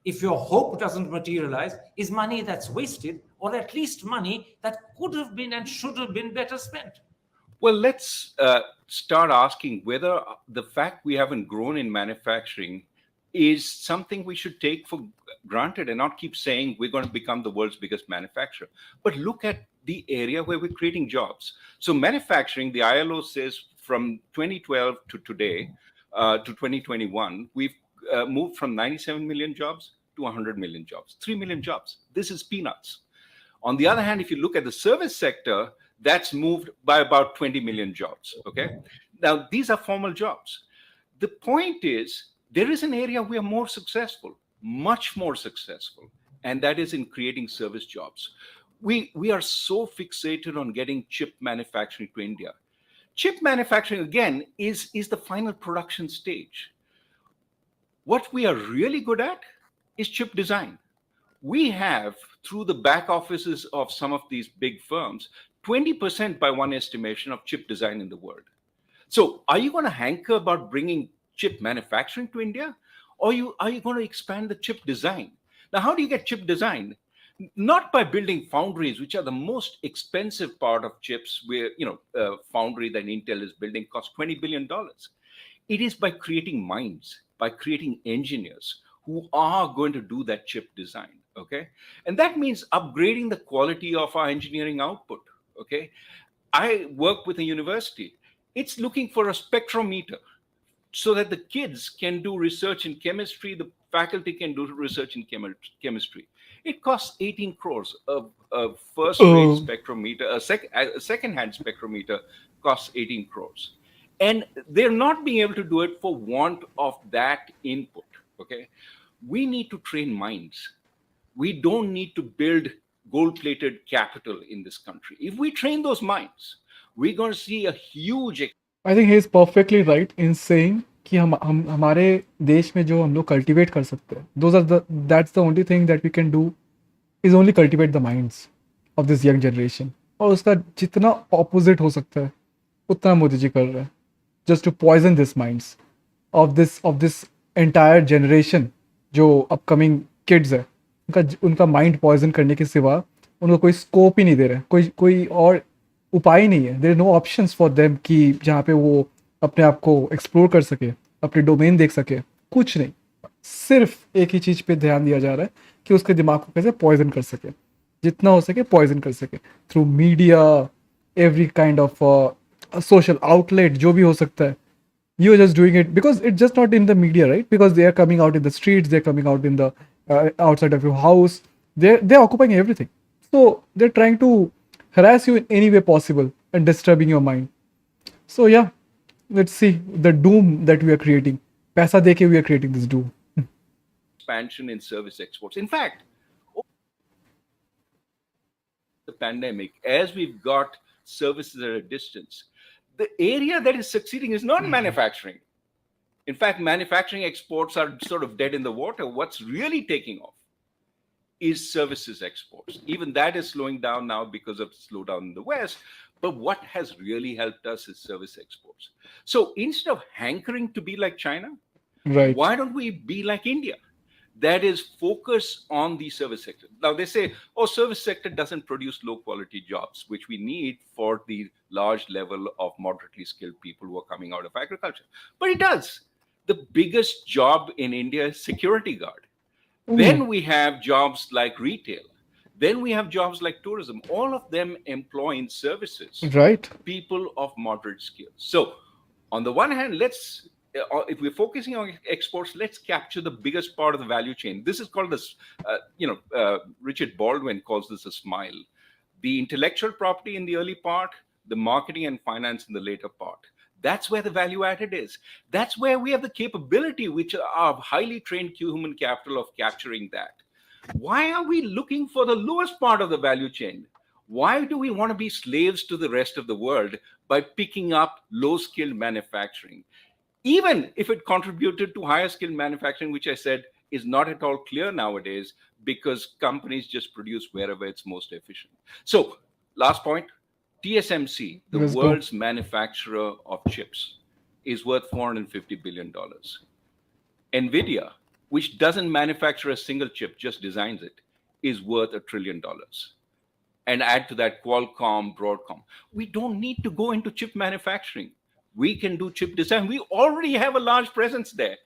if your hope doesn't materialize, is money that's wasted, or at least money that could have been and should have been better spent. Well, let's start asking whether the fact we haven't grown in manufacturing is something we should take for granted and not keep saying we're going to become the world's biggest manufacturer. But look at the area where we're creating jobs. So manufacturing, the ILO says from 2012 to today, to 2021, we've moved from 97 million jobs to 100 million jobs, 3 million jobs. This is peanuts. On the other hand, if you look at the service sector, that's moved by about 20 million jobs, okay? Now, these are formal jobs. The point is, there is an area we are more successful, much more successful, and that is in creating service jobs. We are so fixated on getting chip manufacturing to India. Chip manufacturing, again, is the final production stage. What we are really good at is chip design. We have, through the back offices of some of these big firms, 20% by one estimation of chip design in the world. So are you going to hanker about bringing chip manufacturing to India? Or are you going to expand the chip design? Now, how do you get chip design? Not by building foundries, which are the most expensive part of chips, where, foundry that Intel is building costs $20 billion. It is by creating minds, by creating engineers who are going to do that chip design, okay? And that means upgrading the quality of our engineering output, okay? I work with a university. It's looking for a spectrometer so that the kids can do research in chemistry, the faculty can do research in chemistry. It costs 18 crores. A first-rate spectrometer, a second-hand spectrometer costs 18 crores. And they're not being able to do it for want of that input, okay? We need to train minds. We don't need to build gold-plated capital in this country. If we train those minds, we're going to see a huge. I think he is perfectly right in saying कि हम हमारे देश में जो हम लोग cultivate कर सकते हैं, that's the only thing that we can do is only cultivate the minds of this young generation. और उसका जितना opposite हो सकता है उतना मोदी जी कर रहे हैं, just to poison these minds of this entire generation जो upcoming kids है, उनका माइंड पॉइजन करने के सिवा उनको कोई स्कोप ही नहीं दे रहे, कोई और उपाय नहीं है. There no options for them कि जहाँ पे वो अपने आप को एक्सप्लोर कर सके, अपने डोमेन देख सके, कुछ नहीं. सिर्फ एक ही चीज़ पे ध्यान दिया जा रहा है कि उसके दिमाग को कैसे पॉइजन कर सके, जितना हो सके पॉइजन कर सके through media, every kind of social outlet जो भी हो सकता है. You are just doing it because it's just not in the media, right? Because they are coming out in the streets, they're coming out in the outside of your house. They're occupying everything. So they're trying to harass you in any way possible and disturbing your mind. So yeah, let's see the doom that we are creating. Paisa deke we are creating this doom. Expansion in service exports. In fact, the pandemic, as we've got services at a distance, the area that is succeeding is not manufacturing. In fact, manufacturing exports are sort of dead in the water. What's really taking off is services exports. Even that is slowing down now because of the slowdown in the West. But what has really helped us is service exports. So instead of hankering to be like China, right, why don't we be like India? That is focus on the service sector. Now they say, oh, service sector doesn't produce low quality jobs, which we need for the large level of moderately skilled people who are coming out of agriculture. But it does. The biggest job in India is security guard. Then we have jobs like retail. Then we have jobs like tourism. All of them employ in services, right, people of moderate skills. So on the one hand, if we're focusing on exports, let's capture the biggest part of the value chain. This is called this, Richard Baldwin calls this a smile. The intellectual property in the early part, the marketing and finance in the later part. That's where the value added is. That's where we have the capability, which are highly trained human capital of capturing that. Why are we looking for the lowest part of the value chain? Why do we want to be slaves to the rest of the world by picking up low-skilled manufacturing? Even if it contributed to higher skilled manufacturing, which I said is not at all clear nowadays because companies just produce wherever it's most efficient. So last point, TSMC, the world's manufacturer of chips, is worth $450 billion. NVIDIA, which doesn't manufacture a single chip, just designs it, is worth $1 trillion. And add to that Qualcomm, Broadcom. We don't need to go into chip manufacturing. We can do chip design. We already have a large presence there.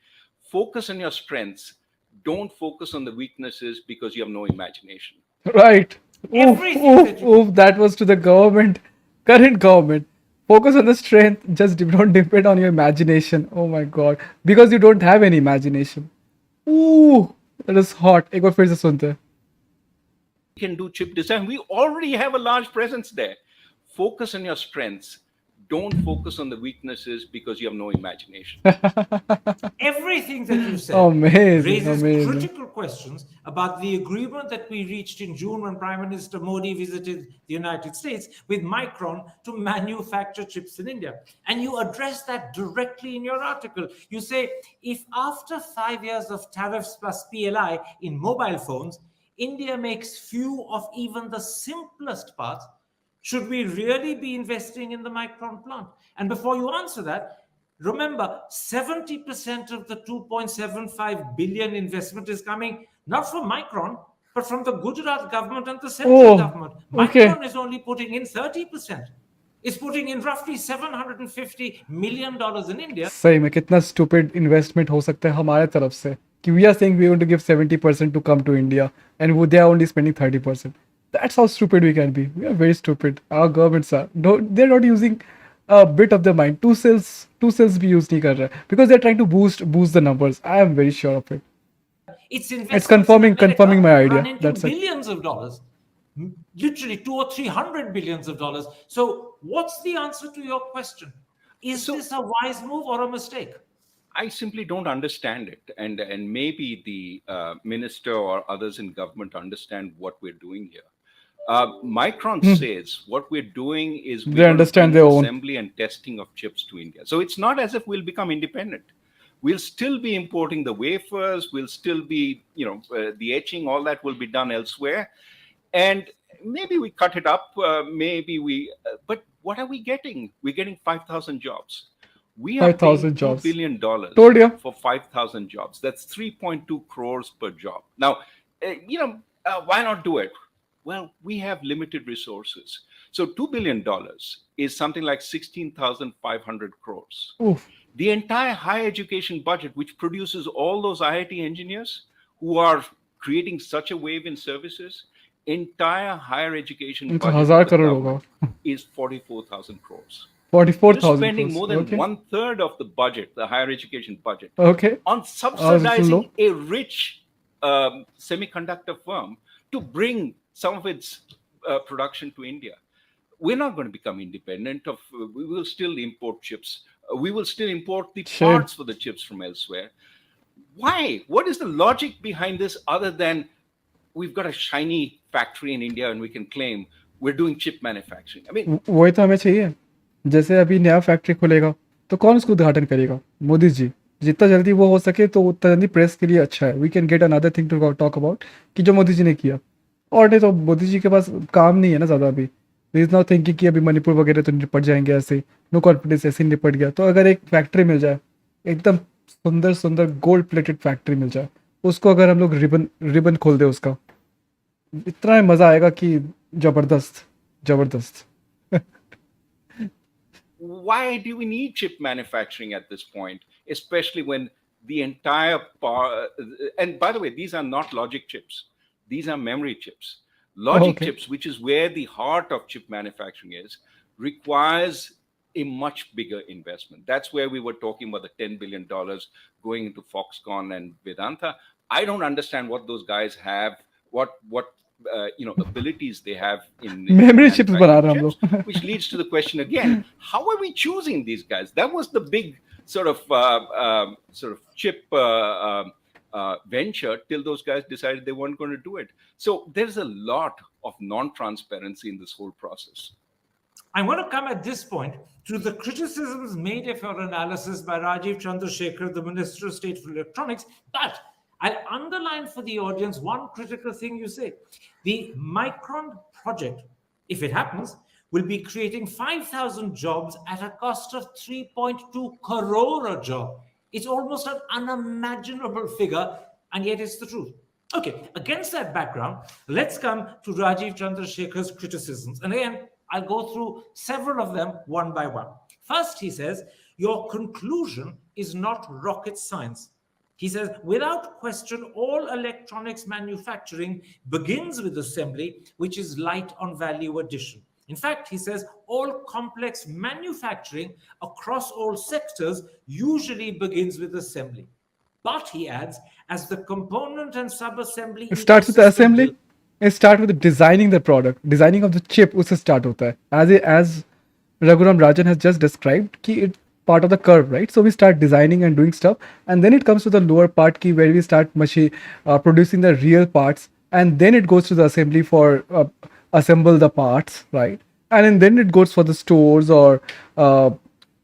Focus on your strengths. Don't focus on the weaknesses because you have no imagination. Right. That was to the government, current government. Focus on the strength. Just don't depend on your imagination. Oh my God. Because you don't have any imagination. That is hot. एक बार फिर से सुनते हैं. We can do chip design. We already have a large presence there. Focus on your strengths. Don't focus on the weaknesses because you have no imagination. Everything that you said raises critical questions about the agreement that we reached in June when Prime Minister Modi visited the United States with Micron to manufacture chips in India. And you address that directly in your article. You say, if after 5 years of tariffs plus PLI in mobile phones, India makes few of even the simplest parts, should we really be investing in the Micron plant? And before you answer that, remember, 70% of the 2.75 billion investment is coming not from Micron, but from the Gujarat government and the central government. Micron is only putting in 30%. It's putting in roughly $750 million in India. सही में कितना stupid investment हो सकता है हमारे तरफ से कि we are saying we want to give 70% to come to India and they are only spending 30%. That's how stupid we can be. We are very stupid. Our governments are. They're not using a bit of their mind. Two cells भी use नहीं कर रहा है because they're trying to boost the numbers. I am very sure of it. It's confirming my idea. Run into billions of dollars, literally 200 or 300 billions of dollars. So what's the answer to your question? Is this a wise move or a mistake? I simply don't understand it, and maybe the minister or others in government understand what we're doing here. Micron says what we're doing is we're They going to understand bring their own. assembly and testing of chips to India. So it's not as if we'll become independent. We'll still be importing the wafers. We'll still be, the etching, all that will be done elsewhere. And maybe we cut it up. But what are we getting? We're getting 5,000 jobs. We are paying 5,000 $2 jobs. billion Told ya. for 5,000 jobs. That's 3.2 crores per job. Now, why not do it? Well, we have limited resources. So $2 billion is something like 16,500 crores. Oof. The entire higher education budget, which produces all those IIT engineers who are creating such a wave in services, entire higher education इनका budget 1,000 of the crore होगा. government is 44,000 crores. 44,000 You're spending crores. more than Okay. 1/3 of the budget, the higher education budget, Okay. on low. subsidizing a rich semiconductor firm to bring some of its production to India. We're not going to become independent of. We will still import chips. We will still import the Sure. parts for the chips from elsewhere. Why? What is the logic behind this other than we've got a shiny factory in India and we can claim we're doing chip manufacturing? I mean, वही तो हमें चाहिए. जैसे अभी नया factory खुलेगा तो कौन उसको उद्घाटन करेगा? मोदी जी. जितना जल्दी वो हो सके तो उतना जल्दी प्रेस के लिए अच्छा है. We can get another thing to talk about कि जो मोदी जी ने किया. और नहीं तो मोदी जी के पास काम नहीं है ना ज़्यादा अभी. There is no thinking कि अभी मणिपुर वगैरह तो निपट जाएंगे ऐसे. नो कॉन्फिडेंस ऐसे ही निपट गया. तो अगर एक फैक्ट्री मिल जाए, एकदम सुंदर सुंदर गोल्ड प्लेटेड फैक्ट्री मिल जाए, उसको अगर हम लोग रिबन खोल दे उसका, इतना मज़ा आएगा कि जबरदस्त जबरदस्त. why do we need chip manufacturing at this point, especially when the entire and by the way, these are not logic chips. These are memory chips. Logic chips, which is where the heart of chip manufacturing is, requires a much bigger investment. That's where we were talking about the $10 billion going into Foxconn and Vedanta. I don't understand what those guys have, what abilities they have in memory chips बना रहे हैं हम लोग. which leads to the question again: how are we choosing these guys? That was the big sort of chip venture till those guys decided they weren't going to do it. So there's a lot of non-transparency in this whole process. I want to come at this point to the criticisms made of your analysis by Rajiv Chandrasekhar, the Minister of State for Electronics, but I'll underline for the audience one critical thing you say. The Micron project, if it happens, will be creating 5,000 jobs at a cost of 3.2 crore a job. It's almost an unimaginable figure, and yet it's the truth. Okay, against that background, let's come to Rajiv Chandrasekhar's criticisms. And again, I'll go through several of them one by one. First, he says, your conclusion is not rocket science. He says, without question, all electronics manufacturing begins with assembly, which is light on value addition. In fact, he says, all complex manufacturing across all sectors usually begins with assembly. But, he adds, as the component and sub-assembly... It starts with the assembly. It starts with designing the product. Designing of the chip, उससे start होता है. As Raghuram Rajan has just described, कि it part of the curve, right? So we start designing and doing stuff, and then it comes to the lower part key where we start producing the real parts, and then it goes to the assembly for assemble the parts, right? And then it goes for the stores or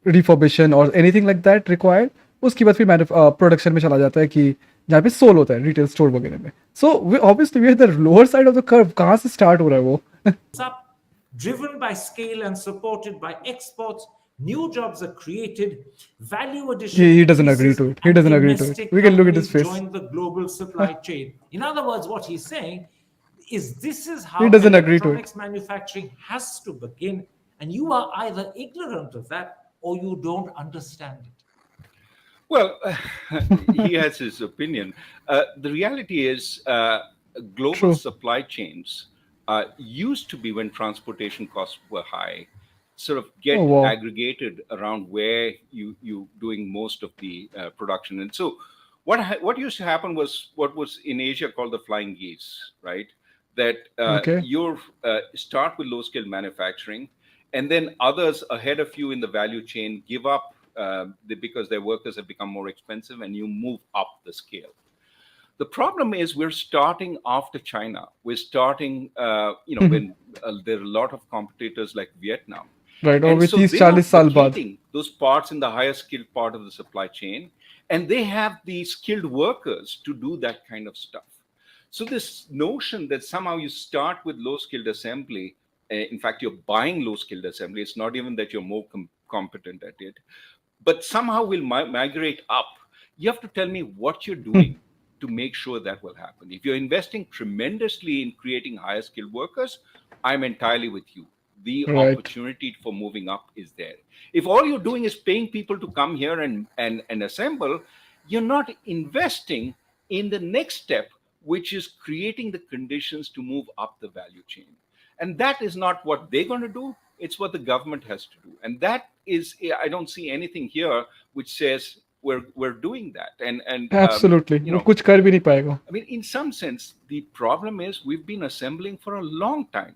refurbishment or anything like that required. उसके बाद फिर production में चला जाता है कि जहाँ पे सोल होता है रिटेल स्टोर वगैरह में. So obviously we are the lower side of the curve. कहाँ से start हो रहा है वो? Driven by scale and supported by exports, new jobs are created, value addition. He doesn't agree to it. He doesn't agree to it. We can look at his face. Join the global supply chain. In other words, what he's saying is this is how He doesn't agree to it. electronics manufacturing has to begin, and you are either ignorant of that or you don't understand it. Well, he has his opinion. The reality is global supply chains used to be, when transportation costs were high, sort of get aggregated around where you doing most of the production. And so what used to happen was what was in Asia called the flying geese, right? That you start with low-scale manufacturing, and then others ahead of you in the value chain give up because their workers have become more expensive, and you move up the scale. The problem is we're starting after China. We're starting, when there are a lot of competitors like Vietnam. Right, And over so 30 they are 40 साल बाद. vacating those parts in the higher skilled part of the supply chain, and they have the skilled workers to do that kind of stuff. So this notion that somehow you start with low skilled assembly, in fact, you're buying low skilled assembly. It's not even that you're more competent at it, but somehow will migrate up. You have to tell me what you're doing to make sure that will happen. If you're investing tremendously in creating higher skilled workers, I'm entirely with you. The Right. opportunity for moving up is there. If all you're doing is paying people to come here and assemble, you're not investing in the next step, which is creating the conditions to move up the value chain. And that is not what they're going to do. It's what the government has to do. And that is, I don't see anything here which says we're doing that. And Absolutely. वो कुछ कर भी नहीं पाएगा. I mean, in some sense, the problem is we've been assembling for a long time,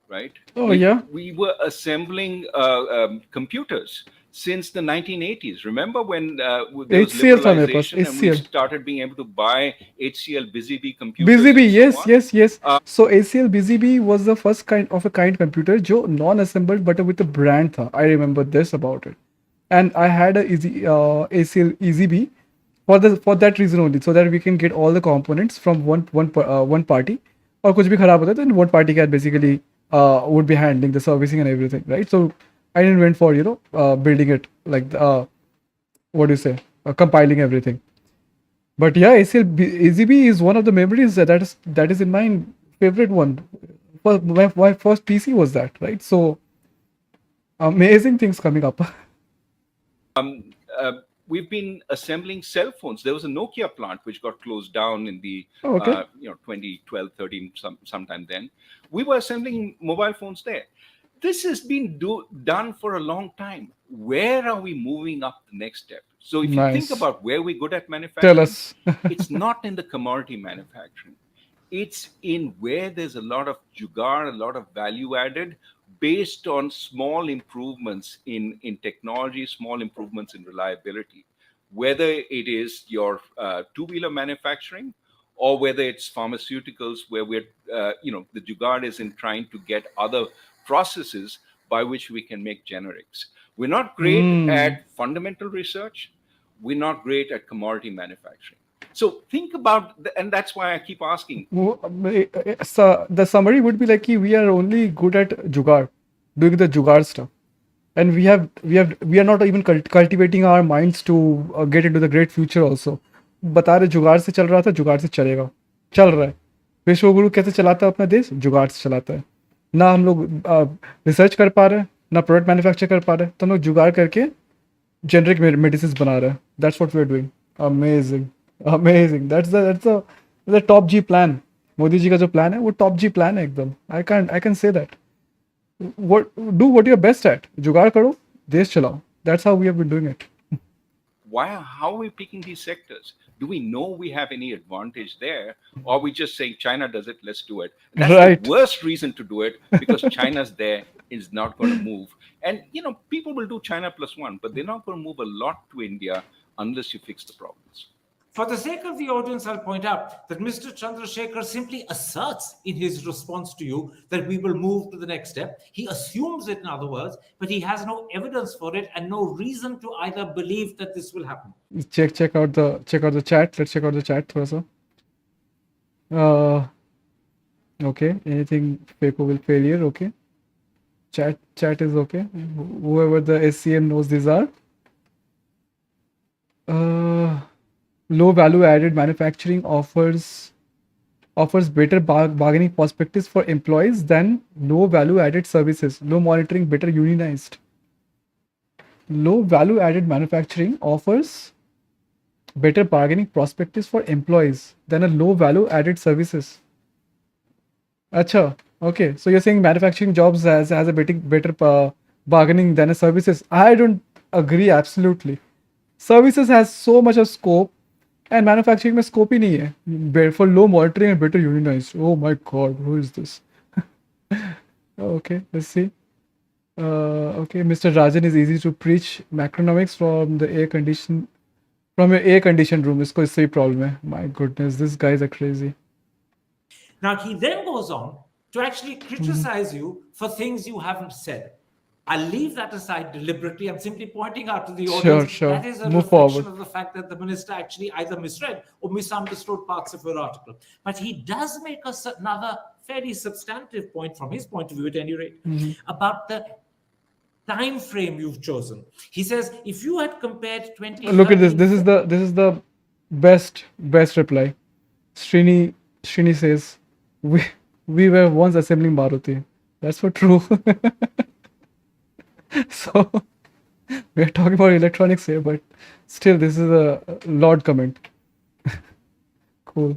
right? Oh, yeah? We were assembling computers since the 1980s. Remember when there was HCL था मेरे पास, liberalization and we HCL. started being able to buy HCL BusyBee computers? BusyBee, and so yes, on? yes, yes. So ACL BusyBee was the first kind computer जो non-assembled but with a brand था. I remember this about it. And I had a ACL EasyBee for that reason only, so that we can get all the components from one party. और कुछ भी खराब होता है तो one party can basically would be handling the servicing and everything, right? So I didn't went for building it like what do you say, compiling everything. But yeah, ACL EasyBee is one of the memories that is in my favorite one. My first PC was that, right? So amazing things coming up. We've been assembling cell phones. There was a Nokia plant which got closed down in the Oh, okay. 2012, 13, sometime then. We were assembling mobile phones there. This has been done for a long time. Where are we moving up the next step? So if you Nice. think about where we're good at manufacturing, Tell us. it's not in the commodity manufacturing. It's in where there's a lot of jugaad, a lot of value added, based on small improvements in technology, small improvements in reliability. Whether it is your two-wheeler manufacturing, or whether it's pharmaceuticals, where we're, the jugaad is in trying to get other processes by which we can make generics. We're not great at fundamental research. We're not great at commodity manufacturing. So think about, and that's why I keep asking. So the summary would be like we are only good at jugaad, doing the jugaad stuff, and we are not even cultivating our minds to get into the great future also. बता रहे जुगाड़ से चल रहा था, जुगाड़ से चलेगा, चल रहा है. विश्वगुरु कैसे चलाता है अपना देश? जुगाड़ से चलाता है. ना हम लोग रिसर्च कर पा रहे हैं, ना प्रोडक्ट मैन्युफैक्चर कर पा रहे हैं, तो हम लोग जुगाड़ करके जेनरिक मेडिसिन बना रहे हैं. That's what we are doing. Amazing. That's the top G plan. Modi ji का जो प्लान है वो टॉप जी प्लान है एकदम. I can say that. Do what you are best at. जुगाड़ करो, देश चलाओ. That's how we have been doing it. How are we picking these sectors? Do we know we have any advantage there? Or are we just saying China does it, let's do it? That's Right. the worst reason to do it, because China's there, is not going to move. And, people will do China plus one, but they're not going to move a lot to India unless you fix the problems. For the sake of the audience, I'll point out that Mr. Chandrasekhar simply asserts in his response to you that we will move to the next step. He assumes it, in other words, but he has no evidence for it and no reason to either believe that this will happen. Check out the chat. Let's check out the chat थोड़ा सा. Okay. Anything FACO will failure. Okay. Chat is okay. Whoever the SCM knows these are. Low value added manufacturing offers better bargaining perspectives for employees than low value added services. Low monitoring, better unionized. Low value added manufacturing offers better bargaining prospects for employees than a low value added services. Acha, okay. So you're saying manufacturing jobs has a better bargaining than a services. I don't agree absolutely. Services has so much of scope, and manufacturing में scope ही नहीं है. For low monitoring and better unionized. Oh my God, who is this? Okay, let's see. Okay, Mr. Rajan is easy to preach macronomics from the from your air conditioned room. इसको इससे ही problem है. My goodness, these guys are crazy. Now, he then goes on to actually criticize you for things you haven't said. I'll leave that aside deliberately. I'm simply pointing out to the audience Sure. that is a Move reflection forward. of the fact that the minister actually either misread or misunderstood parts of your article. But he does make another fairly substantive point from his point of view, at any rate, about the time frame you've chosen. He says if you had compared 2013... Look at this. This is the best reply. Srini says, we were once assembling Maruti. That's for true. So we are talking about electronics here, but still, this is a Lord comment. Cool.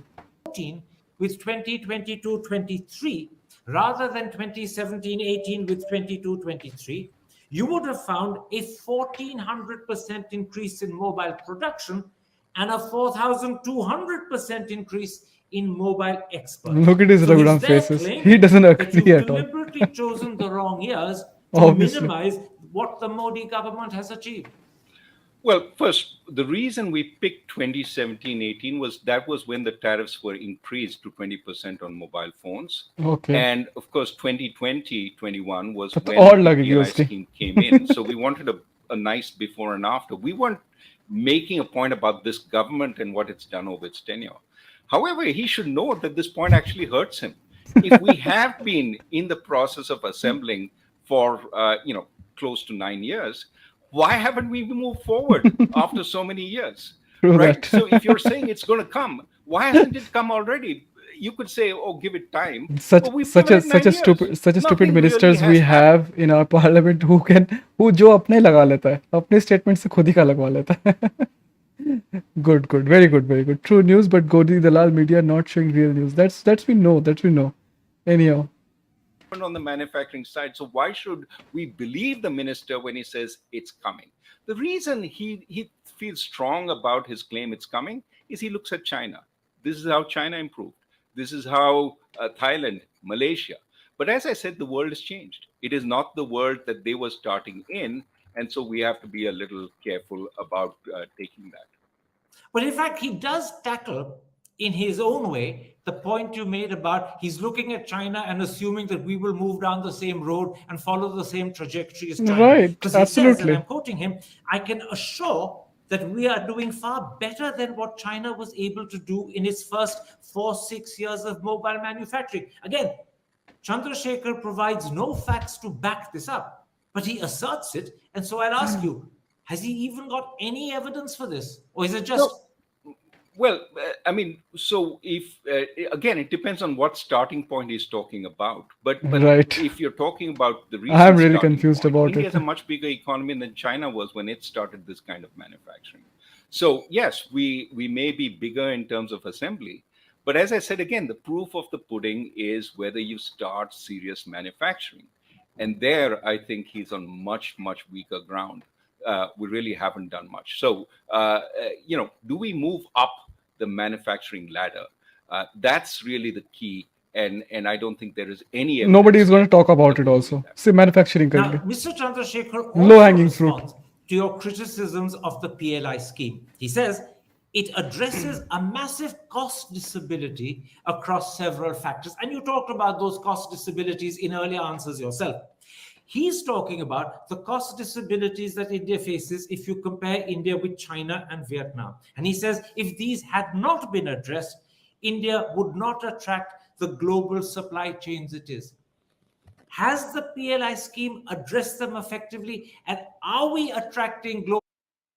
With 2022-23 rather than 2017-18 with 22-23, you would have found a 1,400% increase in mobile production and a 4,200% increase in mobile exports. Look at his Raghuram faces. He doesn't agree at all. You've deliberately chosen the wrong years to minimize what the Modi government has achieved. Well, first, the reason we picked 2017-18 was that was when the tariffs were increased to 20% on mobile phones. Okay. And of course, 2020-21 was when the UPI scheme came in. So we wanted a nice before and after. We weren't making a point about this government and what it's done over its tenure. However, he should know that this point actually hurts him. If we have been in the process of assembling for close to 9 years, why haven't we moved forward after so many years? Right? So if you're saying it's going to come, why hasn't it come already? You could say, "Oh, give it time." Such a stupid ministers we have in our parliament who जो अपने लगा लेता है, अपने statement से खुद ही का लगवा लेता है. Good, very good. True news, but Godi Dalal media not showing real news. That's we know. Anyhow. On the manufacturing side. So why should we believe the minister when he says it's coming? The reason he feels strong about his claim it's coming is he looks at China. This is how China improved. This is how Thailand, Malaysia. But as I said, the world has changed. It is not the world that they were starting in. And so we have to be a little careful about taking that. But in fact, he does tackle in his own way the point you made about he's looking at China and assuming that we will move down the same road and follow the same trajectory as China. Right, because absolutely. he says, and I'm quoting him, I can assure that we are doing far better than what China was able to do in its first 4-6 years of mobile manufacturing. Again, Chandrasekhar provides no facts to back this up, but he asserts it. And so I'll ask you, has he even got any evidence for this? Or is it just... No. Well, so if, again, it depends on what starting point he's talking about. But right. If you're talking about the recent I'm really confused point, about India it. has a much bigger economy than China was when it started this kind of manufacturing. So, yes, we may be bigger in terms of assembly. But as I said, again, the proof of the pudding is whether you start serious manufacturing. And there, I think he's on much, much weaker ground. We really haven't done much. So, do we move up the manufacturing ladder? That's really the key. And I don't think there is any evidence. Nobody is going to talk about it also. See, manufacturing. Now, Mr. Chandrasekhar low-hanging fruit to your criticisms of the PLI scheme. He says it addresses a massive cost disability across several factors. And you talked about those cost disabilities in earlier answers yourself. He's talking about the cost disabilities that India faces if you compare India with China and Vietnam. And he says if these had not been addressed, India would not attract the global supply chains it is. Has the PLI scheme addressed them effectively? And are we attracting global...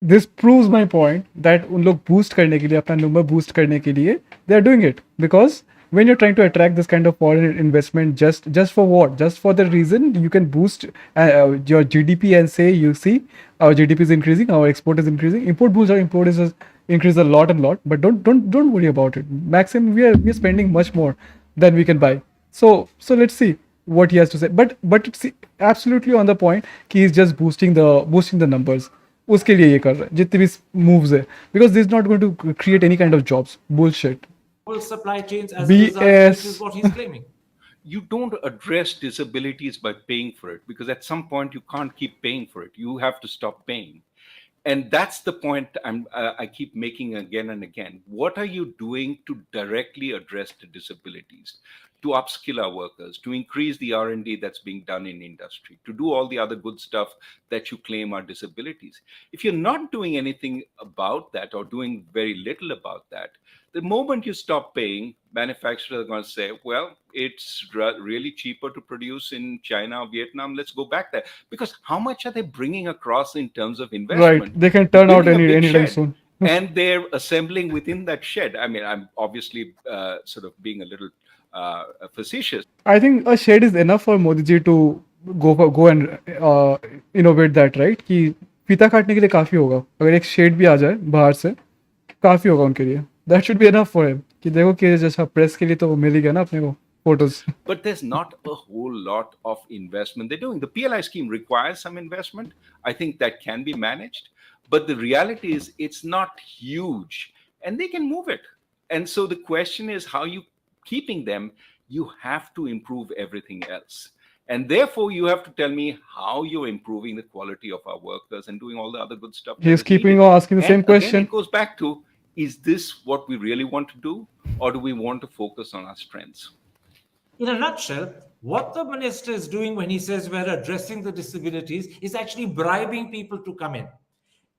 This proves my point that उन लोग boost करने के लिए, अपना number boost करने के लिए, they are doing it. Because when you're trying to attract this kind of foreign investment, just for what? Just for the reason you can boost your GDP and say, you see, our GDP is increasing, our export is increasing. Import is increased a lot, but don't worry about it. Maximum, we are spending much more than we can buy. So let's see what he has to say. But it's absolutely on the point. He is just boosting the numbers. उसके लिए ये कर रहा है जितने भी moves है, because this is not going to create any kind of jobs. Bullshit. Supply chains as a result, which is what he's claiming. you don't address disabilities by paying for it, because at some point you can't keep paying for it. You have to stop paying. And that's the point I keep making again and again. What are you doing to directly address the disabilities, to upskill our workers, to increase the R&D that's being done in industry, to do all the other good stuff that you claim are disabilities? If you're not doing anything about that, or doing very little about that, the moment you stop paying, manufacturers are going to say, well, it's really cheaper to produce in China or Vietnam. Let's go back there. Because how much are they bringing across in terms of investment? Right. They can turn out anytime soon. And they're assembling within that shed. I mean, I'm obviously sort of being a little facetious. I think a shed is enough for Modi ji to go and innovate that, right? कि फीता काटने के लिए काफी होगा. अगर एक shade भी आ जाए बाहर से, काफी होगा उनके लिए. That should be enough for him. कि देखो कि जैसा प्रेस के लिए तो मिल ही गया ना अपने को photos. But there's not a whole lot of investment they're doing. The PLI scheme requires some investment. I think that can be managed. But the reality is it's not huge, and they can move it. And so the question is, how you keeping them? You have to improve everything else. And therefore, you have to tell me how you're improving the quality of our workers and doing all the other good stuff. He's keeping on asking the same question. Again, it goes back to, is this what we really want to do? Or do we want to focus on our strengths? In a nutshell, what the minister is doing when he says we're addressing the disabilities is actually bribing people to come in.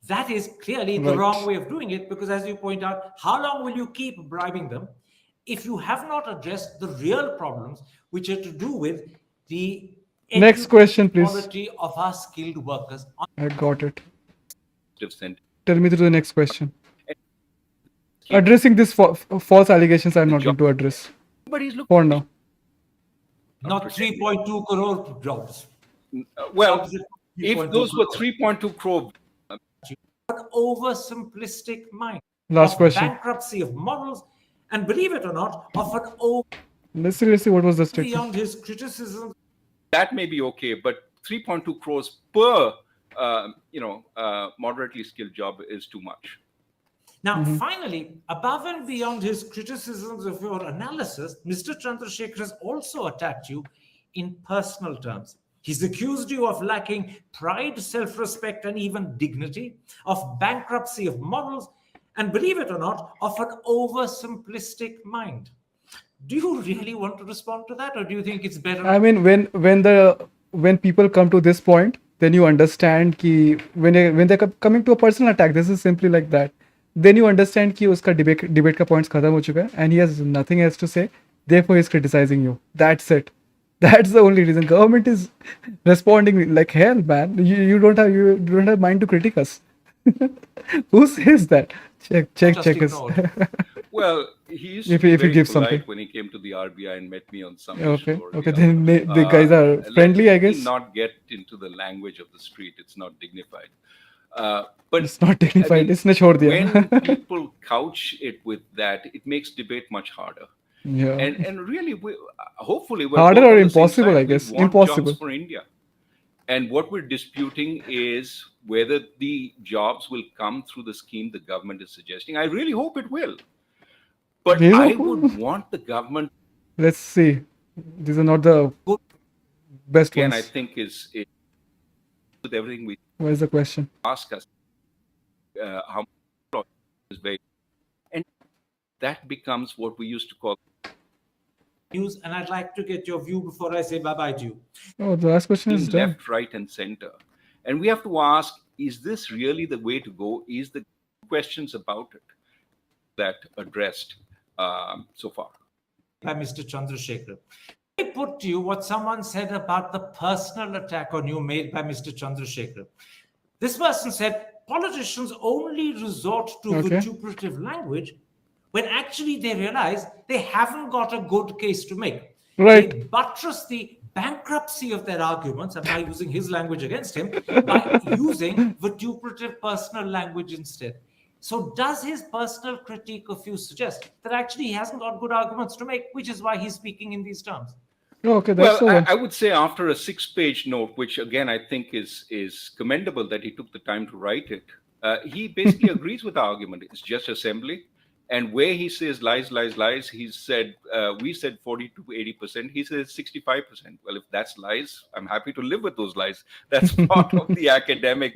That is clearly the wrong way of doing it, because as you point out, how long will you keep bribing them if you have not addressed the real problems, which are to do with the next question, please, quality of our skilled workers? I got it. Tell me through the next question. Addressing this false allegations, I'm not going to address for now. Not 3.2 crore jobs. Well, if those were 3.2 crore, an oversimplistic mind. Last of question. Bankruptcy of models, and believe it or not, of an Let's see what was the statement. beyond his criticism. That may be okay, but 3.2 crores per moderately skilled job is too much. Now, finally, above and beyond his criticisms of your analysis, Mr. Chandrasekhar has also attacked you in personal terms. He's accused you of lacking pride, self-respect, and even dignity, of bankruptcy of morals, and believe it or not, of an oversimplistic mind. Do you really want to respond to that, or do you think it's better? I mean, when people come to this point, then you understand कि when they're coming to a personal attack, this is simply like that. Then you understand कि उसका debate का points खत्म हो चुका है, and he has nothing else to say. Therefore, he's criticizing you. That's it. That's the only reason. Government is responding like hell, man. You don't have mind to critique us. Who says that? Check us. Well, he used to be very polite something when he came to the RBI and met me on some okay. issue or Okay, the then the guys are friendly, I guess. Not get into the language of the street. It's not dignified. But it's not dignified. Isne chhod diya. When people couch it with that, it makes debate much harder. Yeah. And really, hopefully, we're harder both or on the same impossible, side. I guess. We want Impossible jobs for India. And what we're disputing is whether the jobs will come through the scheme the government is suggesting. I really hope it will. But I would want the government. Let's see. These are not the best Again, ones. I think is with everything we. Where's the question? Ask us how much is very, and that becomes what we used to call news. And I'd like to get your view before I say bye-bye to you. Oh, the last question is done. Left, right, and center, and we have to ask: is this really the way to go? Is the questions about it that addressed so far by Mr. Chandrasekhar? I put to you what someone said about the personal attack on you made by Mr. Chandrasekhar. This person said politicians only resort to vituperative language when actually they realize they haven't got a good case to make. Right. They buttress the bankruptcy of their arguments, and by using his language against him, by using vituperative personal language instead. So does his personal critique of you suggest that actually he hasn't got good arguments to make, which is why he's speaking in these terms? Okay, that's well, I would say after a 6-page note, which again I think is commendable that he took the time to write it, he basically agrees with the argument. It's just assembly. And where he says lies, lies, lies, he said, we said 40 to 80%. He says 65%. Well, if that's lies, I'm happy to live with those lies. That's part of the academic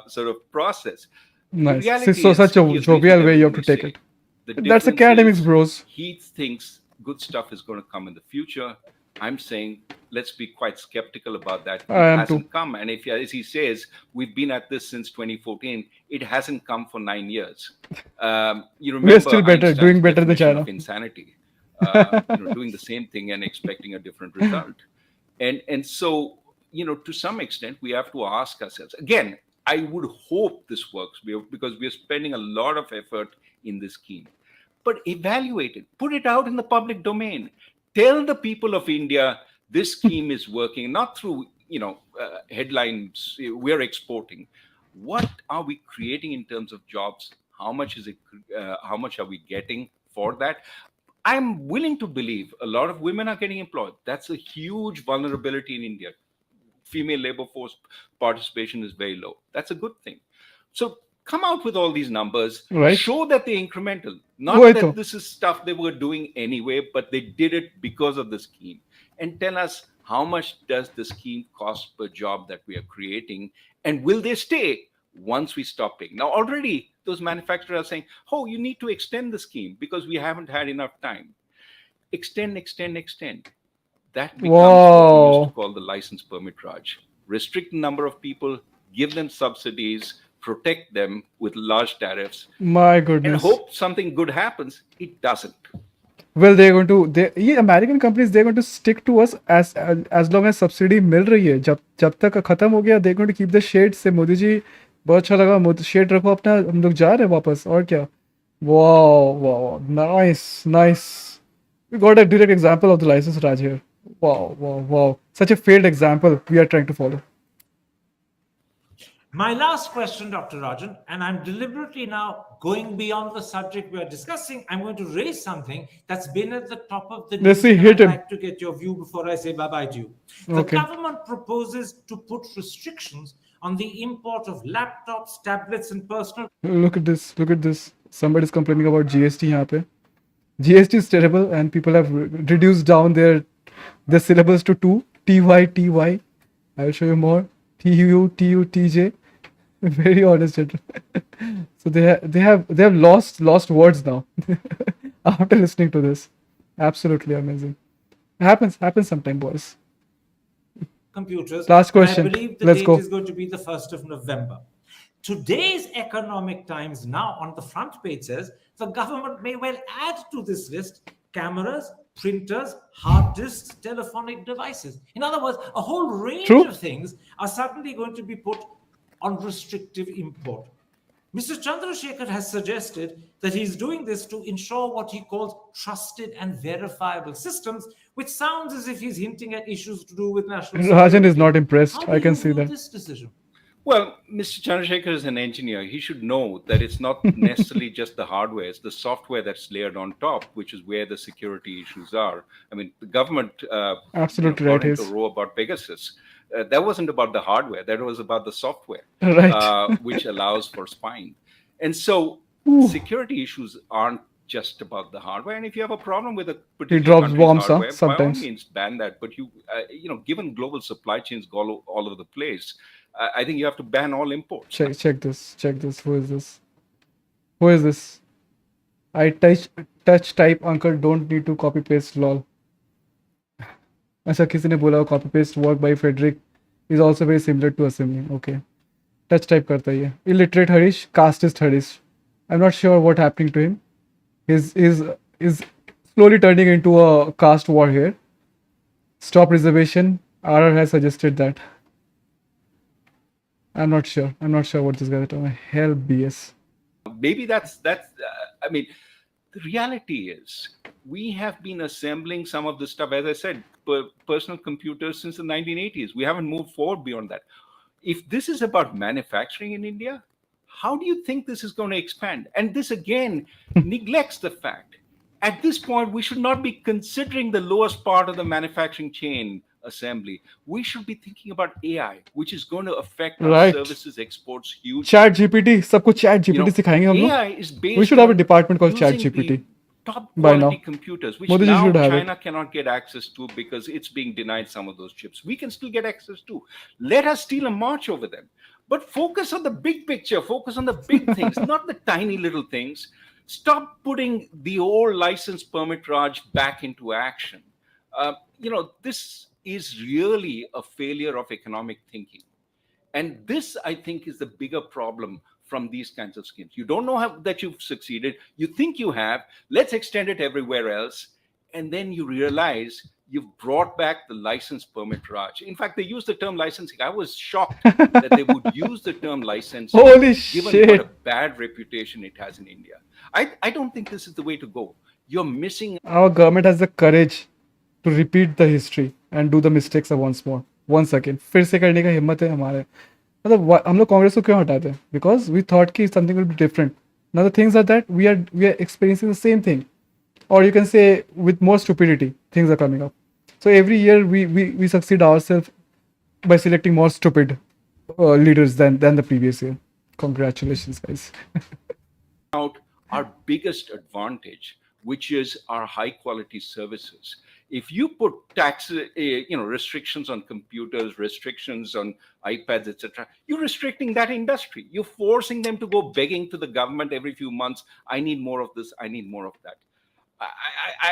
sort of process. The Nice. reality So is, such a he agrees with jovial way you everything have to you take say. it. The That's difference academics, is bros. he thinks good stuff is going to come in the future. I'm saying let's be quite skeptical about that. I It am hasn't too. come, and if, as he says, we've been at this since 2014. It hasn't come for 9 years. You We're remember still better, Einstein's doing better than definition of China. insanity. Doing the same thing and expecting a different result. And so, to some extent, we have to ask ourselves again. I would hope this works because we are spending a lot of effort in this scheme. But evaluate it, put it out in the public domain. Tell the people of India this scheme is working, not through headlines. We're exporting. What are we creating in terms of jobs? How much is it? How much are we getting for that? I'm willing to believe a lot of women are getting employed. That's a huge vulnerability in India. Female labor force participation is very low. That's a good thing. So come out with all these numbers, Right. show that they're incremental, not Wait, that this is stuff they were doing anyway, but they did it because of the scheme. And tell us, how much does the scheme cost per job that we are creating, and will they stay once we stop paying? Now already those manufacturers are saying, oh, you need to extend the scheme because we haven't had enough time. Extend. That becomes what we used to Wow. call the license permit Raj. Restrict the number of people, give them subsidies, protect them with large tariffs, My and goodness. hope something good happens. It doesn't. Well, they're going to American companies, they're going to stick to us as long as subsidy मिल रही है. जब तक खत्म हो गया, they're going to keep the shades. से मोदी जी बहुत अच्छा लगा, शेड रखो अपना, हम लोग जा रहे हैं वापस, और क्या. Wow, nice. We got a direct example of the license Raj here. Wow. Such a failed example we are trying to follow. My last question, Dr. Rajan, and I'm deliberately now going beyond the subject we are discussing. I'm going to raise something that's been at the top of the Let's news, see, and hit I'd him. like to get your view before I say bye-bye to you. The Okay. government proposes to put restrictions on the import of laptops, tablets, and personal... Look at this. Somebody's complaining about GST यहाँ पे. GST is terrible, and people have reduced down their syllabus to 2. TY. I will show you more. TUTJ. Very honest, gentlemen. So they have lost words now after listening to this. Absolutely amazing. Happens sometime, boys. computers. Last And question. I believe the Let's date go. is going to be the 1st of November. Today's Economic Times now on the front page says the government may well add to this list cameras, printers, hard disks, telephonic devices. In other words, a whole range True. of things are suddenly going to be put on restrictive import. Mr. Chandrasekhar has suggested that he's doing this to ensure what he calls trusted and verifiable systems, which sounds as if he's hinting at issues to do with national security. Rajan is not impressed. How do I can you see view that. this decision? Well, Mr. Chandrasekhar is an engineer. He should know that it's not necessarily just the hardware, it's the software that's layered on top, which is where the security issues are. I mean, the government, Absolutely right, got into a yes. row about Pegasus. That wasn't about the hardware, that was about the software, Right. which allows for spying. And so Ooh. security issues aren't just about the hardware. And if you have a problem with a He particular drops country's bombs, hardware, by all sometimes. means ban that. But given global supply chains go all over the place, I think you have to ban all imports. Check this. Who is this? I touch type uncle don't need to copy paste lol. अच्छा किसी ने बोला copy paste work by Frederick is also very similar to assembling. Okay. Touch type करता है ये. Illiterate Harish, casteist Harish. I'm not sure what happening to him. Is slowly turning into a caste war here. Stop reservation. RR has suggested that. I'm not sure what this guy is talking about. Hell BS. Maybe that's I mean, the reality is we have been assembling some of this stuff, as I said, personal computers since the 1980s. We haven't moved forward beyond that. If this is about manufacturing in India, how do you think this is going to expand? And this again neglects the fact at this point we should not be considering the lowest part of the manufacturing chain, assembly, we should be thinking about AI, which is going to affect our Right. services exports hugely. Chat GPT, सबको Chat You know, GPT सिखाएंगे हम लोग. AI is We based should have a on department called Chat using GPT. the top By now. quality computers, which Modi ji now should have China it. cannot get access to because it's being denied some of those chips. We can still get access to. Let us steal a march over them. But focus on the big picture, focus on the big things, not the tiny little things. Stop putting the old license permit Raj back into action. This is really a failure of economic thinking. And this, I think, is the bigger problem from these kinds of schemes. You don't know that you've succeeded. You think you have. Let's extend it everywhere else. And then you realize you've brought back the license permit Raj. In fact, they use the term licensing. I was shocked that they would use the term licensing, Holy given shit. what a bad reputation it has in India. I don't think this is the way to go. You're missing. Our government has the courage to repeat the history and do the mistakes once more. Once again. फिर से करने का हिम्मत है हमारे. मतलब हम लोग कांग्रेस को क्यों हटाते हैं? Because we thought कि something will be different. Now the things are that we are experiencing the same thing, or you can say with more stupidity things are coming up. So every year we succeed ourselves by selecting more stupid leaders than the previous year. Congratulations, guys. Out our biggest advantage, which is our high quality services. If you put taxes, restrictions on computers, restrictions on iPads, etc., you're restricting that industry. You're forcing them to go begging to the government every few months. I need more of this. I need more of that.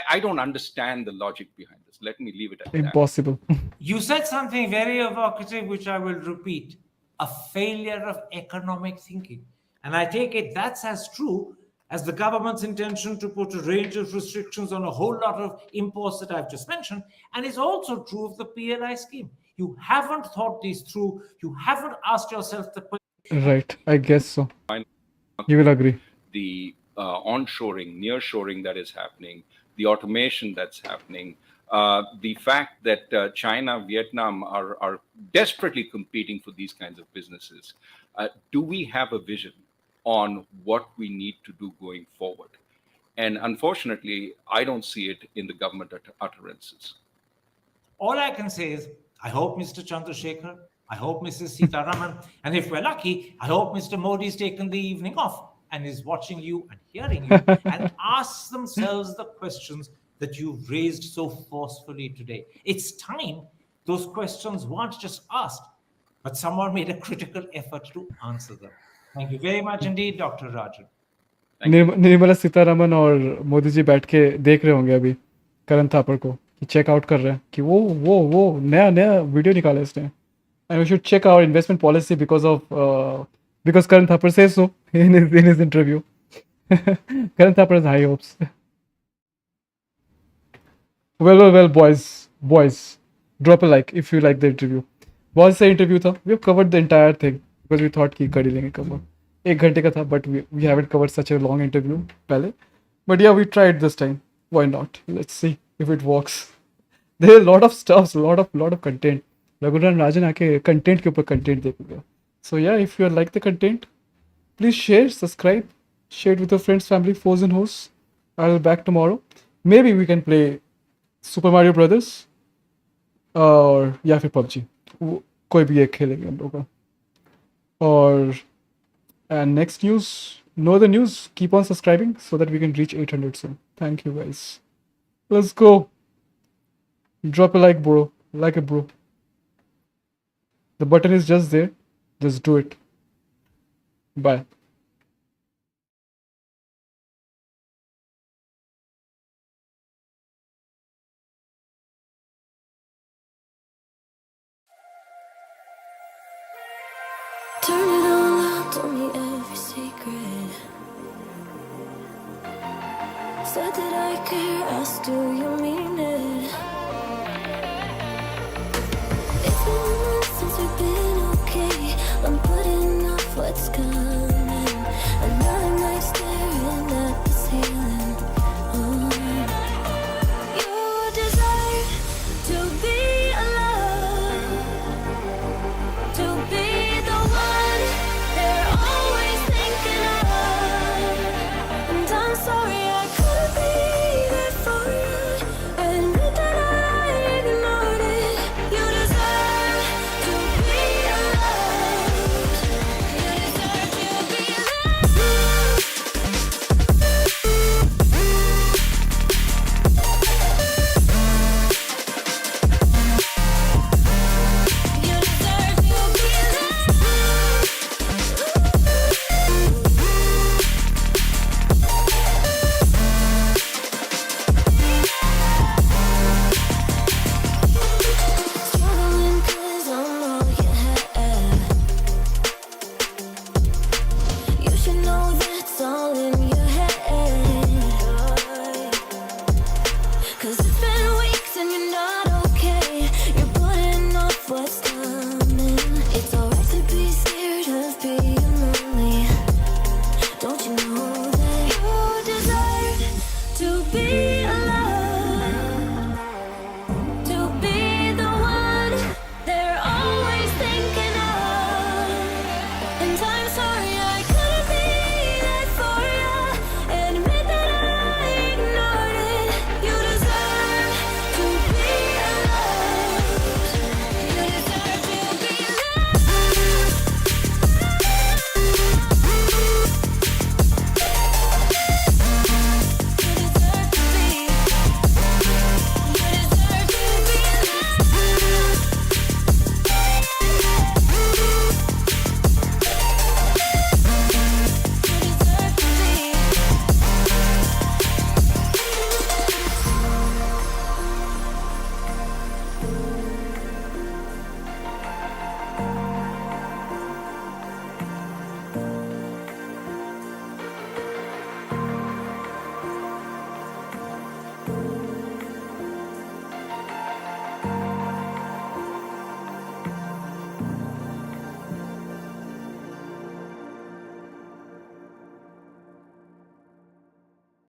I don't understand the logic behind this. Let me leave it at that. Impossible. You said something very evocative, which I will repeat: a failure of economic thinking. And I take it that's as true as the government's intention to put a range of restrictions on a whole lot of imports that I've just mentioned, and it's also true of the PLI scheme. You haven't thought these through. You haven't asked yourself the question. Right, I guess so. You will agree. The onshoring, nearshoring that is happening, the automation that's happening, the fact that China, Vietnam are desperately competing for these kinds of businesses. Do we have a vision on what we need to do going forward? And unfortunately, I don't see it in the government utterances. All I can say is, I hope Mr. Chandrasekhar, I hope Mrs. Sitaraman, and if we're lucky, I hope Mr. Modi's taken the evening off and is watching you and hearing you and asks themselves the questions that you've raised so forcefully today. It's time those questions weren't just asked, but someone made a critical effort to answer them. Thank you very much indeed, Dr. Rajan. Nirmala Sitharaman और मोदी जी बैठ के देख रहे होंगे अभी करण थापर को कि check out कर रहे हैं कि वो नया वीडियो निकाला इसने. And we should check our investment policy because Karan Thapar says so in his interview. Karan Thapar has high hopes. Well, boys, drop a like if you like the interview. बहुत सही interview था. We have covered the entire thing because we thought कि कर ही लेंगे cover. 1 घंटे का था, but we haven't covered such a long interview पहले. But yeah, we tried this time. Why not? Let's see if it works. There are a lot of stuff, lot of content. Raghuram Rajan आके content के ऊपर content देखेगा. So yeah, if you like the content, please share, subscribe, share it with your friends, family, foes and hosts. I'll be back tomorrow. Maybe we can play Super Mario Brothers or या फिर PUBG. कोई भी एक खेलेंगे हम लोग का. Or and next news, know the news. Keep on subscribing so that we can reach 800 soon. Thank you guys. Let's go. Drop a like, bro. Like it, bro. The button is just there. Just do it. Bye. Turn it all out, tell me every secret. Said that I care, asked do you mean it?